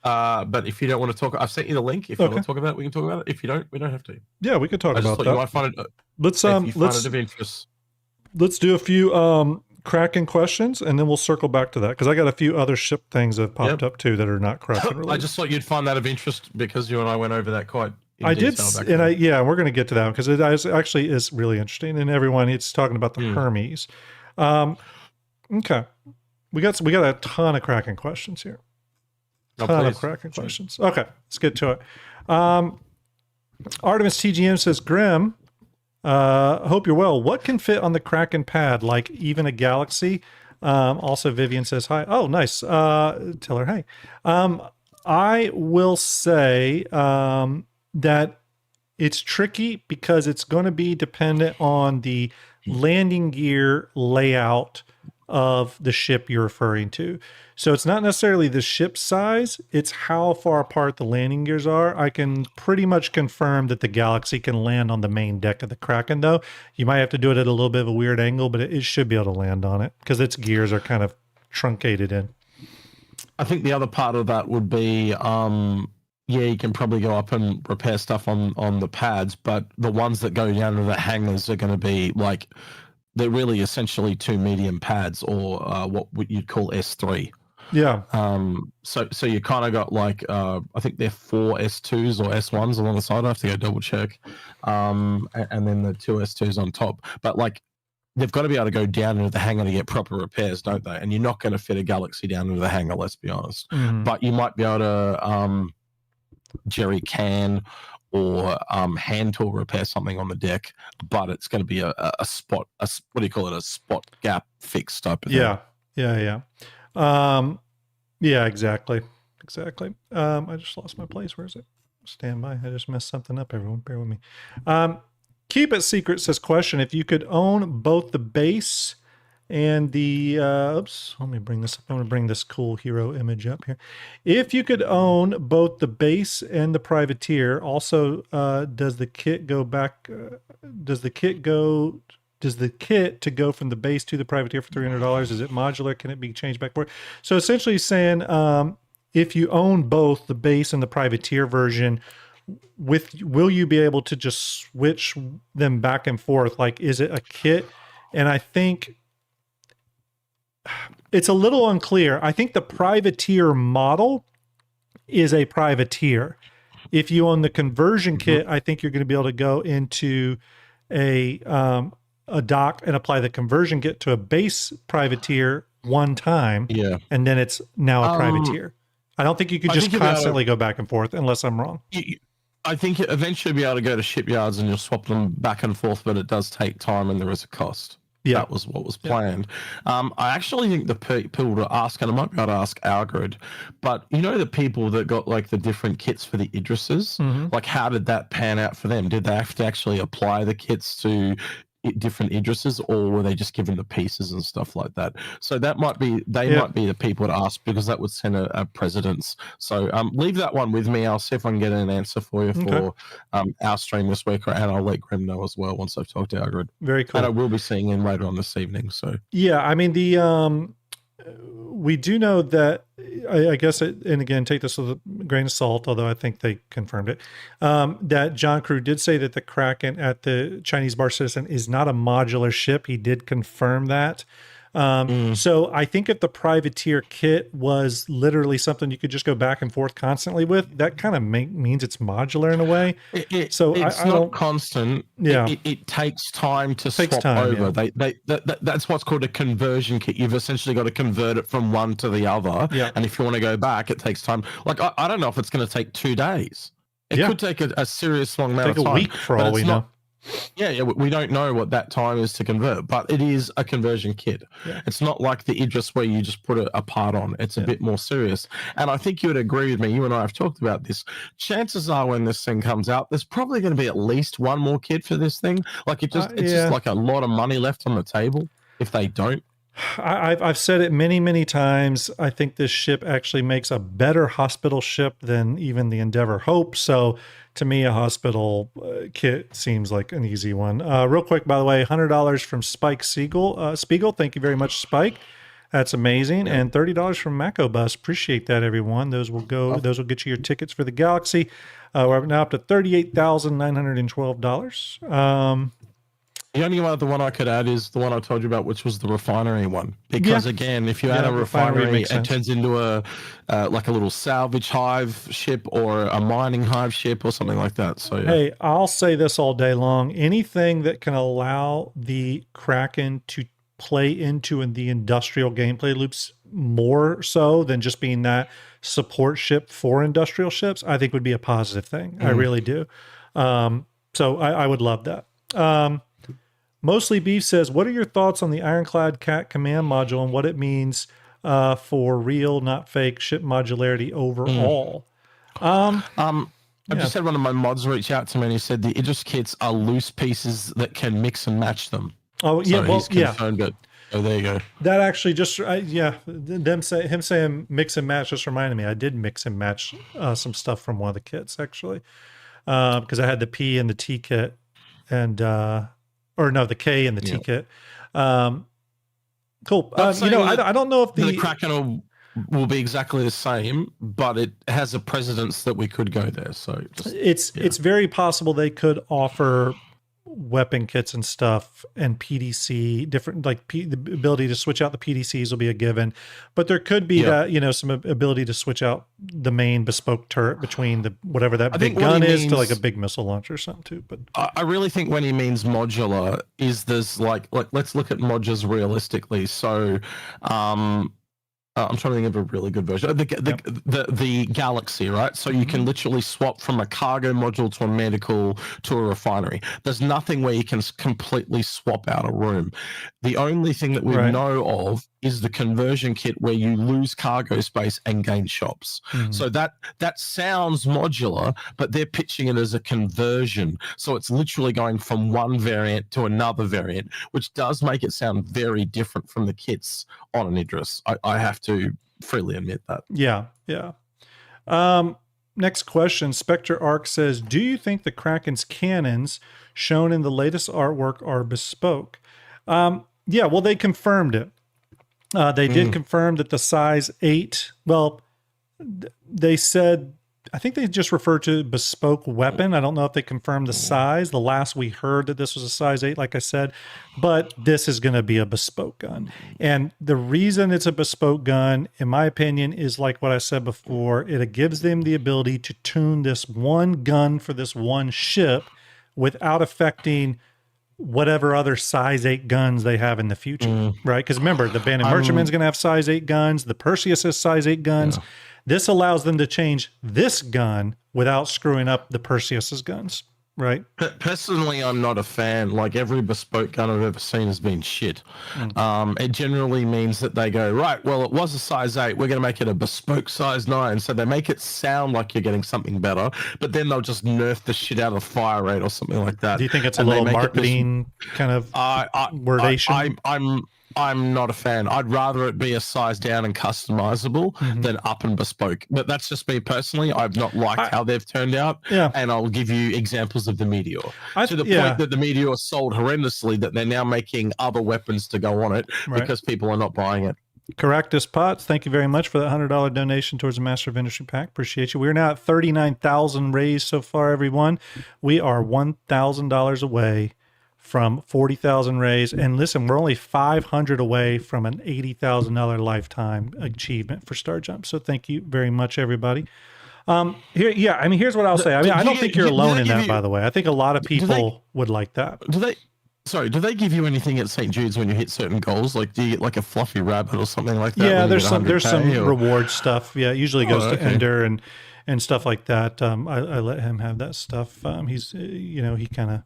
But if you don't want to talk, I've sent you the link. If you want to talk about it, we can talk about it. If you don't, we don't have to. Yeah, we could talk about that. You might find it. Let's if you find it of interest. Let's do a few Kraken questions, and then we'll circle back to that, because I got a few other ship things that have popped up too that are not Kraken related. I just thought you'd find that of interest because you and I went over that quite. I did, and we're going to get to that because it actually is really interesting, and everyone, it's talking about the Hermes. Okay, we got a ton of Kraken questions here. Questions. Okay, let's get to it. Artemis TGM says, Grim, hope you're well. What can fit on the Kraken pad, like even a Galaxy? Also, Vivian says hi. Oh, nice. Tell her hey. I will say that it's tricky because it's going to be dependent on the landing gear layout of the ship you're referring to. So it's not necessarily the ship size, it's how far apart the landing gears are. I can pretty much confirm that the Galaxy can land on the main deck of the Kraken, though. You might have to do it at a little bit of a weird angle, but it should be able to land on it because its gears are kind of truncated in. I think the other part of that would be you can probably go up and repair stuff on the pads, but the ones that go down to the hangars are going to be like, they're really essentially two medium pads, or what you'd call S3. Yeah. So you kind of got like, I think they're 4 S2s or S1s along the side. I have to go double check. And then the 2 S2s on top. But like, they've got to be able to go down into the hangar to get proper repairs, don't they? And you're not going to fit a Galaxy down into the hangar, let's be honest. But you might be able to jerry can or hand tool repair something on the deck, but it's going to be a spot, what do you call it? A spot gap fix type of thing. Yeah, exactly. I just lost my place. Where is it? Stand by. I just messed something up, everyone. Bear with me. Keep It Secret says, question, if you could own both the base and the, let me bring this up. I'm going to bring this cool hero image up here. If you could own both the base and the privateer, also, does the kit to go from the base to the privateer for $300? Is it modular? Can it be changed back and forth? So essentially saying, if you own both the base and the privateer version, will you be able to just switch them back and forth? Like, is it a kit? And I think it's a little unclear. I think the privateer model is a privateer. If you own the conversion kit, I think you're going to be able to go into a dock and apply the conversion kit to a base privateer one time, and then it's now a privateer. I don't think you could just constantly go back and forth unless I'm wrong. I think eventually you'll be able to go to shipyards and you'll swap them back and forth, but it does take time and there is a cost. Yeah. That was what was planned. I actually think the people to ask, and I might be able to ask Algrid, but you know the people that got like the different kits for the Idrises? Like how did that pan out for them? Did they have to actually apply the kits to different Idrises, or were they just given the pieces and stuff like that? So that might be, might be the people to ask, because that would send a precedence. So leave that one with me. I'll see if I can get an answer for you for our stream this week, and I'll let Grim know as well once I've talked to Algrid. Very cool. And I will be seeing him later on this evening. So yeah, I mean, the we do know that, I guess, and again, take this with a grain of salt, although I think they confirmed it, that John Crew did say that the Kraken at the Chinese Bar Citizen is not a modular ship. He did confirm that. So I think if the privateer kit was literally something you could just go back and forth constantly with, that kind of means it's modular in a way. It's not constant. Yeah, it takes time to swap over. Yeah. That's what's called a conversion kit. You've essentially got to convert it from one to the other. Yeah. And if you want to go back, it takes time. Like I don't know if it's going to take 2 days. It could take a serious long amount of time. A week for all we know. Yeah, we don't know what that time is to convert, but it is a conversion kit. Yeah. It's not like the Idris where you just put a part on. It's a bit more serious. And I think you would agree with me. You and I have talked about this. Chances are when this thing comes out, there's probably going to be at least one more kit for this thing. Like it's just like a lot of money left on the table if they don't. I've said it many, many times. I think this ship actually makes a better hospital ship than even the Endeavor Hope. So to me, a hospital kit seems like an easy one. Real quick, by the way, $100 from Spike Spiegel. Thank you very much, Spike. That's amazing. Yeah. And $30 from Macobus. Appreciate that, everyone. Those will go. Those will get you your tickets for the Galaxy. We're now up to $38,912. The only other one I could add is the one I told you about, which was the refinery one. Because again, if you add a refinery, it turns into a like a little salvage hive ship or a mining hive ship or something like that. So hey, I'll say this all day long: anything that can allow the Kraken to play into the industrial gameplay loops more so than just being that support ship for industrial ships, I think would be a positive thing. I really do. So I would love that. Mostly Beef says, what are your thoughts on the Ironclad Cat command module and what it means for real, not fake ship modularity overall? I just had one of my mods reach out to me and he said the Idris kits are loose pieces that can mix and match them. Oh, yeah. So he's confirmed it. Oh, there you go. That actually just, him saying mix and match just reminded me. I did mix and match some stuff from one of the kits, actually, because I had the P and the T kit and, or no, the K and the T kit. Cool. I don't know if the Kraken will be exactly the same, but it has a precedence that we could go there. So it's very possible they could offer weapon kits and stuff and PDC different, like the ability to switch out the PDCs will be a given, but there could be that, some ability to switch out the main bespoke turret between the whatever that big gun is to like a big missile launcher or something too. But I really think when he means modular is there's like let's look at modules realistically. So I'm trying to think of a really good version. The Galaxy, right? So you can literally swap from a cargo module to a medical to a refinery. There's nothing where you can completely swap out a room. The only thing that we know of is the conversion kit where you lose cargo space and gain shops. So that sounds modular, but they're pitching it as a conversion. So it's literally going from one variant to another variant, which does make it sound very different from the kits on an Idris. I have to freely admit that. Yeah. Next question. Spectre Arc says, do you think the Kraken's cannons shown in the latest artwork are bespoke? Yeah, well, they confirmed it. They did confirm that the size 8, well, they said, I think they just referred to bespoke weapon. I don't know if they confirmed the size. The last we heard that this was a size 8, like I said, but this is going to be a bespoke gun. And the reason it's a bespoke gun, in my opinion, is like what I said before. It gives them the ability to tune this one gun for this one ship without affecting whatever other size 8 guns they have in the future, right? Because remember, the Bandit Merchantman's going to have size 8 guns. The Perseus has size 8 guns. Yeah. This allows them to change this gun without screwing up the Perseus's guns, right? Personally, I'm not a fan. Like, every bespoke gun I've ever seen has been shit. It generally means that they go, right, well, it was a size 8. We're going to make it a bespoke size 9. So they make it sound like you're getting something better, but then they'll just nerf the shit out of fire rate or something like that. Do you think it's a little marketing kind of wordation? I'm not a fan. I'd rather it be a size down and customizable than up and bespoke. But that's just me personally. I've not liked how they've turned out. Yeah. And I'll give you examples of the Meteor. To the point that the Meteor sold horrendously, that they're now making other weapons to go on it because people are not buying it. Caractus Potts, thank you very much for that $100 donation towards the Master of Industry pack. Appreciate you. We're now at 39,000 raised so far, everyone. We are $1,000 away from 40,000 raised. And listen, we're only 500 away from an $80,000 lifetime achievement for StarJump. So thank you very much, everybody. Here's what I'll say. I mean, I don't think you're alone in that, by the way. I think a lot of people would like that. Do they give you anything at St. Jude's when you hit certain goals? Like, do you get like a fluffy rabbit or something like that? Yeah, there's some reward stuff. Yeah, it usually goes to Ender and stuff like that. I let him have that stuff. He's he kind of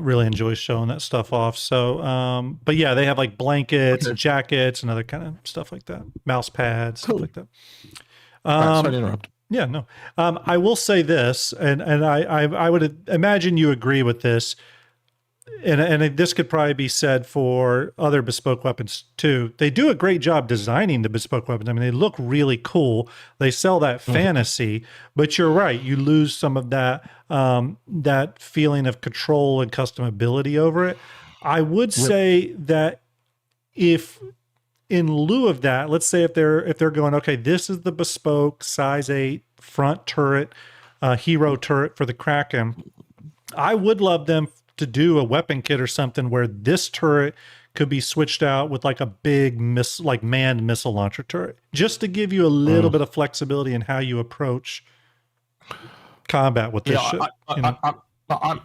really enjoys showing that stuff off. So, but yeah, they have like blankets, jackets, and other kind of stuff like that. Mouse pads, stuff like that. Sorry to interrupt. Yeah, no. I will say this, and I would imagine you agree with this, and this could probably be said for other bespoke weapons too. They do a great job designing the bespoke weapons. I mean, they look really cool. They sell that fantasy, but you're right. You lose some of that that feeling of control and customability over it. I would say that if in lieu of that, let's say if they're going, okay, this is the bespoke size 8 front turret, hero turret for the Kraken, I would love them to do a weapon kit or something where this turret could be switched out with like a big manned missile launcher turret, just to give you a little bit of flexibility in how you approach combat with this shit.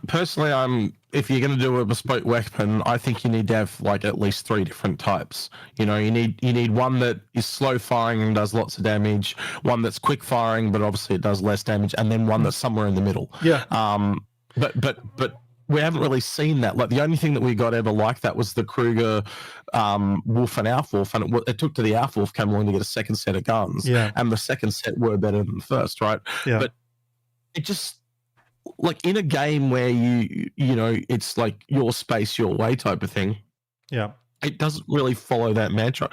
Personally, if you're going to do a bespoke weapon, I think you need to have like at least 3 different types. You need one that is slow firing and does lots of damage, one that's quick firing but obviously it does less damage, and then one that's somewhere in the middle. Yeah. But we haven't really seen that. Like, the only thing that we got ever like that was the Kruger Wolf and Alf-Wolf, and it took to the Alf-Wolf came along to get a second set of guns. Yeah. And the second set were better than the first, right? Yeah. But it just, like, in a game where you it's like your space, your way type of thing. Yeah. It doesn't really follow that mantra.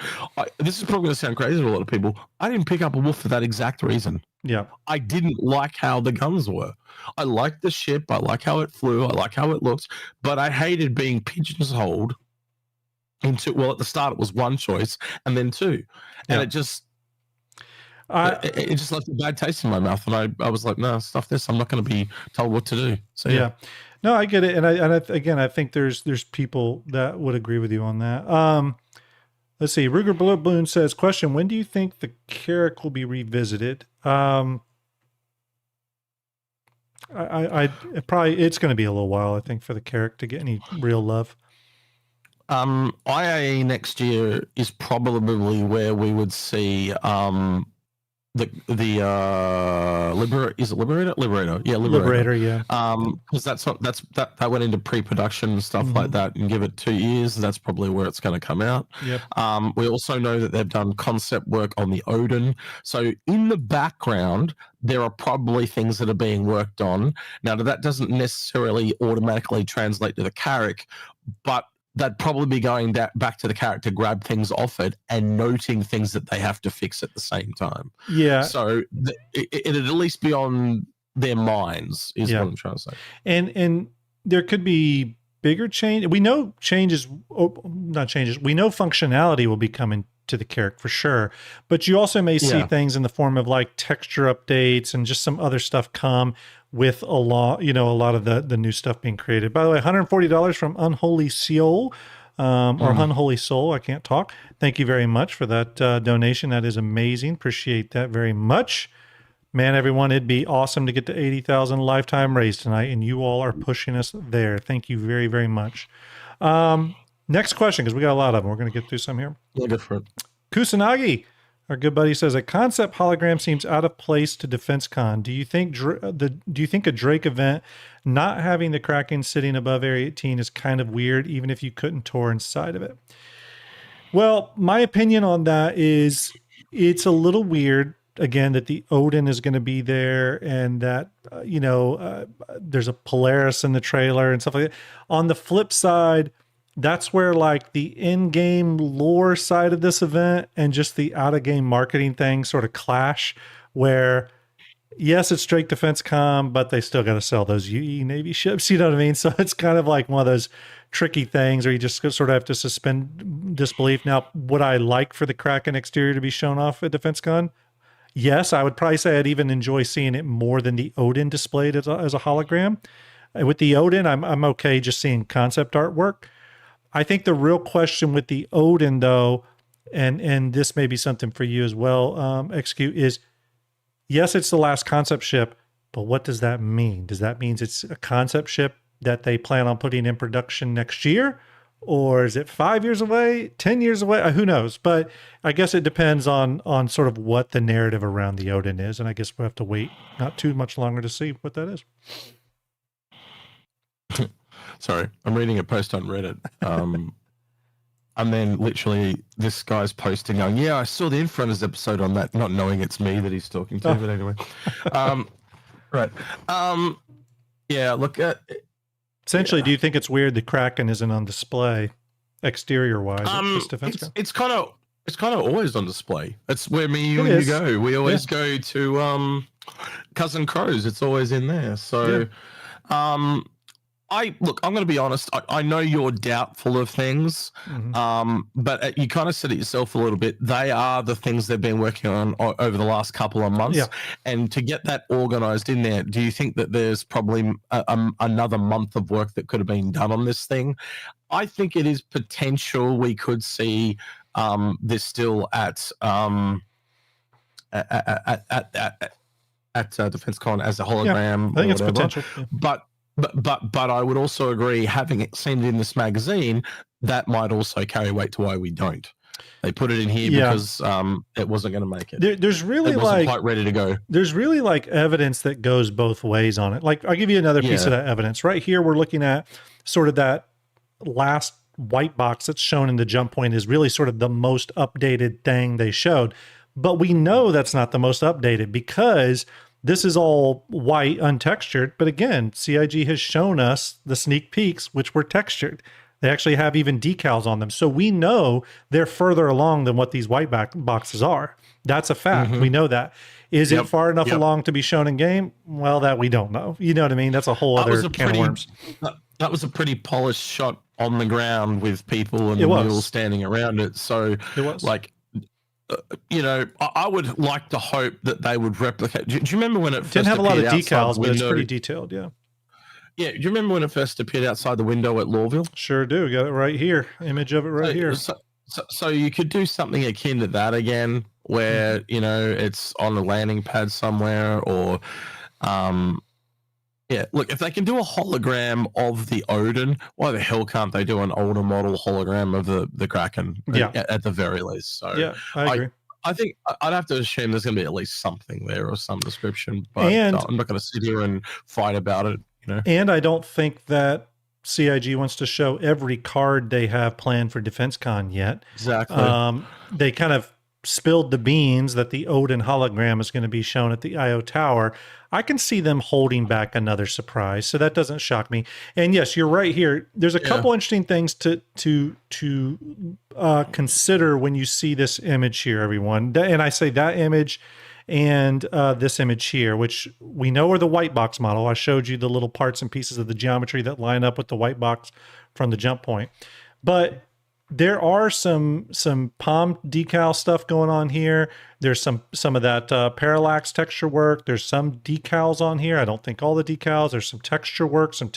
This is probably going to sound crazy to a lot of people. I didn't pick up a Wolf for that exact reason. Yeah. I didn't like how the guns were. I liked the ship. I like how it flew. I like how it looked. But I hated being pigeonholed into, well, at the start it was one choice and then 2. And it just left a bad taste in my mouth. And I was like, no, stuff this. I'm not going to be told what to do. So yeah. No, I get it. And I think there's people that would agree with you on that. Let's see. Ruger Balloon says, question, when do you think the Carrack will be revisited? It's going to be a little while, I think, for the Carrack to get any real love. IAE next year is probably where we would see the Liberator. Is it Liberator? Yeah, Liberator, yeah. Because that went into pre-production and stuff like that, and give it 2 years, that's probably where it's going to come out. Yep. We also know that they've done concept work on the Odin. So in the background, there are probably things that are being worked on. Now, that doesn't necessarily automatically translate to the Carrack, but they'd probably be going back to the Carrack to grab things off it and noting things that they have to fix at the same time. Yeah. So it'd at least be on their minds, is what I'm trying to say. And there could be bigger change. We know not changes. We know functionality will be coming to the Carrack for sure, but you also may see things in the form of like texture updates and just some other stuff come with a lot of the new stuff being created. By the way, $140 from Unholy Soul, or Unholy Soul. I can't talk. Thank you very much for that donation. That is amazing. Appreciate that very much. Man, everyone, it'd be awesome to get to 80,000 lifetime raise tonight, and you all are pushing us there. Thank you very, very much. Next question, because we got a lot of them. We're going to get through some here. Yeah, go for it. Kusanagi, our good buddy, says a concept hologram seems out of place to DefenseCon. Do you think a Drake event not having the Kraken sitting above Area 18 is kind of weird, even if you couldn't tour inside of it? Well, my opinion on that is it's a little weird. Again, that the Odin is going to be there, and that there's a Polaris in the trailer and stuff like that. On the flip side, that's where like the in-game lore side of this event and just the out-of-game marketing thing sort of clash, where yes, it's Drake DefenseCon, but they still got to sell those UE Navy ships. You know what I mean? So it's kind of like one of those tricky things where you just sort of have to suspend disbelief. Now, would I like for the Kraken exterior to be shown off at DefenseCon? Yes, I would probably say I'd even enjoy seeing it more than the Odin displayed as a hologram. With the Odin, I'm okay just seeing concept artwork. I think the real question with the Odin, though, and this may be something for you as well, Execute, is yes, it's the last concept ship, but what does that mean? Does that mean it's a concept ship that they plan on putting in production next year? Or is it 5 years away, 10 years away? Who knows? But I guess it depends on sort of what the narrative around the Odin is. And I guess we'll have to wait not too much longer to see what that is. Sorry, I'm reading a post on Reddit. And then literally this guy's posting going, yeah, I saw the Infrunters episode on that, not knowing it's me that he's talking to, but anyway. Right. Yeah, look at... Essentially, do you think it's weird the Kraken isn't on display exterior-wise at this DefenseCon? It's kind of always on display. That's where me and you go. We always go to Cousin Crow's. It's always in there. So, I'm going to be honest. I know you're doubtful of things, but you kind of said it yourself a little bit. They are the things they've been working on over the last couple of months. Yeah. And to get that organized in there, do you think that there's probably another month of work that could have been done on this thing? I think it is potential we could see this still at DefenseCon as a hologram. Yeah, I think it's potential. Yeah. But I would also agree, having it seen it in this magazine, that might also carry weight to why we don't. They put it in here because it wasn't going to make it. There's really it wasn't quite ready to go. There's really like evidence that goes both ways on it. Like I'll give you another piece of that evidence. Right here, we're looking at sort of that last white box that's shown in the jump point is really sort of the most updated thing they showed. But we know that's not the most updated because this is all white, untextured. But again, CIG has shown us the sneak peeks, which were textured. They actually have even decals on them. So we know they're further along than what these white boxes are. That's a fact. We know that. Is it far enough along to be shown in game? Well, that we don't know. You know what I mean? That's a whole other can of worms. That was a pretty polished shot on the ground with people and the mules standing around it. So it was like... I would like to hope that they would replicate. Do you remember when it didn't have a lot of decals, but it's pretty detailed? Yeah. Yeah. Do you remember when it first appeared outside the window at Lawville? Sure do. Got it right here. Image of it right here. So you could do something akin to that again, where it's on a landing pad somewhere, or look, if they can do a hologram of the Odin, why the hell can't they do an older model hologram of the Kraken at the very least? So yeah, I agree. I think I'd have to assume there's going to be at least something there or some description, but I'm not going to sit here and fight about it. And I don't think that CIG wants to show every card they have planned for DefenseCon yet. Exactly. They kind of spilled the beans that the Odin hologram is going to be shown at the IO Tower. I can see them holding back another surprise, so that doesn't shock me. And yes, you're right here. There's a couple interesting things to consider when you see this image here, everyone. And I say that image and this image here, which we know are the white box model. I showed you the little parts and pieces of the geometry that line up with the white box from the jump point. But there are some palm decal stuff going on here. There's some of that parallax texture work. There's some decals on here. I don't think all the decals. There's some texture work, some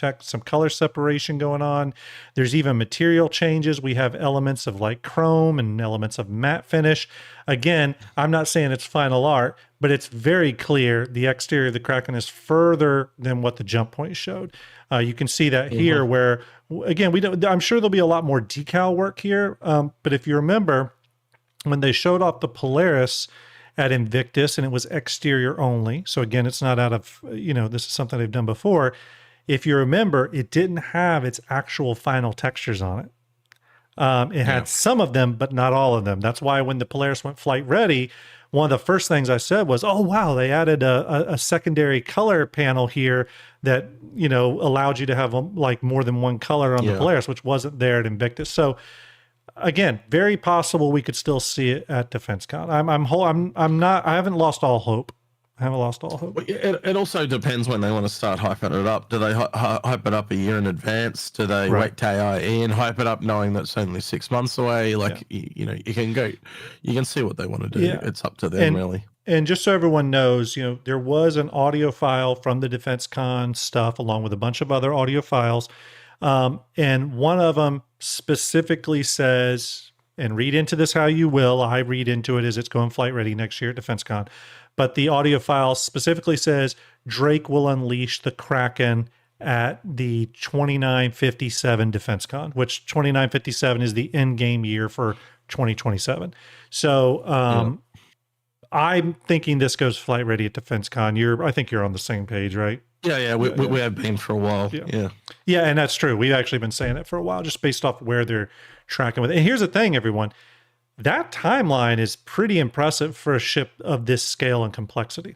color separation going on. There's even material changes. We have elements of like chrome and elements of matte finish. Again, I'm not saying it's final art, but it's very clear the exterior of the Kraken is further than what the jump point showed. You can see that here where, again, I'm sure there'll be a lot more decal work here. But if you remember, when they showed off the Polaris at Invictus and it was exterior only. So again, it's not out of, this is something they've done before. If you remember, it didn't have its actual final textures on it. It had some of them, but not all of them. That's why when the Polaris went flight ready, one of the first things I said was, oh, wow, they added a secondary color panel here that, allowed you to have like more than one color on the Polaris, which wasn't there at Invictus. So again, very possible we could still see it at DefenseCon. I haven't lost all hope. It also depends when they want to start hyping it up. Do they hype it up a year in advance? Do they wait till AIE and hype it up knowing that it's only 6 months away? Like, you can see what they want to do. Yeah. It's up to them, really. And just so everyone knows, there was an audio file from the DefenseCon stuff along with a bunch of other audio files. And one of them specifically says, and read into this how you will, I read into it as it's going flight ready next year at DefenseCon. But the audio file specifically says Drake will unleash the Kraken at the 2957 DefenseCon, which 2957 is the end game year for 2027. So I'm thinking this goes flight ready at DefenseCon. I think you're on the same page, right? Yeah, we have been for a while. Yeah, and that's true. We've actually been saying it for a while, just based off where they're tracking with it. And here's the thing, everyone. That timeline is pretty impressive for a ship of this scale and complexity.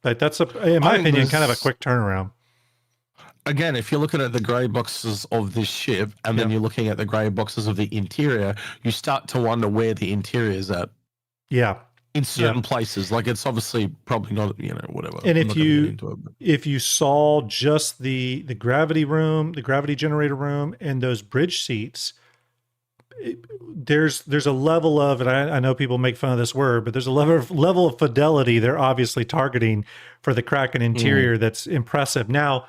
But that's, in my opinion, kind of a quick turnaround. Again, if you're looking at the grey boxes of this ship and then you're looking at the grey boxes of the interior, you start to wonder where the interior is at. Yeah. In certain places. Like, it's obviously probably not, whatever. And if you saw just the gravity room, the gravity generator room, and those bridge seats, there's a level of, and I know people make fun of this word, but there's a level of fidelity they're obviously targeting for the Kraken interior that's impressive. Now,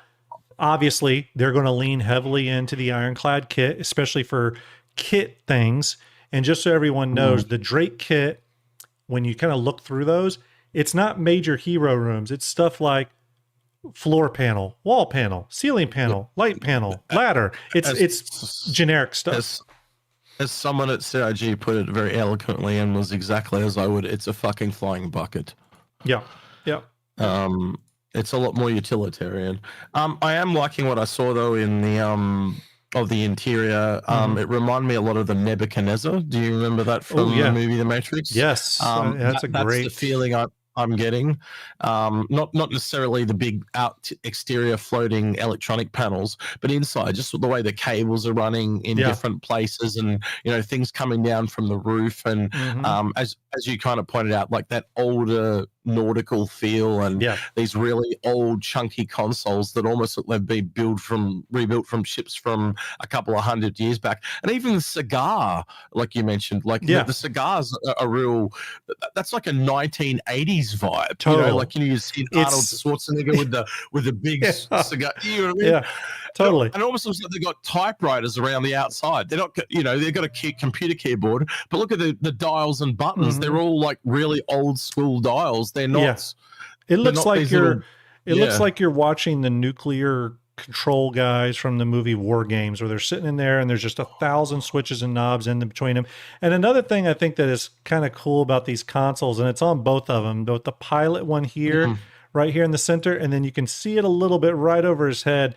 obviously, they're going to lean heavily into the ironclad kit, especially for kit things. And just so everyone knows, the Drake kit, when you kind of look through those, it's not major hero rooms. It's stuff like floor panel, wall panel, ceiling panel, light panel, ladder. It's generic stuff. As someone at CIG put it very eloquently and was exactly as I would, it's a fucking flying bucket. Yeah. It's a lot more utilitarian. I am liking what I saw though in the of the interior. It reminded me a lot of the Nebuchadnezzar. Do you remember that from the movie The Matrix? Yes. That's the feeling I'm getting. Not necessarily the big exterior floating electronic panels, but inside, just the way the cables are running in different places, and things coming down from the roof, and as you kind of pointed out, like that older nautical feel, and these really old chunky consoles that almost look like they've been rebuilt from ships from a couple of 100 years back. And even the cigar, like you mentioned, like the cigars are real. That's like a 1980s vibe. Totally. You see Arnold Schwarzenegger with the big cigar. You know what I mean? Yeah. Totally. And it almost looks like they've got typewriters around the outside. They're not, they've got a computer keyboard, but look at the dials and buttons. They're all like really old school dials. They're not. Yeah. It looks like looks like you're watching the nuclear control guys from the movie War Games, where they're sitting in there and there's just 1,000 switches and knobs in between them. And another thing I think that is kind of cool about these consoles, and it's on both of them, both the pilot one here, right here in the center, and then you can see it a little bit right over his head.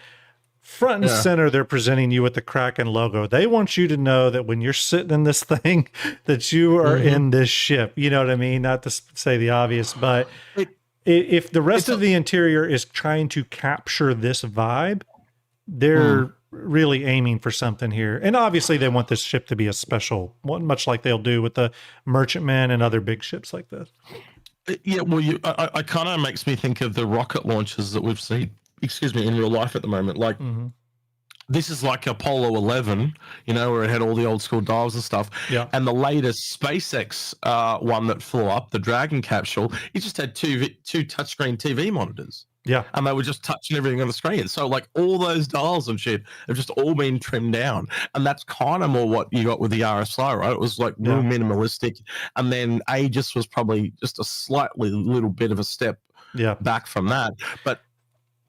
Front and center, they're presenting you with the Kraken logo. They want you to know that when you're sitting in this thing, that you are in this ship. You know what I mean? Not to say the obvious, but if the rest of the interior is trying to capture this vibe, they're really aiming for something here. And obviously they want this ship to be a special one, much like they'll do with the Merchantman and other big ships like this. Yeah, well, I kind of makes me think of the rocket launches that we've seen, in real life at the moment. Like, this is like Apollo 11, where it had all the old school dials and stuff. Yeah. And the latest SpaceX one that flew up, the Dragon capsule, it just had two touchscreen TV monitors. Yeah. And they were just touching everything on the screen. So like all those dials and shit have just all been trimmed down. And that's kind of more what you got with the RSI, right? It was like real minimalistic. And then Aegis was probably just a slightly little bit of a step back from that. But,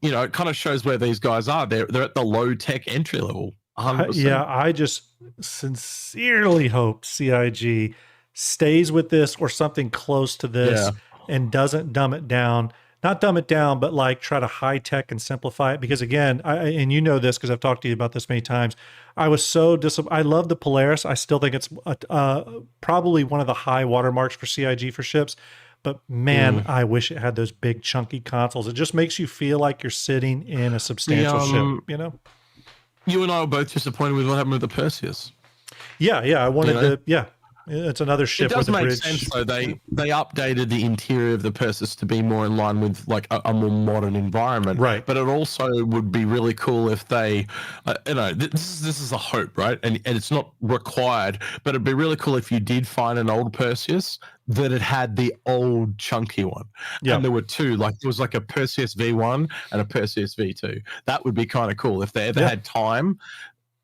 you know, it kind of shows where these guys are. They're at the low tech entry level. 100%. I just sincerely hope CIG stays with this or something close to this and doesn't dumb it down. Not dumb it down, but like try to high tech and simplify it. Because again, and you know this because I've talked to you about this many times. I was so I love the Polaris. I still think it's probably one of the high watermarks for CIG for ships. But man, I wish it had those big chunky consoles. It just makes you feel like you're sitting in a substantial ship. You know. You and I were both disappointed with what happened with the Perseus. Yeah, I wanted it's another ship with a bridge. It does make sense though. They updated the interior of the Perseus to be more in line with like a more modern environment. Right. But it also would be really cool if they, this is a hope, right? And it's not required, but it'd be really cool if you did find an old Perseus that it had the old chunky one. Yeah. And there were two, like there was like a Perseus V1 and a Perseus V2. That would be kind of cool if they ever had time.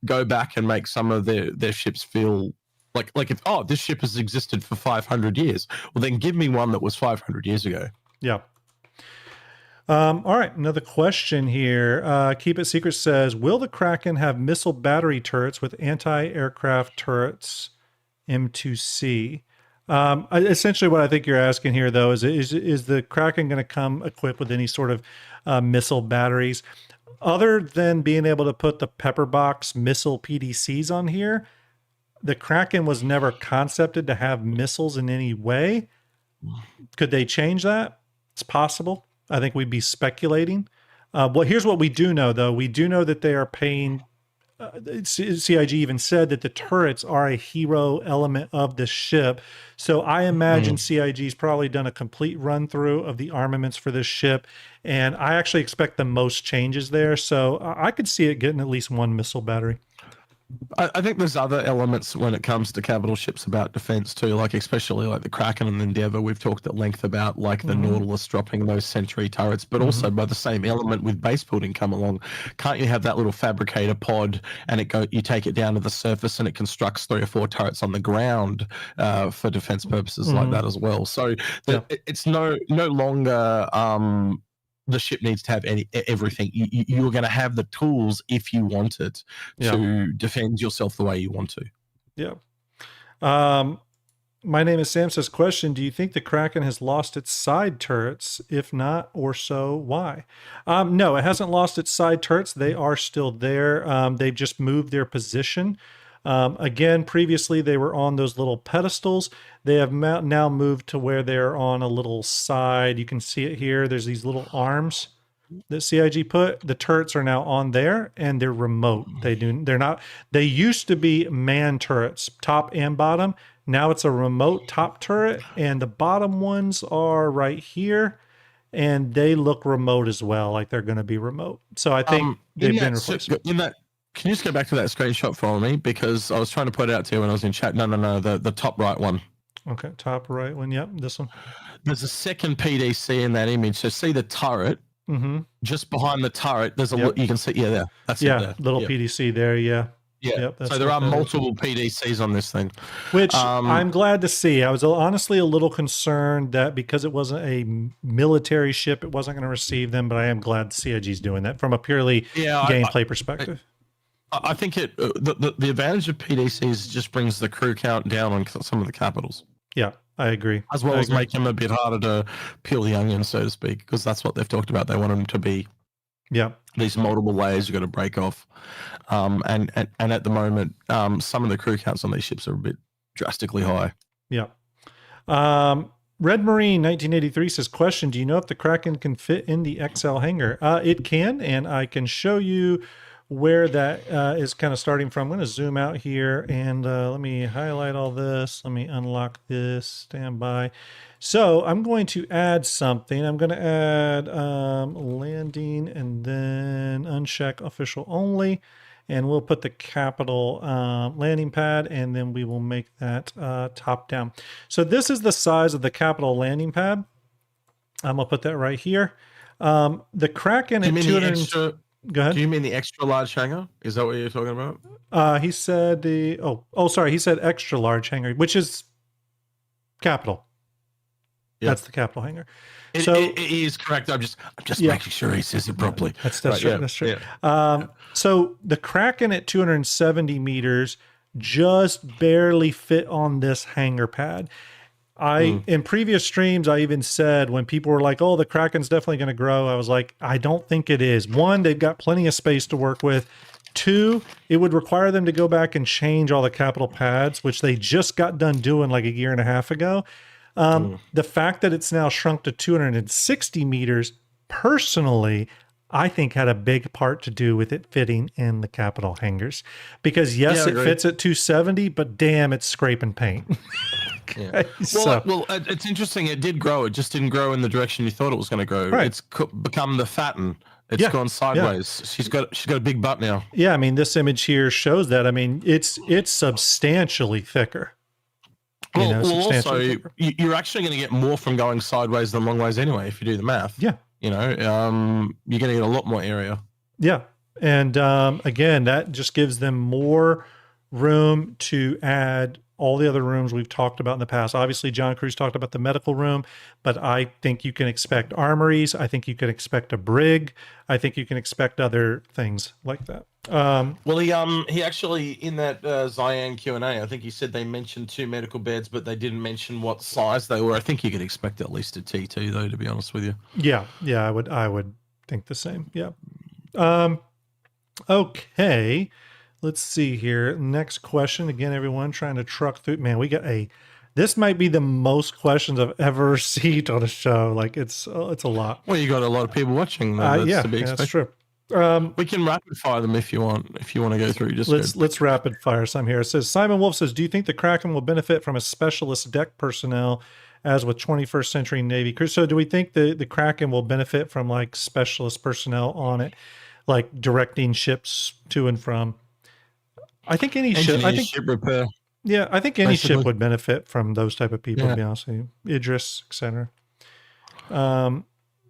Go back and make some of their ships feel like if this ship has existed for 500 years, well then give me one that was 500 years ago. Yeah. All right, another question here. Keep It Secret says, will the Kraken have missile battery turrets with anti-aircraft turrets M2C? Essentially what I think you're asking here though is the Kraken going to come equipped with any sort of missile batteries? Other than being able to put the pepper box missile PDCs on here, the Kraken was never concepted to have missiles in any way. Could they change that? It's possible. I think we'd be speculating. Well, here's what we do know, though. We do know that they are paying. CIG even said that the turrets are a hero element of the ship. So I imagine CIG's probably done a complete run through of the armaments for this ship. And I actually expect the most changes there. So I could see it getting at least one missile battery. I think there's other elements when it comes to capital ships about defense too, like especially like the Kraken and Endeavour. We've talked at length about like the Nautilus dropping those Sentry turrets, but also by the same element with base building come along. Can't you have that little fabricator pod and you take it down to the surface and it constructs 3 or 4 turrets on the ground for defense purposes like that as well. So it's no longer the ship needs to have everything. You're going to have the tools if you want it to defend yourself the way you want to. Yeah. My name is Sam says, question, do you think the Kraken has lost its side turrets? If not, or so, why? No, it hasn't lost its side turrets. They are still there. They've just moved their position. Again, previously they were on those little pedestals. They have now moved to where they're on a little side. You can see it here. There's these little arms that CIG put. The turrets are now on there and they're remote. They're not, they used to be man turrets, top and bottom. Now it's a remote top turret and the bottom ones are right here and they look remote as well. Like they're going to be remote. So I think they've been replaced. Can you just go back to that screenshot for me? Because I was trying to put it out to you when I was in chat. No, the top right one. Okay, top right one. Yep, this one. There's a second PDC in that image. So see the turret. Just behind the turret, there's you can see, there. That's it there. Little PDC there, Yeah. Yep, so there are multiple PDCs on this thing. Which I'm glad to see. I was honestly a little concerned that because it wasn't a military ship, it wasn't going to receive them, but I am glad CIG's doing that from a purely gameplay perspective. I think the advantage of PDCs just brings the crew count down on some of the capitals. Yeah, I agree. As well as make them a bit harder to peel the onion, so to speak, because that's what they've talked about. They want them to be these multiple layers you've got to break off. And at the moment, some of the crew counts on these ships are a bit drastically high. Yeah. Red Marine 1983 says, question, do you know if the Kraken can fit in the XL hangar? It can, and I can show you where that is kind of starting from. I'm going to zoom out here and let me highlight all this. Let me unlock this. Stand by. So I'm going to add something. I'm going to add landing and then uncheck official only. And we'll put the capital landing pad and then we will make that top down. So this is the size of the capital landing pad. I'm going to put that right here. The Kraken Do you at mean 200. the extra? Go ahead. Do you mean the extra large hangar? Is that what you're talking about? He said sorry. He said extra large hangar, which is capital. Yeah. That's the capital hangar. It is correct. I'm just making sure he says it properly. That's Right, true. yeah, That's true. yeah. So the Kraken at 270 meters just barely fit on this hangar pad. In previous streams, I even said when people were like, "Oh, the Kraken's definitely going to grow," I was like, "I don't think it is." One, they've got plenty of space to work with. Two, it would require them to go back and change all the capital pads, which they just got done doing like a year and a half ago. The fact that it's now shrunk to 260 meters, personally, I think had a big part to do with it fitting in the capital hangars. Because yes, it fits at 270, but damn, it's scraping paint. Yeah. Well, it's interesting. It did grow. It just didn't grow in the direction you thought it was going to grow. Right. It's become the fatten. It's gone sideways. She's got a big butt now. Yeah, I mean, this image here shows that. I mean, it's substantially thicker. Also, you're actually going to get more from going sideways than long ways anyway, if you do the math. Yeah. You're going to get a lot more area. Yeah. And again, that just gives them more room to add all the other rooms we've talked about in the past. Obviously, John Cruz talked about the medical room, but I think you can expect armories. I think you can expect a brig. I think you can expect other things like that. Well, he actually, in that Cyan Q&A, I think he said they mentioned 2 medical beds, but they didn't mention what size they were. I think you could expect at least a T2, though, to be honest with you. Yeah, I would think the same. Yeah. Okay. Let's see here. Next question. Again, everyone trying to truck through. Man, we got this might be the most questions I've ever received on a show. Like it's a lot. Well, you got a lot of people watching. That's true. We can rapid fire them if you want. If you want to go through, let's rapid fire some here. It says Simon Wolf says, "Do you think the Kraken will benefit from a specialist deck personnel as with 21st century Navy crew?" So, do we think the Kraken will benefit from like specialist personnel on it, like directing ships to and from? I think any ship. I think ship repair. Yeah, I think any basically. ship would benefit from those type of people. Yeah. To be honest with you, Idris, etc.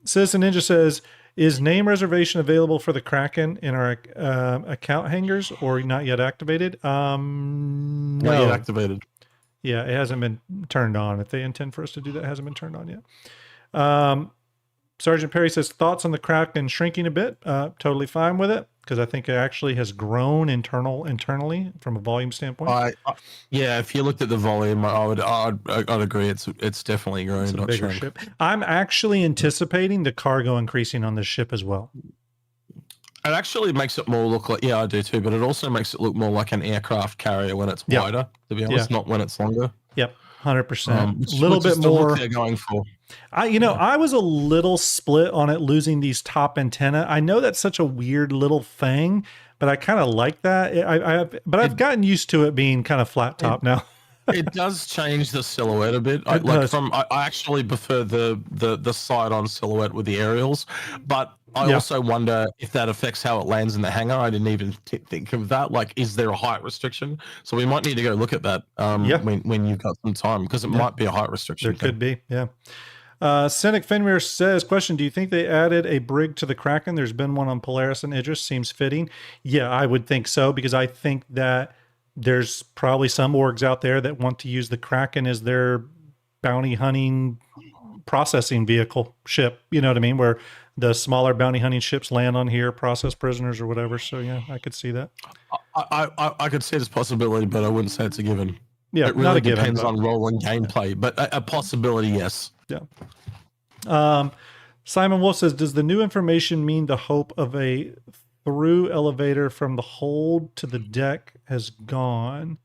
Citizen Ninja says, "Is name reservation available for the Kraken in our account hangars or not yet activated?" No, Not yet activated. Yeah, it hasn't been turned on. If they intend for us to do that, it hasn't been turned on yet. Sergeant Perry says, "Thoughts on the Kraken shrinking a bit?" Totally fine with it, because I think it actually has grown internally from a volume standpoint. If you looked at the volume, I'd agree. It's definitely growing. It's a not bigger shrunk. ship. I'm actually anticipating the cargo increasing on this ship as well. It actually makes it more look like, I do too, but it also makes it look more like an aircraft carrier when it's wider, to be honest, not when it's longer. Yep, 100%. A Little bit more. they're going for. I was a little split on it losing these top antenna. I know that's such a weird little thing, but I kind of like that. I've gotten used to it being kind of flat top now. It does change the silhouette a bit. I actually prefer the side-on silhouette with the aerials, but I also wonder if that affects how it lands in the hangar. I didn't even think of that. Like, is there a height restriction? So we might need to go look at that when you've got some time, because it might be a height restriction. There could be, yeah. Cynic Fenrir says, question, do you think they added a brig to the Kraken? There's been one on Polaris and Idris. Seems fitting. Yeah, I would think so, because I think that there's probably some orgs out there that want to use the Kraken as their bounty hunting processing vehicle ship. You know what I mean? Where the smaller bounty hunting ships land on here, process prisoners or whatever. So yeah, I could see that. I could see it as a possibility, but I wouldn't say it's a given. Yeah, it really depends on role and gameplay, but a possibility, yes. Yeah. Simon Wolf says, does the new information mean the hope of a through elevator from the hold to the deck has gone?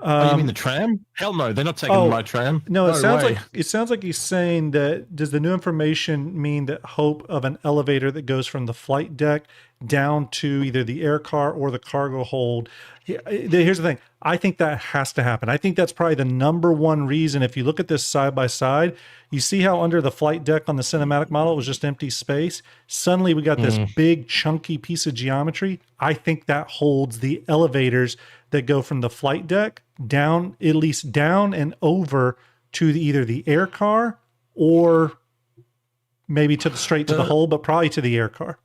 You mean the tram? Hell no, they're not taking my tram. No, it sounds like he's saying that, does the new information mean that hope of an elevator that goes from the flight deck down to either the air car or the cargo hold? Here's the thing. I think that has to happen. I think that's probably the number one reason. If you look at this side by side, you see how under the flight deck on the cinematic model, it was just empty space. Suddenly we got this big chunky piece of geometry. I think that holds the elevators that go from the flight deck down, at least down and over to either the air car or maybe straight to the hull, but probably to the air car.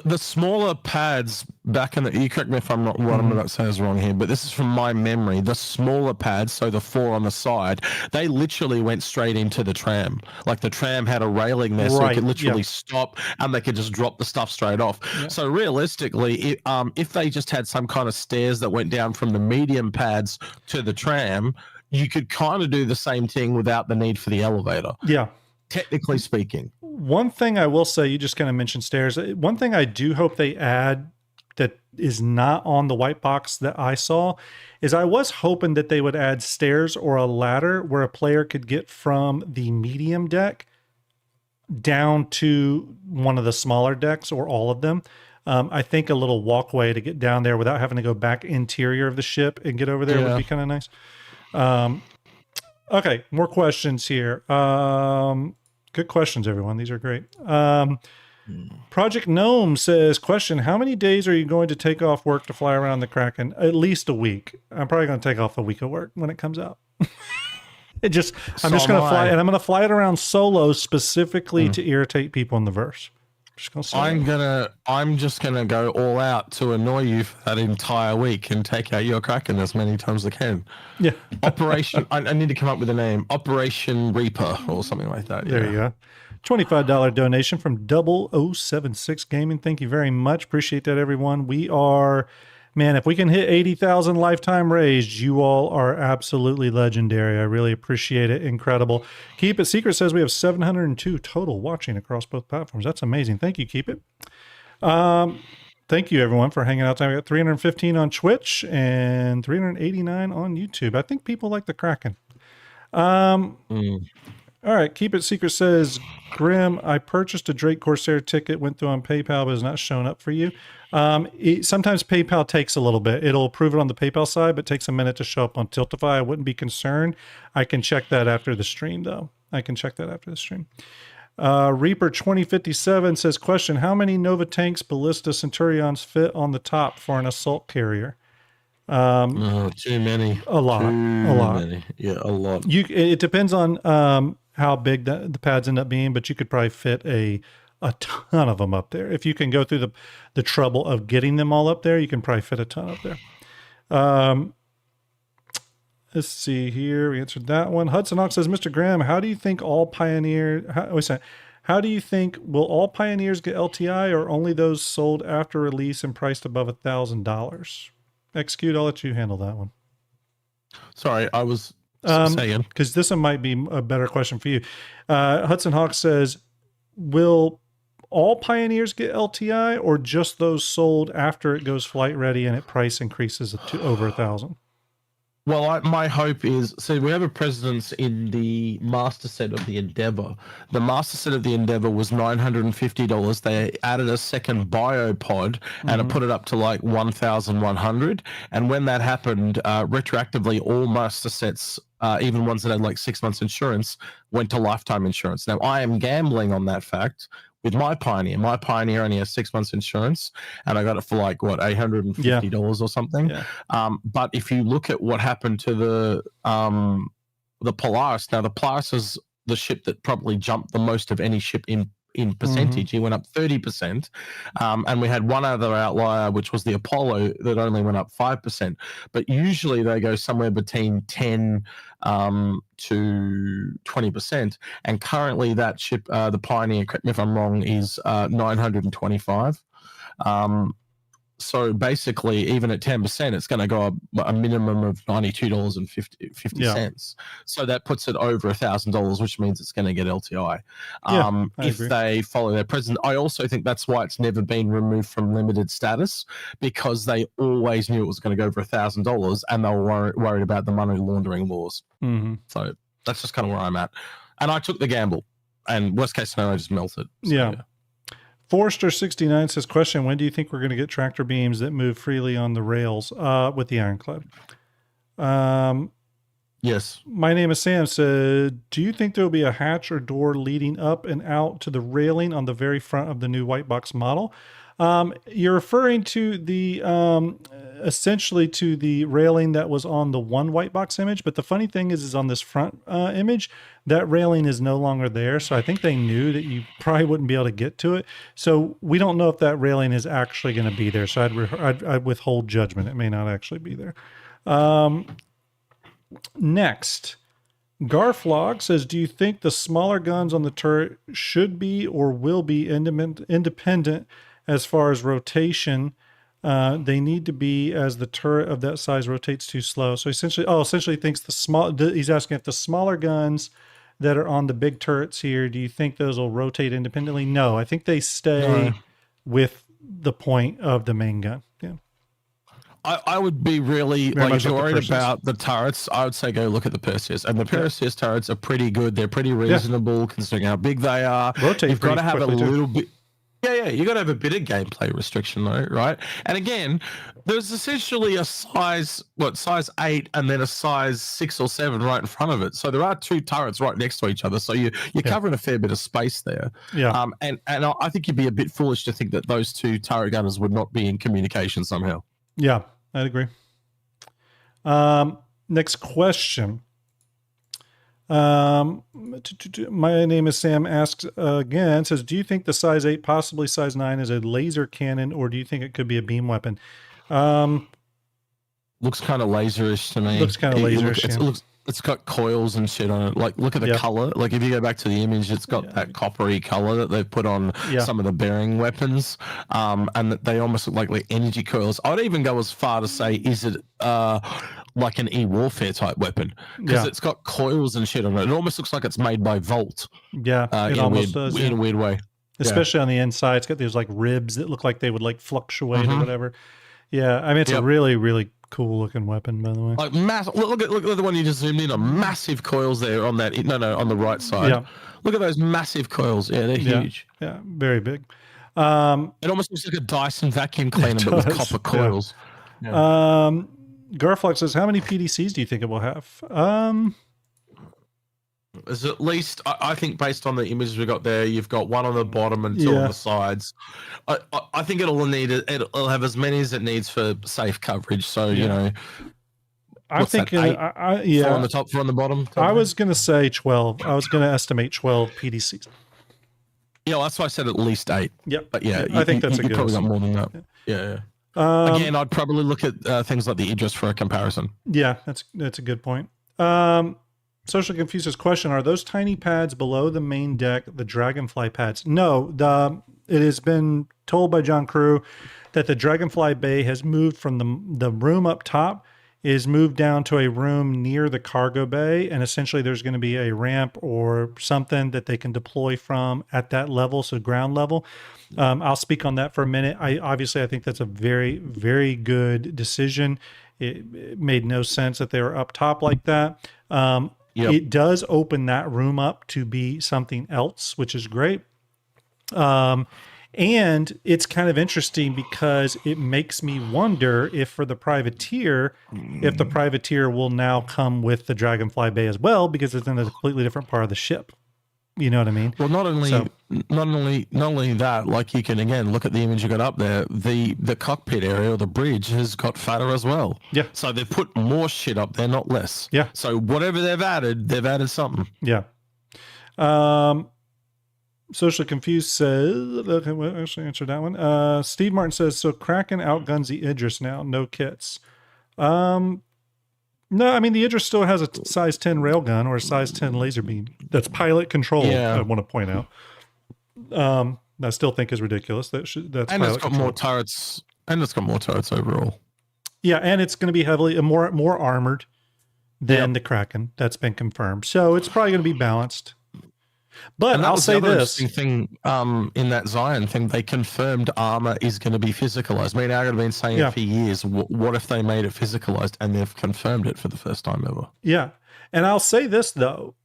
The smaller pads back in you correct me if I'm not, what I'm about to say is wrong here, but this is from my memory. The smaller pads, so the 4 on the side, they literally went straight into the tram. Like the tram had a railing there, so it could literally stop and they could just drop the stuff straight off. Yeah. So realistically, if they just had some kind of stairs that went down from the medium pads to the tram, you could kind of do the same thing without the need for the elevator. Yeah. Technically speaking. One thing I will say, you just kind of mentioned stairs. One thing I do hope they add that is not on the white box that I saw is I was hoping that they would add stairs or a ladder where a player could get from the medium deck down to one of the smaller decks or all of them. I think a little walkway to get down there without having to go back interior of the ship and get over there would be kind of nice. Okay, more questions here. Good questions, everyone. These are great. Project Gnome says, question, how many days are you going to take off work to fly around the Kraken? At least a week. I'm probably going to take off a week of work when it comes out. I'm just going to fly, and I'm going to fly it around solo specifically to irritate people in the verse. I'm just gonna go all out to annoy you for that entire week and take out your Kraken as many times as I can. Yeah. Operation. I need to come up with a name. Operation Reaper or something like that. There you go. $25 donation from 0076 Gaming. Thank you very much. Appreciate that, everyone. We are, man, if we can hit 80,000 lifetime raised, you all are absolutely legendary. I really appreciate it. Incredible. Keep It Secret says we have 702 total watching across both platforms. That's amazing. Thank you, Keep It. Thank you, everyone, for hanging out tonight. We got 315 on Twitch and 389 on YouTube. I think people like the Kraken. All right, Keep It Secret says, Grim, I purchased a Drake Corsair ticket, went through on PayPal, but it's not showing up for you. Sometimes PayPal takes a little bit. It'll approve it on the PayPal side, but it takes a minute to show up on Tiltify. I wouldn't be concerned. I can check that after the stream, though. Reaper 2057 says, question, how many Nova tanks, Ballista, Centurions fit on the top for an assault carrier? Too many. A lot. Many. Yeah, a lot. It depends on how big the pads end up being, but you could probably fit a ton of them up there. If you can go through the trouble of getting them all up there, you can probably fit a ton up there. Let's see here. We answered that one. Hudson Hawk says, Mr. Graham, how do you think how do you think will all Pioneers get LTI or only those sold after release and priced above $1,000? Execute, I'll let you handle that one. Sorry, I was saying. Because this one might be a better question for you. Hudson Hawk says, will all Pioneers get LTI or just those sold after it goes flight ready and it price increases to over $1,000? Well, my hope is, so we have a precedence in the master set of the Endeavor. The master set of the Endeavor was $950. They added a second biopod and it put it up to like 1,100. And when that happened, retroactively, all master sets, even ones that had like 6 months insurance, went to lifetime insurance. Now, I am gambling on that fact with my Pioneer. My Pioneer only has 6 months insurance, and I got it for like, what, $850 or something. Yeah. But if you look at what happened to the Polaris, now the Polaris is the ship that probably jumped the most of any ship in percentage. He went up 30%. And we had one other outlier, which was the Apollo, that only went up 5%. But usually they go somewhere between 10 to 20%. And currently that ship, the Pioneer, correct me if I'm wrong, is 925. So basically, even at 10%, it's going to go up a minimum of $92.50. So that puts it over $1,000, which means it's going to get LTI. If they follow their precedent. I also think that's why it's never been removed from limited status, because they always knew it was going to go over $1,000, and they were worried about the money laundering laws. So that's just kind of where I'm at. And I took the gamble, and worst case scenario, I just melted. So, yeah. Forrester69 says, question, when do you think we're going to get tractor beams that move freely on the rails with the Ironclad? Yes. My name is Sam said, do you think there will be a hatch or door leading up and out to the railing on the very front of the new white box model? You're referring to the essentially to the railing that was on the one white box image, but the funny thing is on this front image, that railing is no longer there. So I think they knew that you probably wouldn't be able to get to it. So we don't know if that railing is actually going to be there. So I'd withhold judgment. It may not actually be there. Next, Garflog says, do you think the smaller guns on the turret should be or will be independent as far as rotation? They need to be, as the turret of that size rotates too slow. So essentially thinks he's asking if the smaller guns that are on the big turrets here, do you think those will rotate independently? No, I think they stay with the point of the main gun. Yeah. I would be really, Very like, much if you're like the worried Perseus. about the turrets, I would say go look at the Perseus. And the Perseus turrets are pretty good. They're pretty reasonable considering how big they are. Rotate You've got to pretty have a quickly, too. little bit. Yeah, you got to have a bit of gameplay restriction though, right? And again, there's essentially a size 8 and then a size 6 or 7 right in front of it. So there are two turrets right next to each other. So you're covering a fair bit of space there. Yeah. And I think you'd be a bit foolish to think that those two turret gunners would not be in communication somehow. Yeah, I'd agree. Next question. My name is Sam asks again, says, do you think the size 8, possibly size 9 is a laser cannon, or do you think it could be a beam weapon? Looks kind of laserish to me. Looks kind of laserish. It's got coils and shit on it. Like, look at the color. Like, if you go back to the image, it's got that coppery color that they've put on some of the bearing weapons. And that they almost look like energy coils. I'd even go as far to say, is it like an e-warfare type weapon? Because it's got coils and shit on it. It almost looks like it's made by Volt. Yeah, it almost does. In a weird way. Especially on the inside. It's got these like ribs that look like they would like fluctuate or whatever. Yeah, I mean, it's a really, really cool looking weapon, by the way. Like massive. Look at the one you just zoomed in on. Massive coils there on that. No, on the right side. Yeah. Look at those massive coils. Yeah, they're huge. Yeah, very big. It almost looks like a Dyson vacuum cleaner, but with copper coils. Yeah. Garflux says, how many PDCs do you think it will have? There's at least, I think, based on the images we got there, you've got one on the bottom and two on the sides. I think it'll have as many as it needs for safe coverage. So you know, I'm thinking, four on the top, 4 on the bottom. I was going to say 12. I was going to estimate 12 PDCs. Yeah, that's why I said at least 8. Yeah, but yeah, I think that's a good. You probably got more than that. Yeah. Again, I'd probably look at things like the Idris for a comparison. Yeah, that's a good point. Social Confused's question: are those tiny pads below the main deck the Dragonfly pads? No, it has been told by John Crew that the Dragonfly bay has moved from the room up top is moved down to a room near the cargo bay, and essentially there's going to be a ramp or something that they can deploy from at that level, so ground level. I'll speak on that for a minute. I think that's a very, very good decision. It made no sense that they were up top like that. It does open that room up to be something else, which is great. And it's kind of interesting because it makes me wonder if for the privateer, if the privateer will now come with the Dragonfly Bay as well, because it's in a completely different part of the ship. You know what I mean? Well, not only that, like you can again look at the image you got up there. The cockpit area or the bridge has got fatter as well. Yeah. So they've put more shit up there, not less. Yeah. So whatever they've added something. Yeah. Socially Confused says, okay, well, actually answer that one. Steve Martin says, so Kraken outguns the Idris now, no kits. No, I mean, the Idris still has a size 10 railgun or a size 10 laser beam. That's pilot controlled, I want to point out. I still think is ridiculous. That's and it's got controlled. more turrets. And it's got more turrets overall. Yeah, and it's going to be heavily more armored than the Kraken. That's been confirmed. So it's probably going to be balanced. But I'll say this thing in that Zion thing, they confirmed armor is going to be physicalized. I mean, I've been saying it for years. What if they made it physicalized and they've confirmed it for the first time ever? Yeah. And I'll say this, though.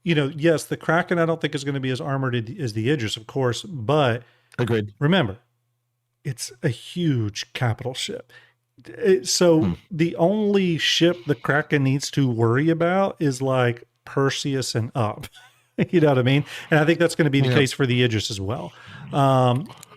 Yes, the Kraken I don't think is going to be as armored as the Idris, of course. But agreed. Remember, it's a huge capital ship. So the only ship the Kraken needs to worry about is like Perseus and up. You know what I mean? And I think that's going to be the case for the Idris as well.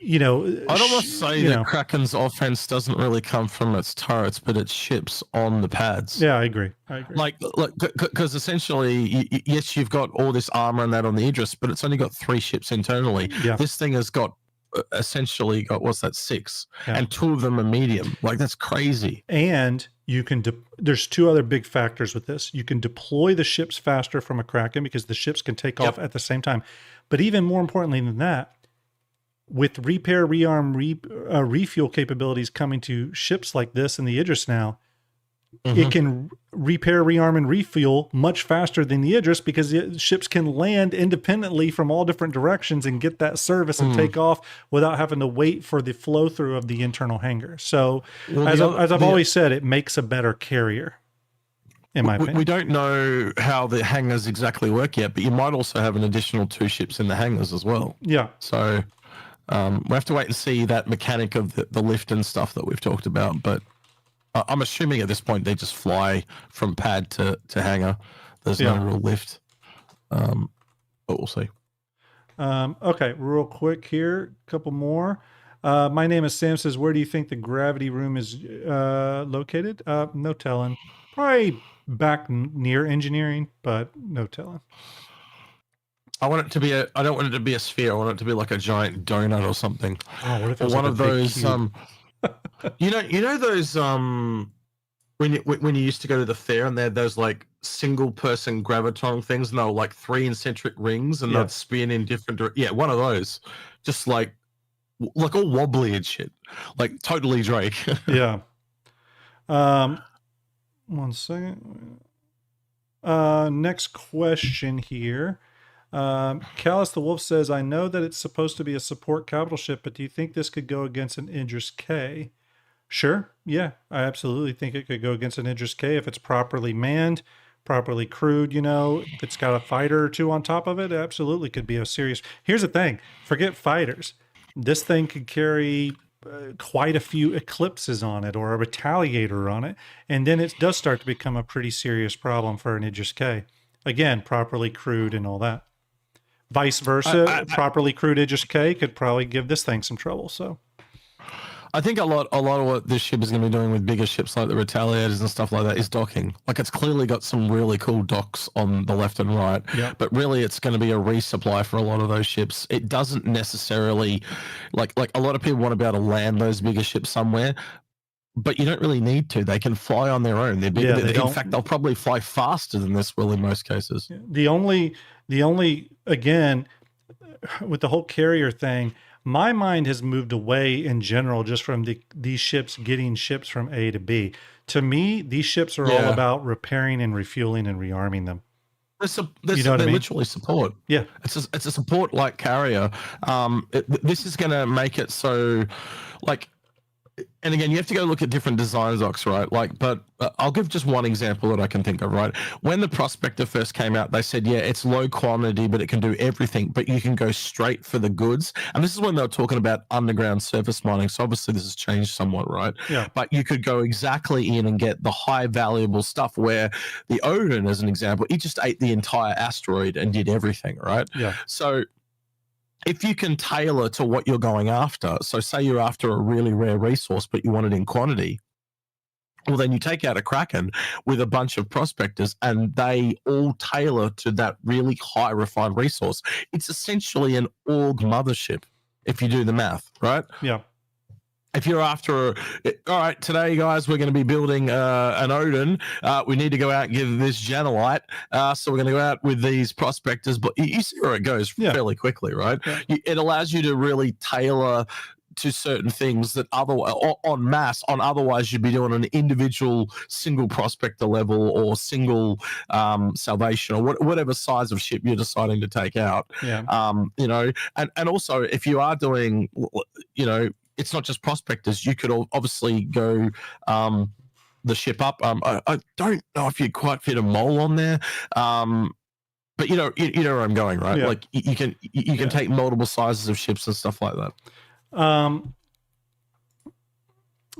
You know, I'd almost say you that know. Kraken's offense doesn't really come from its turrets, but its ships on the pads. Yeah, I agree. Like, because essentially, yes, you've got all this armor and that on the Idris, but it's only got 3 ships internally. Yeah. This thing has got essentially got, what's that, 6, Yeah. and 2 of them are medium. Like, that's crazy. And you can there's 2 other big factors with this. You can deploy the ships faster from a Kraken because the ships can take off at the same time. But even more importantly than that, with repair, rearm, refuel capabilities coming to ships like this and the Idris now, it can repair, rearm, and refuel much faster than the Idris because the ships can land independently from all different directions and get that service and take off without having to wait for the flow through of the internal hangar. So, as I've always said, it makes a better carrier, in my opinion. We don't know how the hangars exactly work yet, but you might also have an additional 2 ships in the hangars as well. Yeah. So we have to wait and see that mechanic of the lift and stuff that we've talked about. But I'm assuming at this point they just fly from pad to hangar. There's no real lift. But we'll see. Okay, real quick here, a couple more. My name is Sam says, where do you think the gravity room is located? No telling. Probably back near engineering, but no telling. I want it to be I don't want it to be a sphere. I want it to be like a giant donut or something. Oh, what if or it's one like of a big those cube? you know those when you used to go to the fair and they had those like single person graviton things and they were like 3 concentric rings and they'd spin in different one of those, just like all wobbly and shit, like totally Drake. Yeah. 1 second. Next question here. Callus the Wolf says, I know that it's supposed to be a support capital ship, but do you think this could go against an Idris K? Sure. Yeah, I absolutely think it could go against an Idris K if it's properly manned, properly crewed, you know, if it's got a fighter or 2 on top of it, it absolutely could be a serious. Here's the thing, forget fighters. This thing could carry quite a few eclipses on it or a retaliator on it, and then it does start to become a pretty serious problem for an Idris K. Again, properly crewed and all that. Vice versa, properly crewed Idris K could probably give this thing some trouble. So I think a lot of what this ship is going to be doing with bigger ships like the Retaliators and stuff like that is docking. Like, it's clearly got some really cool docks on the left and right, but really it's going to be a resupply for a lot of those ships. It doesn't necessarily, like a lot of people want to be able to land those bigger ships somewhere, but you don't really need to. They can fly on their own. In fact, they'll probably fly faster than this will in most cases. The only, again, with the whole carrier thing, my mind has moved away in general just from these ships getting ships from A to B. To me, these ships are all about repairing and refueling and rearming them. You know what I mean? Literally support. Yeah. It's a support like carrier. This is going to make it so, like, and again, you have to go look at different design docs, right? Like, but I'll give just one example that I can think of, right? When the Prospector first came out, they said, yeah, it's low quantity, but it can do everything, but you can go straight for the goods. And this is when they were talking about underground surface mining. So obviously this has changed somewhat, right? Yeah. But you could go exactly in and get the high valuable stuff, where the Odin, as an example, he just ate the entire asteroid and did everything, right? Yeah. So if you can tailor to what you're going after, so say you're after a really rare resource, but you want it in quantity, well, then you take out a Kraken with a bunch of prospectors and they all tailor to that really high refined resource. It's essentially an org mothership if you do the math, right? Yeah. If you're after, all right, today, guys, we're going to be building an Odin. We need to go out and give this Janelite. So we're going to go out with these prospectors. But you see where it goes fairly quickly, right? Yeah. It allows you to really tailor to certain things that otherwise you'd be doing an individual single prospector level or single salvation or whatever size of ship you're deciding to take out. Yeah. You know, and also if you are doing, you know, it's not just prospectors. You could obviously go the ship up. I don't know if you quite fit a mole on there, but you know where I'm going, right? Yeah. Like you can take multiple sizes of ships and stuff like that.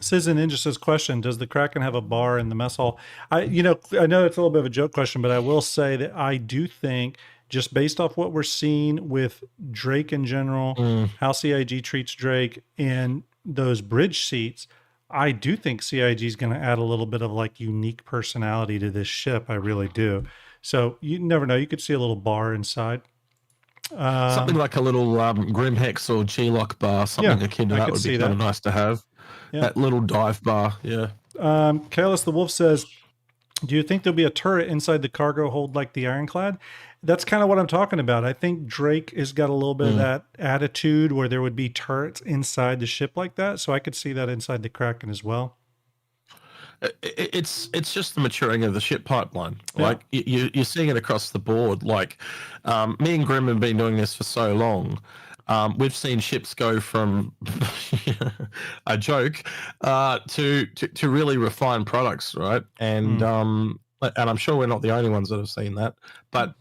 Citizen Ninja says, question, does the Kraken have a bar in the mess hall? I know it's a little bit of a joke question, but I will say that I do think just based off what we're seeing with Drake in general, how CIG treats Drake, and those bridge seats, I do think CIG is going to add a little bit of like unique personality to this ship. I really do. So you never know. You could see a little bar inside. Something like a little Grim Hex or G-Lock bar, something akin to that would be kind of nice to have. Yeah. That little dive bar, yeah. Kalis the Wolf says, do you think there'll be a turret inside the cargo hold like the Ironclad? That's kind of what I'm talking about. I think Drake has got a little bit of that attitude where there would be turrets inside the ship like that. So I could see that inside the Kraken as well. It's just the maturing of the ship pipeline. Like you're seeing it across the board. Like me and Grim have been doing this for so long. We've seen ships go from a joke to really refined products, right? And I'm sure we're not the only ones that have seen that. But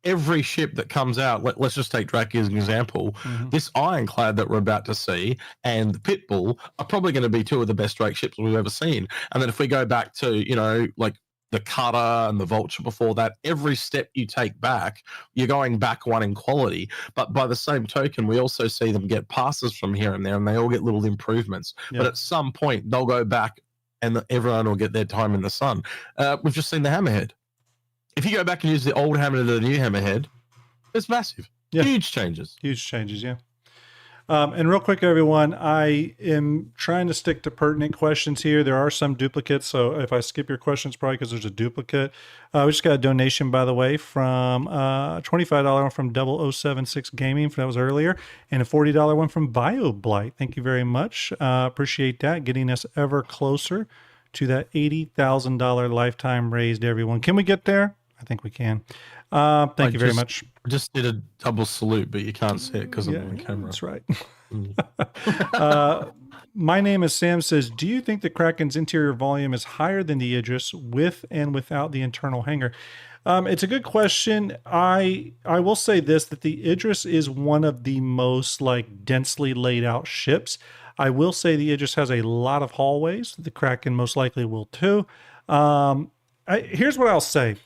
every ship that comes out, let's just take Drake as an example. This Ironclad that we're about to see and the Pitbull are probably going to be two of the best Drake ships we've ever seen. And then if we go back to, you know, like the Cutter and the Vulture before that, every step you take back, you're going back one in quality. But by the same token, we also see them get passes from here and there, and they all get little improvements. But at some point, they'll go back and everyone will get their time in the sun. We've just seen the Hammerhead. If you go back and use the old hammer to the new Hammerhead, it's massive. Huge changes. Huge changes, yeah. And real quick, everyone, I am trying to stick to pertinent questions here. There are some duplicates, so if I skip your questions, probably because there's a duplicate. We just got a donation, by the way, from $25 one from 0076 Gaming, that was earlier, and a $40 one from BioBlight. Thank you very much. Appreciate that, getting us ever closer to that $80,000 lifetime raised, everyone. Can we get there? I think we can. Thank you very much. I just did a double salute, but you can't see it because I'm on the camera. That's right. My name is Sam says, do you think the Kraken's interior volume is higher than the Idris with and without the internal hangar? It's a good question. I will say this, that the Idris is one of the most like densely laid out ships. I will say the Idris has a lot of hallways. The Kraken most likely will too. Here's what I'll say.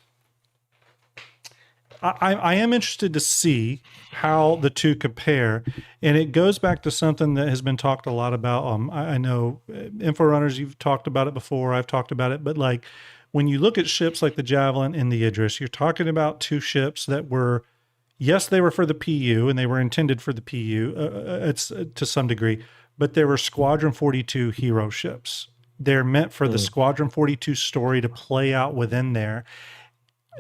I am interested to see how the two compare, and it goes back to something that has been talked a lot about. I know Info Runners, you've talked about it before, I've talked about it, but like when you look at ships like the Javelin and the Idris, you're talking about two ships that were, yes, they were for the PU and they were intended for the PU it's to some degree, but they were Squadron 42 hero ships. They're meant for the Squadron 42 story to play out within there.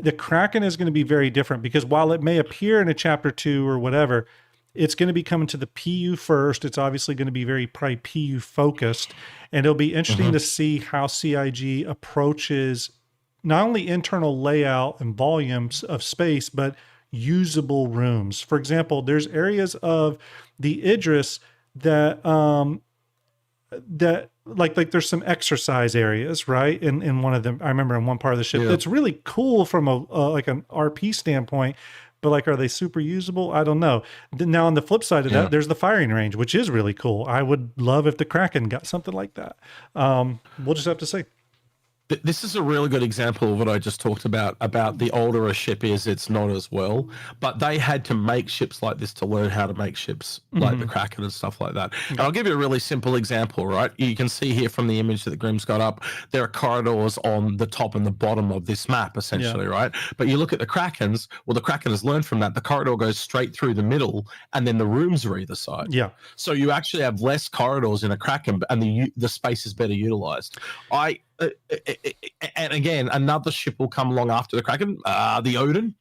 The Kraken is going to be very different because while it may appear in a chapter 2 or whatever, it's going to be coming to the PU first. It's obviously going to be very probably PU focused, and it'll be interesting to see how CIG approaches not only internal layout and volumes of space, but usable rooms. For example, there's areas of the Idris that like there's some exercise areas, right? In one of them, I remember in one part of the ship, that's really cool from a like an RP standpoint, but like, are they super usable? I don't know. Now on the flip side of that, there's the firing range, which is really cool. I would love if the Kraken got something like that. We'll just have to see. This is a really good example of what I just talked about the older a ship is, it's not as well. But they had to make ships like this to learn how to make ships like the Kraken and stuff like that. And I'll give you a really simple example, right? You can see here from the image that Grim's got up, there are corridors on the top and the bottom of this map, essentially, right? But you look at the Krakens, well, the Kraken has learned from that. The corridor goes straight through the middle, and then the rooms are either side. Yeah. So you actually have less corridors in a Kraken, and the space is better utilized. And again, another ship will come along after the Kraken, the Odin,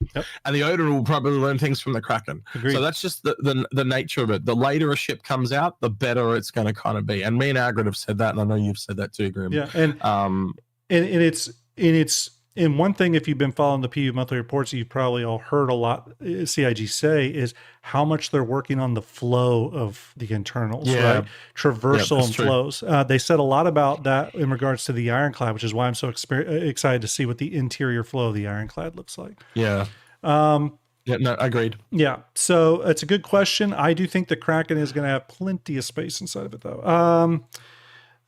and the Odin will probably learn things from the Kraken. Agreed. So that's just the nature of it. The later a ship comes out, the better it's going to kind of be. And me and Agrid have said that, and I know you've said that too, Grim. Yeah, and it's one thing, if you've been following the PU monthly reports, you've probably all heard a lot CIG say is how much they're working on the flow of the internals, right? Traversal and flows. They said a lot about that in regards to the Ironclad, which is why I'm so excited to see what the interior flow of the Ironclad looks like. Yeah. Yeah, no, agreed. Yeah, so it's a good question. I do think the Kraken is going to have plenty of space inside of it, though.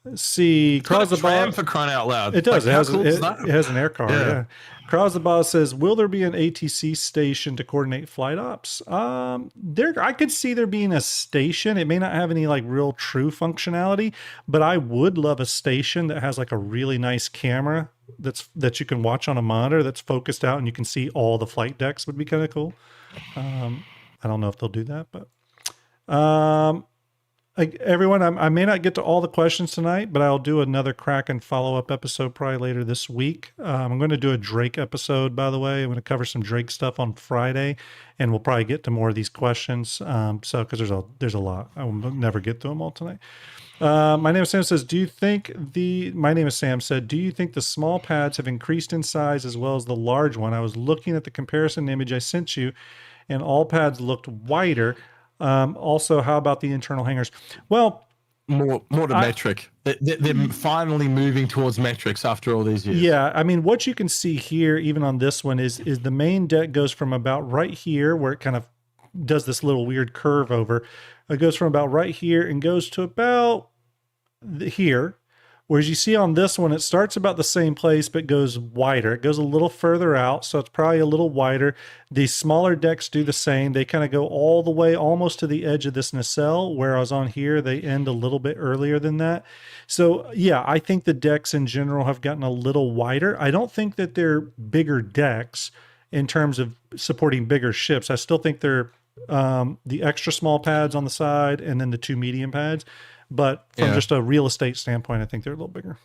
Let's see. It's got a tram Boss. for crying out loud. It does. Like, It how cool is that? has an air car. Yeah. Cross the Boss says, "Will there be an ATC station to coordinate flight ops?" I could see there being a station. It may not have any like real true functionality, but I would love a station that has like a really nice camera that you can watch on a monitor that's focused out and you can see all the flight decks. Would be kind of cool. I don't know if they'll do that, but everyone, I may not get to all the questions tonight, but I'll do another Kraken follow-up episode probably later this week. I'm going to do a Drake episode, by the way. I'm going to cover some Drake stuff on Friday, and we'll probably get to more of these questions. Because there's a lot. I will never get to them all tonight. My name is Sam says, my name is Sam said, do you think the small pads have increased in size as well as the large one? I was looking at the comparison image I sent you, and all pads looked wider. Also, how about the internal hangars? Well, more to metric. They're finally moving towards metrics after all these years. Yeah, I mean, what you can see here, even on this one, is the main deck goes from about right here, where it kind of does this little weird curve over. It goes from about right here and goes to about here. Whereas you see on this one, it starts about the same place, but goes wider. It goes a little further out, so it's probably a little wider. These smaller decks do the same. They kind of go all the way almost to the edge of this nacelle, whereas on here, they end a little bit earlier than that. So yeah, I think the decks in general have gotten a little wider. I don't think that they're bigger decks in terms of supporting bigger ships. I still think they're the extra small pads on the side and then the two medium pads. But from just a real estate standpoint, I think they're a little bigger.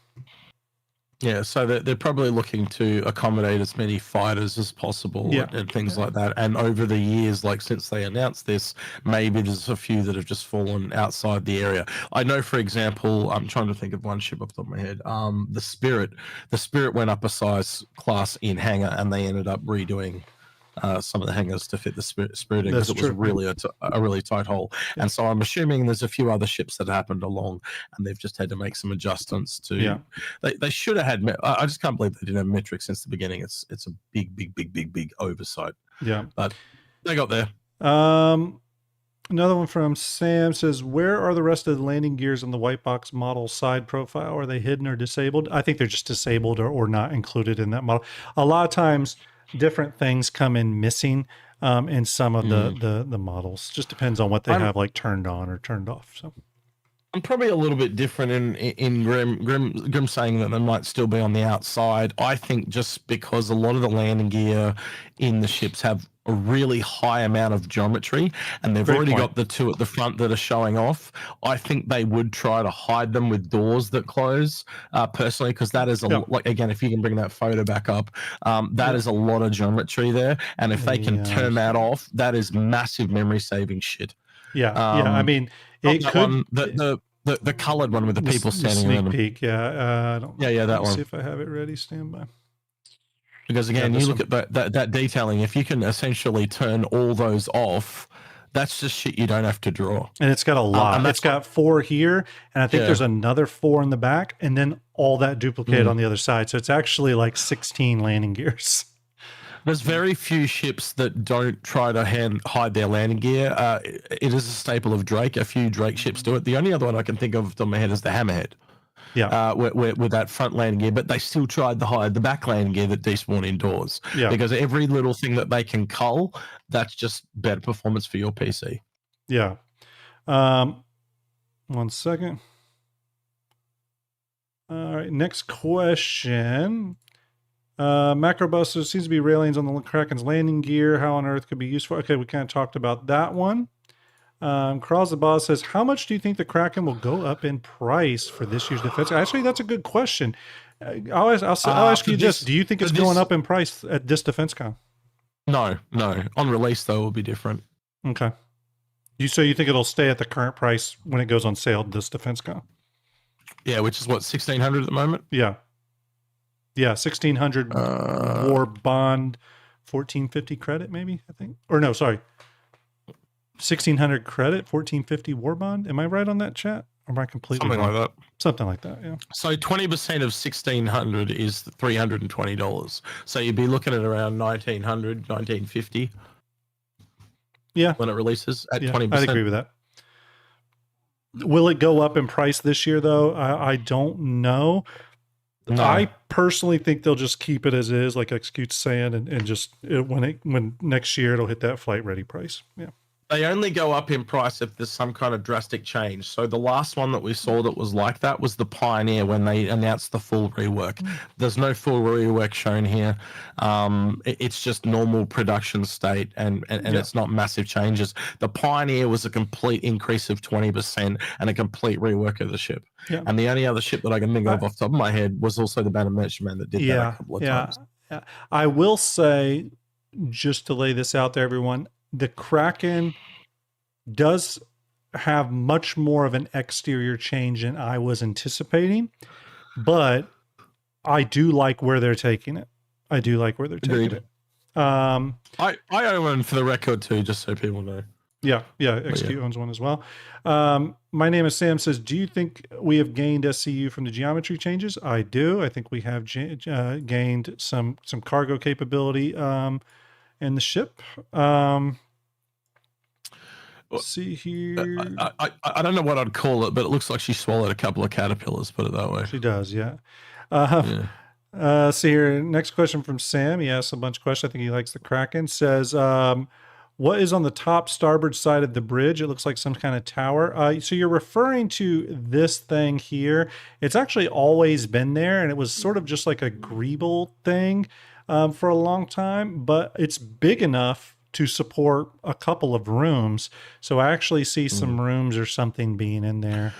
Yeah, so they're probably looking to accommodate as many fighters as possible and things like that. And over the years, like since they announced this, maybe there's a few that have just fallen outside the area. I know, for example, I'm trying to think of one ship off the top of my head. The Spirit went up a size class in hangar, and they ended up redoing some of the hangars to fit the Spirit in, because it was really a really tight hole. Yeah. And so I'm assuming there's a few other ships that happened along, and they've just had to make some adjustments to. Yeah. They should have had. I just can't believe they didn't have metrics since the beginning. It's a big oversight. Yeah, but they got there. Another one from Sam says, where are the rest of the landing gears on the white box model side profile? Are they hidden or disabled? I think they're just disabled or not included in that model. A lot of times, different things come in missing in some of the models. Just depends on what they have like turned on or turned off. So I'm probably a little bit different in Grim saying that they might still be on the outside. I think just because a lot of the landing gear in the ships have a really high amount of geometry, and they've already got the two at the front that are showing off. I think they would try to hide them with doors that close, personally, because that is like, again, if you can bring that photo back up, that is a lot of geometry there, and if they can turn that off, that is massive memory saving shit. I mean, it could the colored one with the people standing sneak around peek. I don't. That one. See if I have it ready. Stand by. Because again, you look at that detailing. If you can essentially turn all those off, that's just shit you don't have to draw. And it's got a lot. It's got 4 here, and I think there's another 4 in the back, and then all that duplicated on the other side. So it's actually like 16 landing gears. There's very few ships that don't try to hide their landing gear. It is a staple of Drake. A few Drake ships do it. The only other one I can think of off the top of my head is the Hammerhead. Yeah, with that front landing gear, but they still tried to hide the back landing gear that despawn indoors. Yeah, because every little thing that they can cull, that's just better performance for your PC. Yeah. 1 second. All right, next question. Macrobuster seems to be railings on the Kraken's landing gear. How on earth could be useful? Okay, we kind of talked about that one. Crawls the Boss says, how much do you think the Kraken will go up in price for this year's defense? Actually, that's a good question. I'll ask you this. Do you think it's going up in price at this DefenseCon? No. On release, though, it will be different. Okay. So you think it'll stay at the current price when it goes on sale this DefenseCon? Yeah, which is what, 1,600 at the moment? Yeah. Yeah, 1,600 war bond, 1,450 credit, maybe, I think. Or no, sorry. 1,600 credit, 1,450 war bond. Am I right on that, chat? Or am I completely something wrong? Like that? Something like that, yeah. So 20% of 1,600 is $320. So you'd be looking at around 1,900, 1,950. Yeah. When it releases at 20%. I'd agree with that. Will it go up in price this year, though? I don't know. No. I personally think they'll just keep it as is, like Execute's saying, and just when next year it'll hit that flight ready price. Yeah. They only go up in price if there's some kind of drastic change. So the last one that we saw that was like that was the Pioneer when they announced the full rework. There's no full rework shown here. It's just normal production state, and it's not massive changes. The Pioneer was a complete increase of 20% and a complete rework of the ship. Yeah. And the only other ship that I can think of off the top of my head was also the Banner Merchantman that did that a couple of times. Yeah. I will say, just to lay this out there, everyone, the Kraken does have much more of an exterior change than I was anticipating, but I do like where they're taking it. Agreed. I own one for the record too, just so people know. Yeah, Execute owns one as well. My name is Sam says, do you think we have gained SCU from the geometry changes? I do. I think we have gained some cargo capability in the ship. Let's see here. I don't know what I'd call it, but it looks like she swallowed a couple of caterpillars, put it that way. She does, yeah. See here, next question from Sam. He asks a bunch of questions. I think he likes the Kraken. Says, what is on the top starboard side of the bridge? It looks like some kind of tower. So you're referring to this thing here. It's actually always been there, and it was sort of just like a greeble thing for a long time, but it's big enough to support a couple of rooms. So I actually see some rooms or something being in there.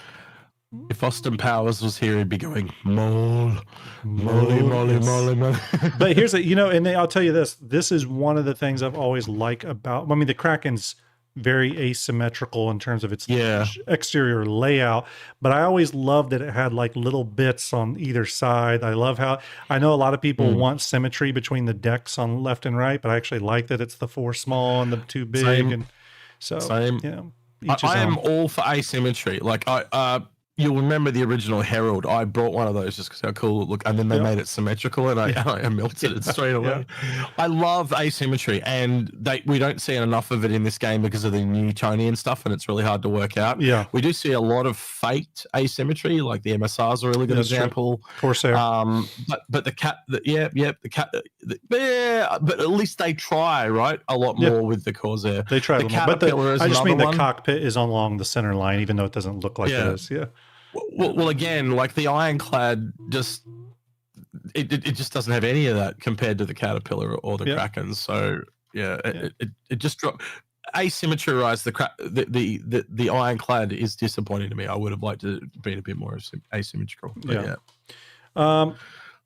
If Austin Powers was here, he'd be going, Molly. But here's I'll tell you this is one of the things I've always liked about, the Kraken's very asymmetrical in terms of its exterior layout, but I always loved that it had like little bits on either side. I love how, I know a lot of people want symmetry between the decks on left and right, but I actually like that it's the 4 small and the 2 big. Same. And so, Same. I am all for asymmetry. Like you'll remember the original Herald. I brought one of those just because how cool it looked, and then they made it symmetrical, and I melted it straight away. I love asymmetry, and we don't see enough of it in this game because of the Newtonian stuff, and it's really hard to work out. Yeah, we do see a lot of faked asymmetry, like the MSR is a really good example. Corsair. But the cat, but at least they try, right? A lot more with the Corsair. They try a little more. But I just mean the cockpit is along the center line, even though it doesn't look like it is. Yeah. Well, again, like the Ironclad, it just doesn't have any of that compared to the Caterpillar or the Kraken. So it just dropped. Asymmetrized the Ironclad is disappointing to me. I would have liked to be a bit more asymmetrical. But all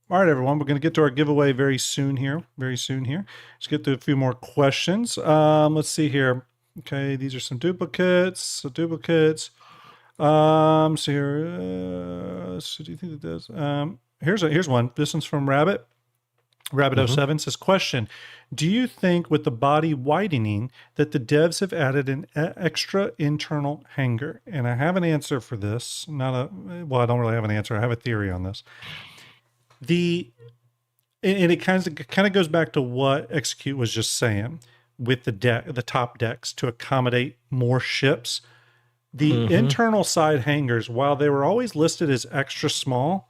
right, everyone, we're going to get to our giveaway very soon here. Let's get to a few more questions. Let's see here. Okay, these are some duplicates. So here, so do you think it does? Here's one. This one's from Rabbit. Rabbit07 says, question, do you think with the body widening that the devs have added an extra internal hangar? And I have an answer for this. I don't really have an answer. I have a theory on this. And it kind of goes back to what Execute was just saying with the top decks to accommodate more ships. The internal side hangars, while they were always listed as extra small,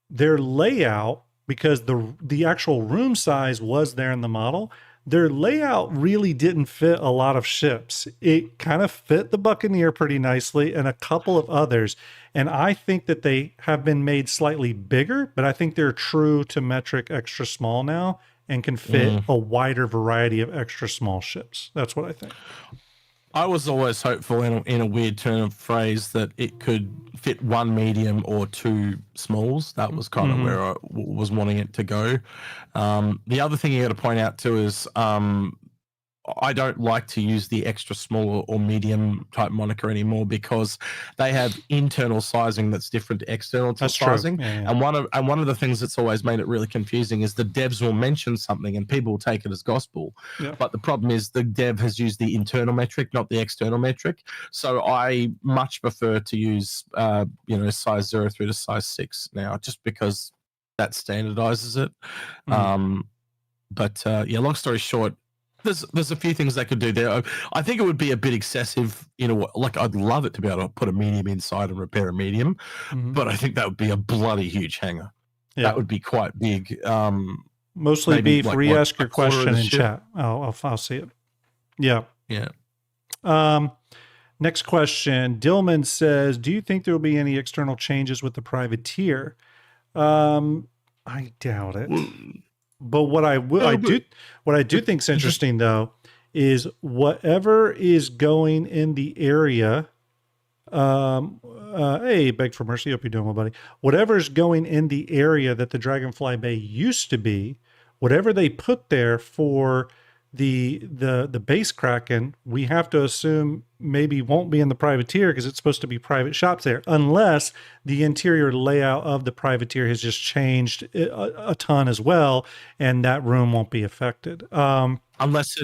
their layout, because the actual room size was there in the model, their layout really didn't fit a lot of ships. It kind of fit the Buccaneer pretty nicely and a couple of others. And I think that they have been made slightly bigger, but I think they're true to metric extra small now and can fit a wider variety of extra small ships. That's what I think. I was always hopeful in a weird turn of phrase that it could fit 1 medium or 2 smalls. That was kind of where I was wanting it to go. The other thing you got to point out too is I don't like to use the extra small or medium type moniker anymore because they have internal sizing that's different to external sizing. Yeah. And one of the things that's always made it really confusing is the devs will mention something and people will take it as gospel. Yeah. But the problem is the dev has used the internal metric, not the external metric. So I much prefer to use size 0 through to size 6 now, just because that standardizes it. Long story short, There's a few things they could do there. I think it would be a bit excessive. Like I'd love it to be able to put a medium inside and repair a medium, but I think that would be a bloody huge hangar. Yeah. That would be quite big. Mostly beef. like, Re-ask your a quarter of question the in ship? chat. I'll see it. Yeah. Yeah. Next question. Dillman says, "Do you think there will be any external changes with the privateer?" I doubt it. But what I do think is interesting though is whatever is going in the area. Hey, Beg for Mercy. Hope you're doing well, buddy. Whatever's going in the area that the Dragonfly Bay used to be, whatever they put there for the base Kraken, we have to assume maybe won't be in the privateer because it's supposed to be private shops there, unless the interior layout of the privateer has just changed a ton as well, and that room won't be affected. Unless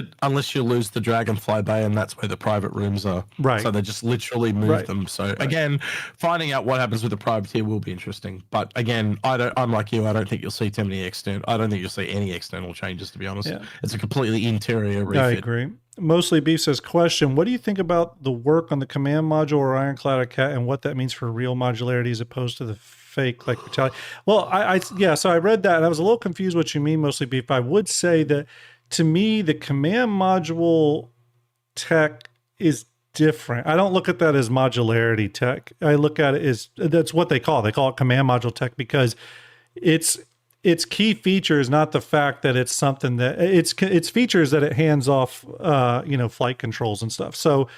you lose the Dragonfly Bay, and that's where the private rooms are. Right. So they just literally move them. So again, finding out what happens with the privateer will be interesting. But again, I'm like you. I don't think you'll see too many I don't think you'll see any external changes, to be honest. Yeah. It's a completely interior refit. I agree. Mostly Beef says, question, what do you think about the work on the command module or Ironclad or Cat and what that means for real modularity as opposed to the fake like Retaliate? Well, so I read that and I was a little confused what you mean, Mostly Beef. I would say that to me, the command module tech is different. I don't look at that as modularity tech. I look at it as, that's what they call it. They call it command module tech because it's key features, not the fact that it's something that it's features that it hands off, flight controls and stuff. So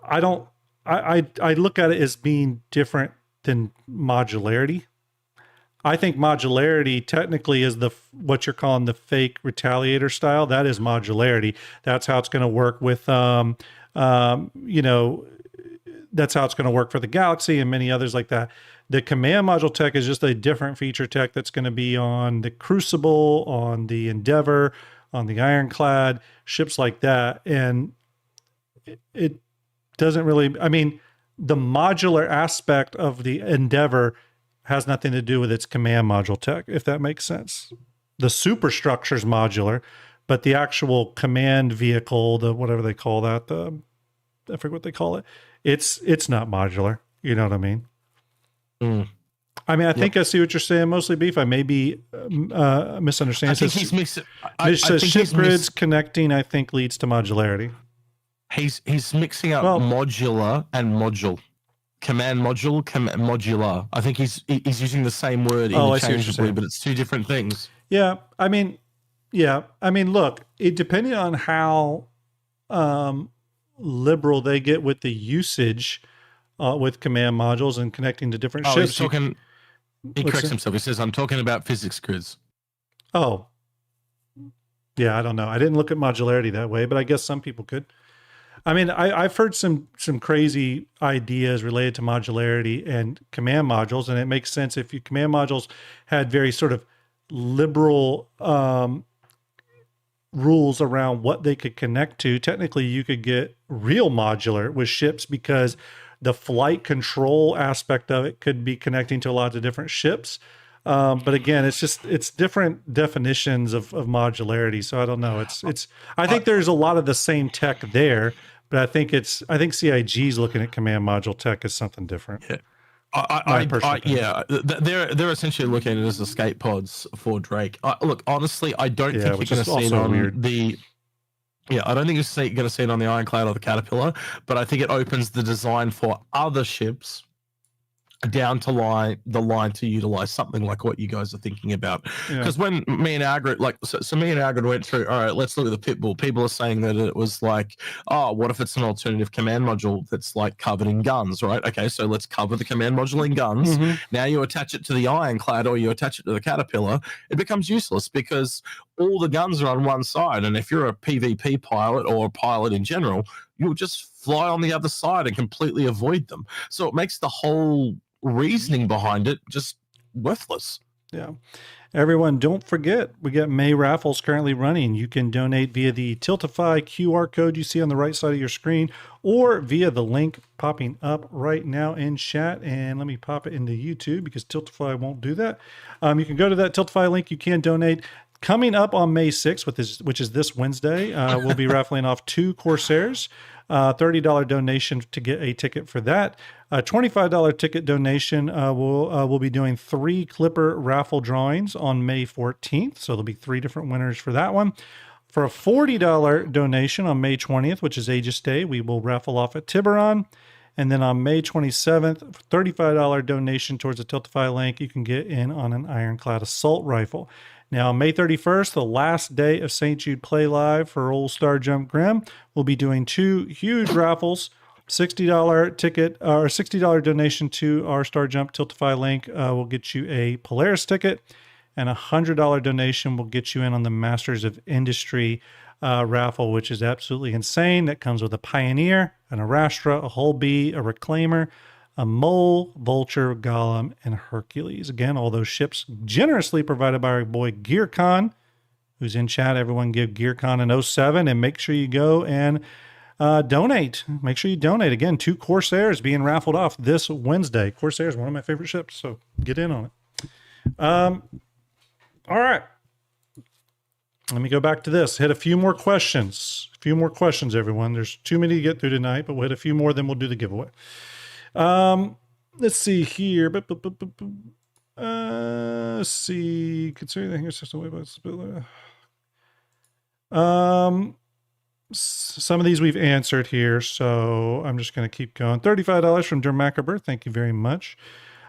I look at it as being different than modularity. I think modularity technically is what you're calling the fake Retaliator style. That is modularity. That's how it's going to work with, that's how it's going to work for the Galaxy and many others like that. The command module tech is just a different feature tech that's going to be on the Crucible, on the Endeavor, on the Ironclad, ships like that. And it doesn't really, the modular aspect of the Endeavor has nothing to do with its command module tech, if that makes sense. The superstructure is modular, but the actual command vehicle, the whatever they call that, I forget what they call it. It's not modular. You know what I mean? I think I see what you're saying. Mostly Beef. I may be misunderstanding. I think he's mixing. It says ship grids connecting, I think, leads to modularity. He's mixing up modular and module. Command module, modular. I think he's using the same word interchangeably, but it's two different things. Yeah. Look, it depending on how liberal they get with the usage with command modules and connecting to different ships. He corrects himself. He says, I'm talking about physics grids. Oh. Yeah, I don't know. I didn't look at modularity that way, but I guess some people could. I've heard some crazy ideas related to modularity and command modules, and it makes sense if your command modules had very sort of liberal rules around what they could connect to. Technically, you could get real modular with ships because the flight control aspect of it could be connecting to a lot of different ships. But again, it's different definitions of modularity. So I don't know. I think there's a lot of the same tech there, but I think CIG's looking at command module tech as something different. Yeah. They're essentially looking at it as escape pods for Drake. Look, honestly, I don't think you're going to see it on the. Yeah, I don't think you're going to see it on the Ironclad or the Caterpillar, but I think it opens the design for other ships down to the line to utilize something like what you guys are thinking about. Because when me and Agrid, me and Agrid went through, all right, let's look at the Pitbull. People are saying that it was like, oh, what if it's an alternative command module that's like covered in guns, right? Okay, so let's cover the command module in guns. Now you attach it to the Ironclad or you attach it to the Caterpillar, it becomes useless because all the guns are on one side. And if you're a PvP pilot or a pilot in general, you'll just fly on the other side and completely avoid them. So it makes the whole reasoning behind it just worthless. Yeah. Everyone, don't forget, we got May raffles currently running. You can donate via the Tiltify QR code you see on the right side of your screen or via the link popping up right now in chat. And let me pop it into YouTube because Tiltify won't do that. You can go to that Tiltify link. You can donate. Coming up on May 6th, which is this Wednesday, we'll be raffling off 2 Corsairs. $30 donation to get a ticket for that. A $25 ticket donation. We'll be doing 3 Clipper raffle drawings on May 14th. So there'll be 3 different winners for that one. For a $40 donation on May 20th, which is Aegis Day, we will raffle off at Tiburon. And then on May 27th, $35 donation towards a Tiltify link, you can get in on an Ironclad assault rifle. Now, May 31st, the last day of St. Jude Play Live for Old Star Jump Grim, we'll be doing 2 huge raffles. $60 ticket or $60 donation to our Star Jump Tiltify link will get you a Polaris ticket, and a $100 donation will get you in on the Masters of Industry raffle, which is absolutely insane. That comes with a Pioneer, an Arastra, a Hull B, a Reclaimer, a Mole, Vulture, Golem, and Hercules. Again, all those ships generously provided by our boy GearCon, who's in chat. Everyone give GearCon an 07, and make sure you go and donate. Make sure you donate. Again, 2 Corsairs being raffled off this Wednesday. Corsair is one of my favorite ships, so get in on it. All right. Let me go back to this. Hit a few more questions. A few more questions, everyone. There's too many to get through tonight, but we'll hit a few more, then we'll do the giveaway. Let's see here. Let's see. Considering the hangar system way some of these we've answered here, so I'm just going to keep going. $35 from Dermacaber. Thank you very much.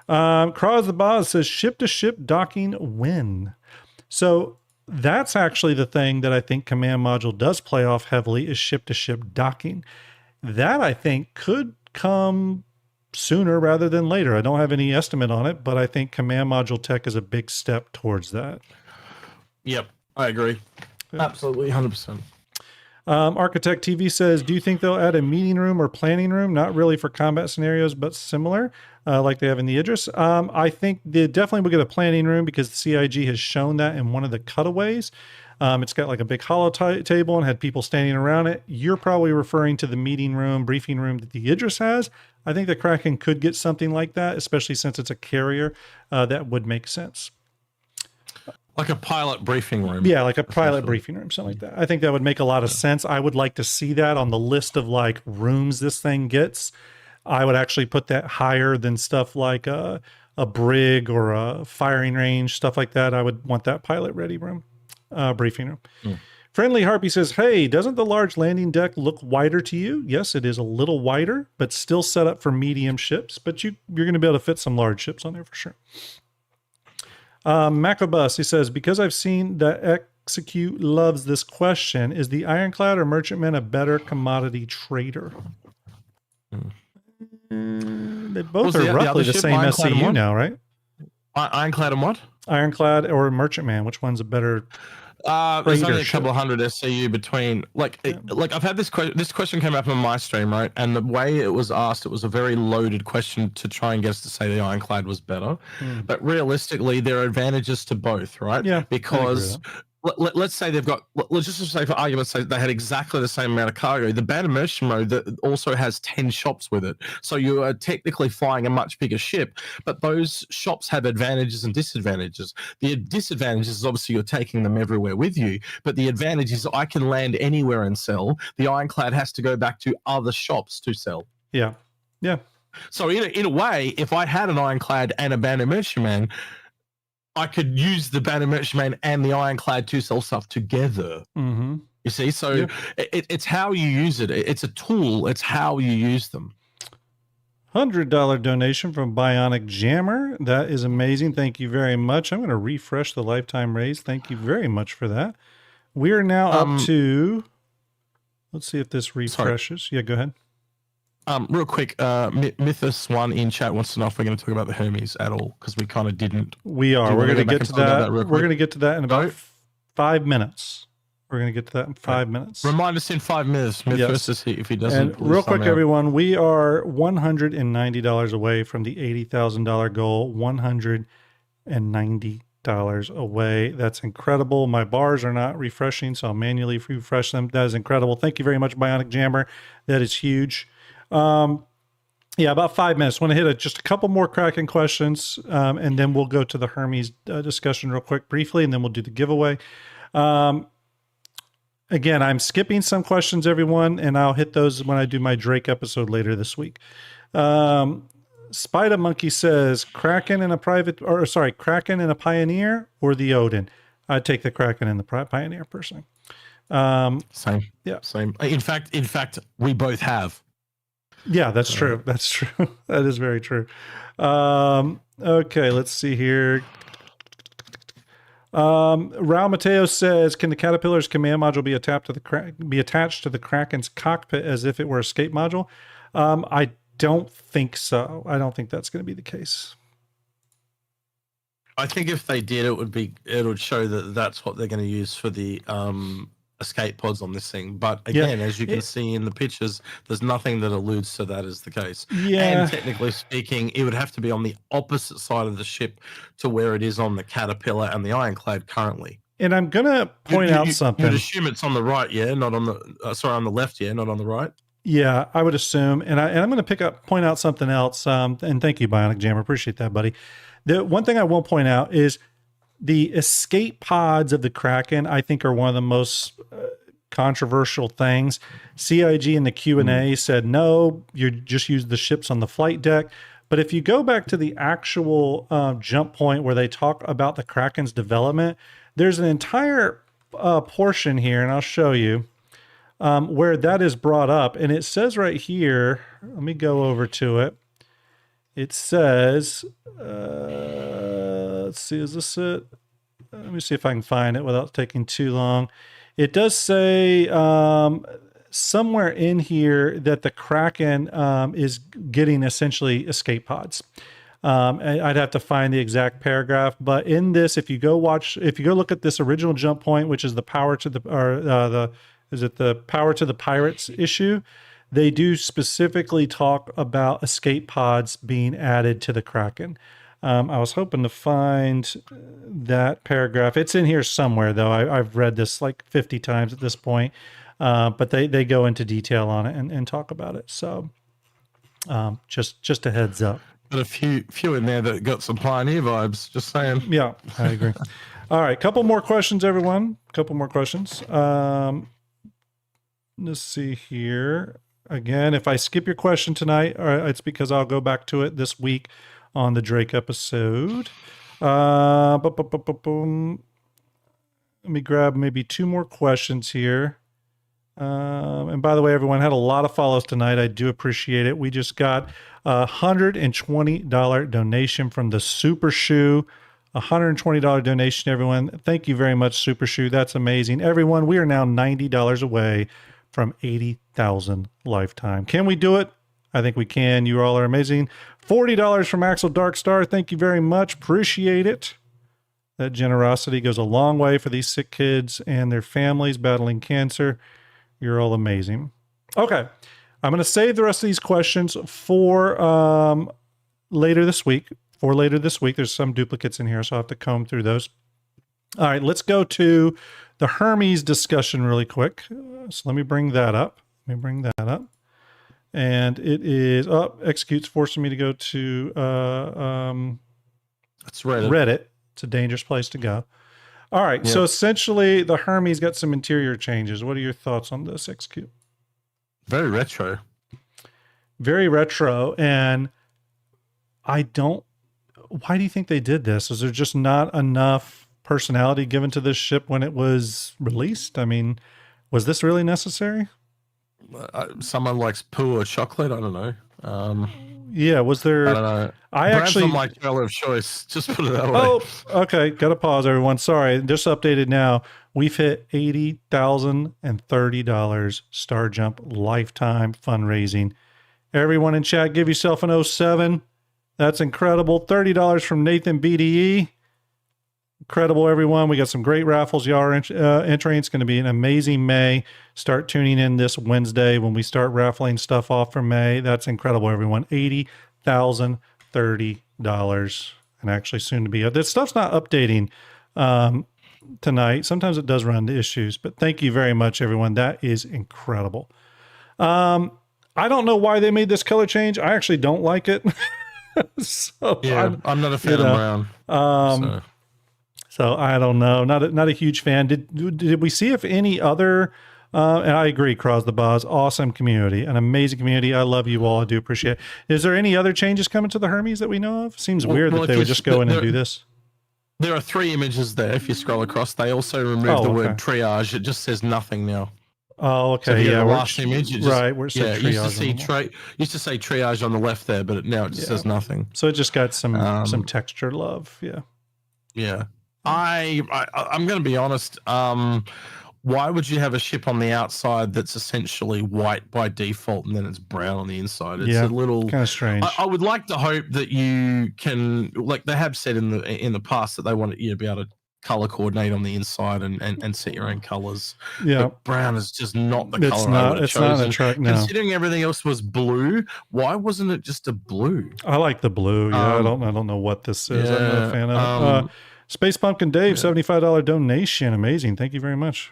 Cross the Boz says ship to ship docking when. So that's actually the thing that I think Command Module does play off heavily, is ship to ship docking. That I think could come sooner rather than later. I don't have any estimate on it, but I think Command Module tech is a big step towards that. Yep, I agree. Absolutely, 100%. Architect TV says, do you think they'll add a meeting room or planning room? Not really for combat scenarios, but similar, like they have in the Idris. I think they definitely will get a planning room because the CIG has shown that in one of the cutaways. It's got like a big hollow table and had people standing around it. You're probably referring to the meeting room, briefing room that the Idris has. I think the Kraken could get something like that, especially since it's a carrier. That would make sense. Like a pilot briefing room. Yeah, like a pilot briefing room, something like that. I think that would make a lot of sense. I would like to see that on the list of like rooms this thing gets. I would actually put that higher than stuff like a brig or a firing range, stuff like that. I would want that pilot ready room, briefing room. Friendly Harpy says, hey, doesn't the large landing deck look wider to you? Yes, it is a little wider, but still set up for medium ships. But you're going to be able to fit some large ships on there for sure. Macobus, he says, because I've seen that Execute loves this question, is the Ironclad or Merchantman a better commodity trader? They both are roughly the same SCU now, right? Ironclad and what? Ironclad or Merchantman, which one's a better there's only a couple of hundred SCU between, like I've had this question came up on my stream, right? And the way it was asked, it was a very loaded question to try and get us to say the Ironclad was better. But realistically, there are advantages to both, right? Yeah. Because let's say they've got, let's just say for argument's sake, they had exactly the same amount of cargo. The Banner Merchant mode that also has 10 shops with it. So you are technically flying a much bigger ship, but those shops have advantages and disadvantages. The disadvantages is obviously you're taking them everywhere with you, but the advantage is I can land anywhere and sell. The Ironclad has to go back to other shops to sell. Yeah. Yeah. So in a way, if I had an Ironclad and a Banner Merchantman, I could use the Banner Merchantman and the Ironclad to sell stuff together. You see, so it's how you use it. It's a tool. It's how you use them. $100 donation from Bionic Jammer. That is amazing. Thank you very much. I'm going to refresh the lifetime raise. Thank you very much for that. We are now up to, let's see if this refreshes. Sorry. Yeah, go ahead. Real quick, Mythos one in chat wants to know if we're going to talk about the Hermes at all, because we kind of didn't. We are. We're going to get to that. We're going to get to that in about 5 minutes. We're going to get to that in 5 minutes. Remind us in 5 minutes, Mythos, if he doesn't. And real quick, everyone, we are $190 away from the $80,000 goal. $190 away. That's incredible. My bars are not refreshing, so I'll manually refresh them. That is incredible. Thank you very much, Bionic Jammer. That is huge. Yeah, about 5 minutes. Want to hit just a couple more Kraken questions, and then we'll go to the Hermes discussion real quick, briefly, and then we'll do the giveaway. Again, I'm skipping some questions, everyone, and I'll hit those when I do my Drake episode later this week. Spider Monkey says, Kraken and a Kraken and a Pioneer or the Odin? I'd take the Kraken and the Pioneer personally. Same. Yeah. Same. In fact, we both have. Yeah, that's true. That's true. That is very true. Okay, let's see here. Raul Mateo says, can the Caterpillar's command module be attached to the Kraken's cockpit as if it were an escape module? I don't think so. I don't think that's going to be the case. I think if they did, it would show that that's what they're going to use for the escape pods on this thing. But again, as you can see in the pictures, there's nothing that alludes to that as the case. Yeah. And technically speaking, it would have to be on the opposite side of the ship to where it is on the Caterpillar and the Ironclad currently. And I'm going to point out something. You'd assume it's on the right, yeah, not on the on the left, yeah, not on the right. Yeah, I would assume. And I'm going to point out something else. And thank you, Bionic Jammer. Appreciate that, buddy. The one thing I will point out is the escape pods of the Kraken, I think, are one of the most controversial things. CIG in the Q&A said, no, you just use the ships on the flight deck. But if you go back to the actual jump point where they talk about the Kraken's development, there's an entire portion here, and I'll show you, where that is brought up. And it says right here, let me go over to it. It says, let's see, is this it? Let me see if I can find it without taking too long. It does say somewhere in here that the Kraken is getting essentially escape pods. I'd have to find the exact paragraph, but in this, if you go look at this original jump point, which is the power to the power to the pirates issue, they do specifically talk about escape pods being added to the Kraken. I was hoping to find that paragraph. It's in here somewhere, though. I've read this like 50 times at this point, but they go into detail on it and talk about it. So just a heads up. But a few in there that got some Pioneer vibes, just saying. Yeah, I agree. All right, couple more questions, everyone. Couple more questions. Let's see here. Again, if I skip your question tonight, it's because I'll go back to it this week on the Drake episode. Let me grab maybe two more questions here. And by the way, everyone had a lot of follows tonight. I do appreciate it. We just got a $120 donation from the Super Shoe. $120 donation, everyone. Thank you very much, Super Shoe. That's amazing. Everyone, we are now $90 away from 80,000 lifetime. Can we do it? I think we can. You all are amazing. $40 from Axel Darkstar. Thank you very much. Appreciate it. That generosity goes a long way for these sick kids and their families battling cancer. You're all amazing. Okay. I'm going to save the rest of these questions for later this week. There's some duplicates in here, so I'll have to comb through those. All right, let's go to the Hermes discussion really quick. So let me bring that up. And it is, Execute's forcing me to go to It's Reddit. Reddit. It's a dangerous place to go. All right, Yep. so essentially the Hermes got some interior changes. What are your thoughts on this, Execute? Very retro. Very retro, and why do you think they did this? Is there just not enough personality given to this ship when it was released? I mean, was this really necessary? Someone likes poo or chocolate. I don't know. Yeah, was there? I don't know. Brad's not my color of choice. Just put it that way. Oh, okay. Got to pause, everyone. Sorry, just updated now. We've hit $80,030 StarJump lifetime fundraising. Everyone in chat, give yourself an 07. That's incredible. $30 from Nathan BDE. Incredible, everyone. We got some great raffles. Y'all are entering. It's going to be an amazing May. Start tuning in this Wednesday when we start raffling stuff off for May. That's incredible, everyone. $80,030. And actually soon to be. This stuff's not updating tonight. Sometimes it does run into issues. But thank you very much, everyone. That is incredible. I don't know why they made this color change. I actually don't like it. So Yeah, I'm not a fan of brown. So I don't know. Not a huge fan. Did we see if any other? And I agree, Cross the Boz, awesome community, an amazing community. I love you all. I do appreciate it. Is there any other changes coming to the Hermes that we know of? Seems weird that they would just go in and do this. There are 3 images there. If you scroll across, they also removed the word triage. It just says nothing now. Oh, okay. So Yeah, the last image, it just, right. Where it said triage used to say triage on the left there, but now it just says nothing. So it just got some texture love. Yeah. Yeah. I'm going to be honest. Why would you have a ship on the outside that's essentially white by default and then it's brown on the inside? It's a little kind of strange. I would like to hope that you can, like they have said in the past, that they want you to be able to color coordinate on the inside and set your own colors. Yeah, but brown is just not the color I would have chosen. Not a track now. Considering everything else was blue, why wasn't it just a blue? I like the blue. Yeah, I don't know what this is. I'm not a fan of it. Space Pumpkin Dave, $75 donation. Amazing. Thank you very much.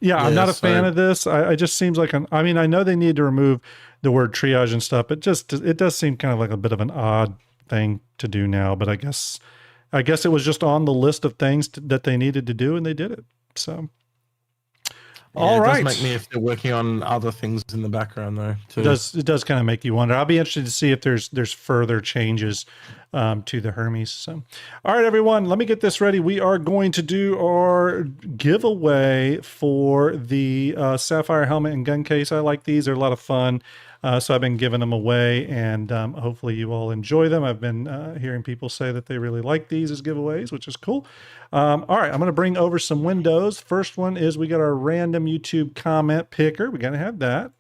Yeah, I'm not a fan of this. I just seems like I mean, I know they need to remove the word triage and stuff. It does seem kind of like a bit of an odd thing to do now, but I guess it was just on the list of things that they needed to do, and they did it. So, all right. It does make me if they're working on other things in the background, though. Too. It does kind of make you wonder. I'll be interested to see if there's further changes to the Hermes. So, all right, everyone, let me get this ready. We are going to do our giveaway for the Sapphire helmet and gun case. I like these; they're a lot of fun. So I've been giving them away, and hopefully you all enjoy them. I've been hearing people say that they really like these as giveaways, which is cool. All right, I'm going to bring over some windows. First one is we got our random YouTube comment picker. We got to have that.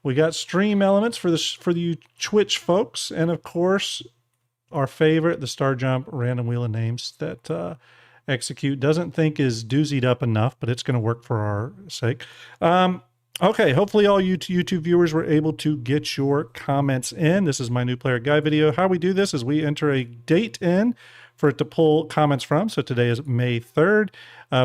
We got stream elements for the Twitch folks, and of course our favorite, the STARJUMP random wheel of names that Execute doesn't think is doozied up enough, but it's going to work for our sake. Okay, hopefully all you YouTube viewers were able to get your comments in. This is my new player guide video. How we do this is we enter a date in for it to pull comments from. So today is May 3rd.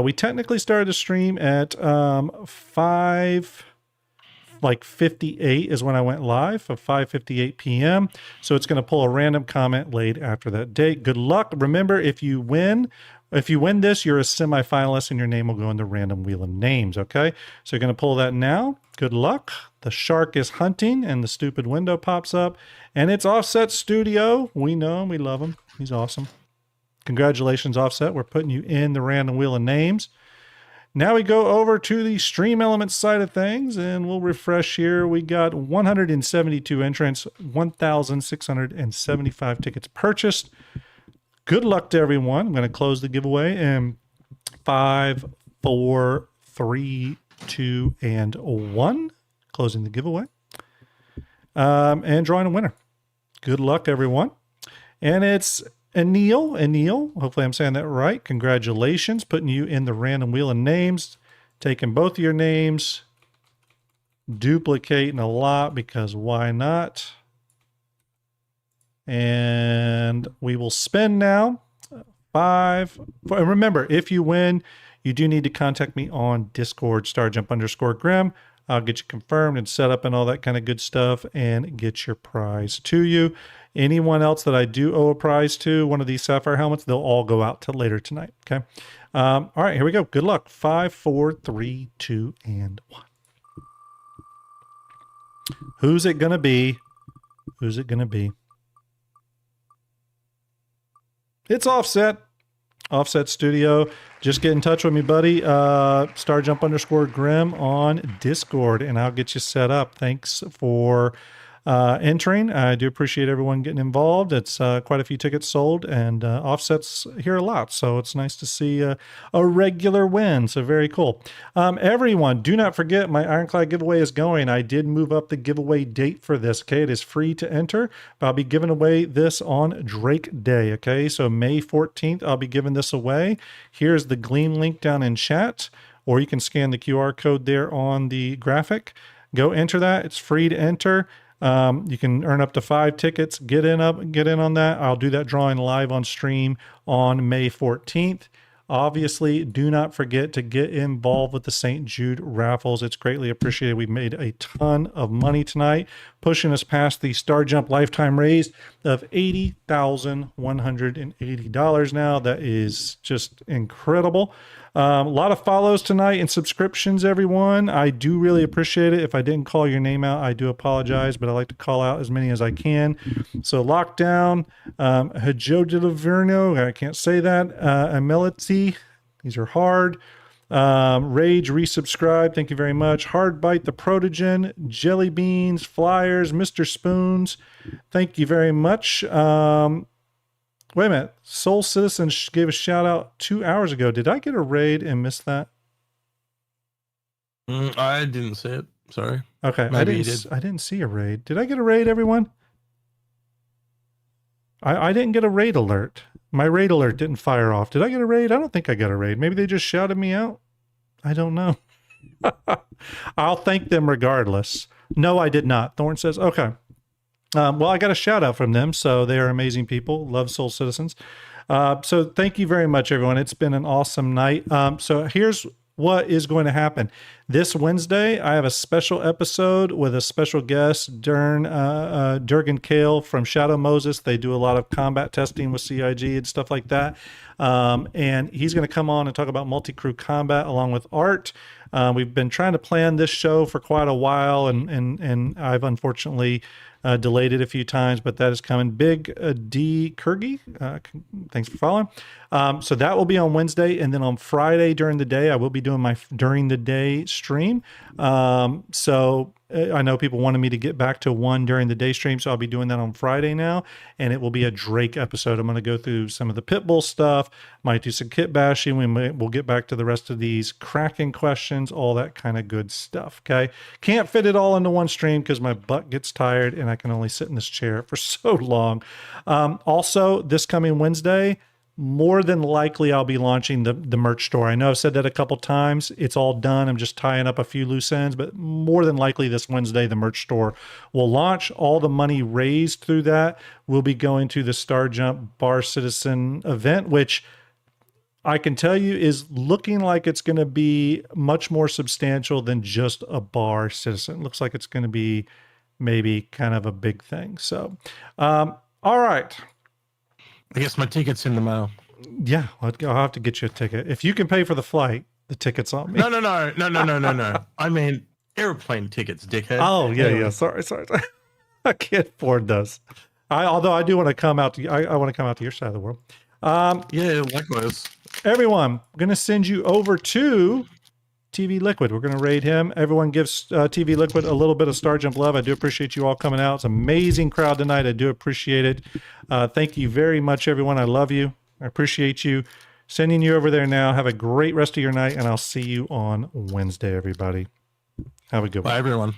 We technically started the stream at 5:58 is when I went live, of 5:58 p.m. So it's going to pull a random comment laid after that date. Good luck. Remember, if you win this, you're a semifinalist and your name will go in the random wheel of names, okay? So you're going to pull that now. Good luck. The shark is hunting and the stupid window pops up. And it's Offset Studio. We know him. We love him. He's awesome. Congratulations, Offset. We're putting you in the random wheel of names. Now we go over to the stream elements side of things and we'll refresh here. We got 172 entrants, 1,675 tickets purchased. Good luck to everyone. I'm going to close the giveaway in 5, 4, 3, 2, and 1. Closing the giveaway. And drawing a winner. Good luck, everyone. And it's Anil. Hopefully I'm saying that right. Congratulations. Putting you in the random wheel of names. Taking both of your names. Duplicating a lot because why not? And we will spin now. 5. And remember, if you win, you do need to contact me on Discord, StarJump_Grim. I'll get you confirmed and set up and all that kind of good stuff and get your prize to you. Anyone else that I do owe a prize to, one of these Sapphire helmets, they'll all go out till later tonight. Okay. All right, here we go. Good luck. 5, 4, 3, 2, and 1. Who's it going to be? Who's it going to be? It's Offset. Offset Studio. Just get in touch with me, buddy. StarJump_Grim on Discord, and I'll get you set up. Thanks for entering. I do appreciate everyone getting involved. It's quite a few tickets sold, and Offset's here a lot, so it's nice to see a regular win. So very cool. Everyone, do not forget my Ironclad giveaway is going. I did move up the giveaway date for this. Okay, it is free to enter, but I'll be giving away this on Drake Day. Okay, so May 14th, I'll be giving this away. Here's the Gleam link down in chat, or you can scan the QR code there on the graphic. Go enter that. It's free to enter. You can earn up to 5 tickets. Get in on that. I'll do that drawing live on stream on May 14th. Obviously, do not forget to get involved with the St. Jude raffles. It's greatly appreciated. We've made a ton of money tonight, pushing us past the STARJUMP lifetime raise of $80,180 now. That is just incredible. A lot of follows tonight and subscriptions, everyone. I do really appreciate it. If I didn't call your name out, I do apologize, but I like to call out as many as I can. So Lockdown, Hajo de Laverno, I can't say that, Amelity, these are hard. Rage, resubscribe, thank you very much. Hard Bite, the Protogen, Jelly Beans, Flyers, Mr. Spoons, thank you very much. Wait a minute. Soul Citizen gave a shout out 2 hours ago. Did I get a raid and miss that? I didn't see it. Sorry. Okay. Maybe you did. I didn't see a raid. Did I get a raid, everyone? I didn't get a raid alert. My raid alert didn't fire off. Did I get a raid? I don't think I got a raid. Maybe they just shouted me out. I don't know. I'll thank them regardless. No, I did not. Thorn says, okay. Well, I got a shout out from them, so they are amazing people. Love Soul Citizens. So thank you very much, everyone. It's been an awesome night. So here's what is going to happen. This Wednesday, I have a special episode with a special guest, Durgan Kale from Shadow Moses. They do a lot of combat testing with CIG and stuff like that. And he's going to come on and talk about multi-crew combat along with Art. We've been trying to plan this show for quite a while, and I've unfortunately delayed it a few times, but that is coming. Big D Kurgi, thanks for following. So that will be on Wednesday, and then on Friday during the day, I will be doing my during the day stream. So I know people wanted me to get back to one during the day stream, so I'll be doing that on Friday now, and it will be a Drake episode. I'm going to go through some of the Pitbull stuff, might do some kit bashing. We'll get back to the rest of these Kraken questions, all that kind of good stuff. Okay, can't fit it all into one stream because my butt gets tired and I can only sit in this chair for so long. Also, this coming Wednesday, more than likely I'll be launching the merch store. I know I've said that a couple times. It's all done. I'm just tying up a few loose ends, but more than likely this Wednesday, the merch store will launch. All the money raised through that will be going to the StarJump Bar Citizen event, which I can tell you is looking like it's going to be much more substantial than just a Bar Citizen. It looks like it's going to be maybe kind of a big thing. So, all right. I guess my ticket's in the mail. Yeah, I'll have to get you a ticket. If you can pay for the flight, the ticket's on me. No. I mean, airplane tickets, dickhead. Oh, yeah. Sorry. I can't afford those. Although I do want to come out to I want to come out to your side of the world. Yeah, likewise. Everyone, I'm going to send you over to TV Liquid. We're going to raid him. Everyone gives TV Liquid a little bit of StarJump love. I do appreciate you all coming out. It's an amazing crowd tonight. I do appreciate it. Thank you very much, everyone. I love you. I appreciate you. Sending you over there now. Have a great rest of your night, and I'll see you on Wednesday, everybody. Have a good one. Bye, everyone.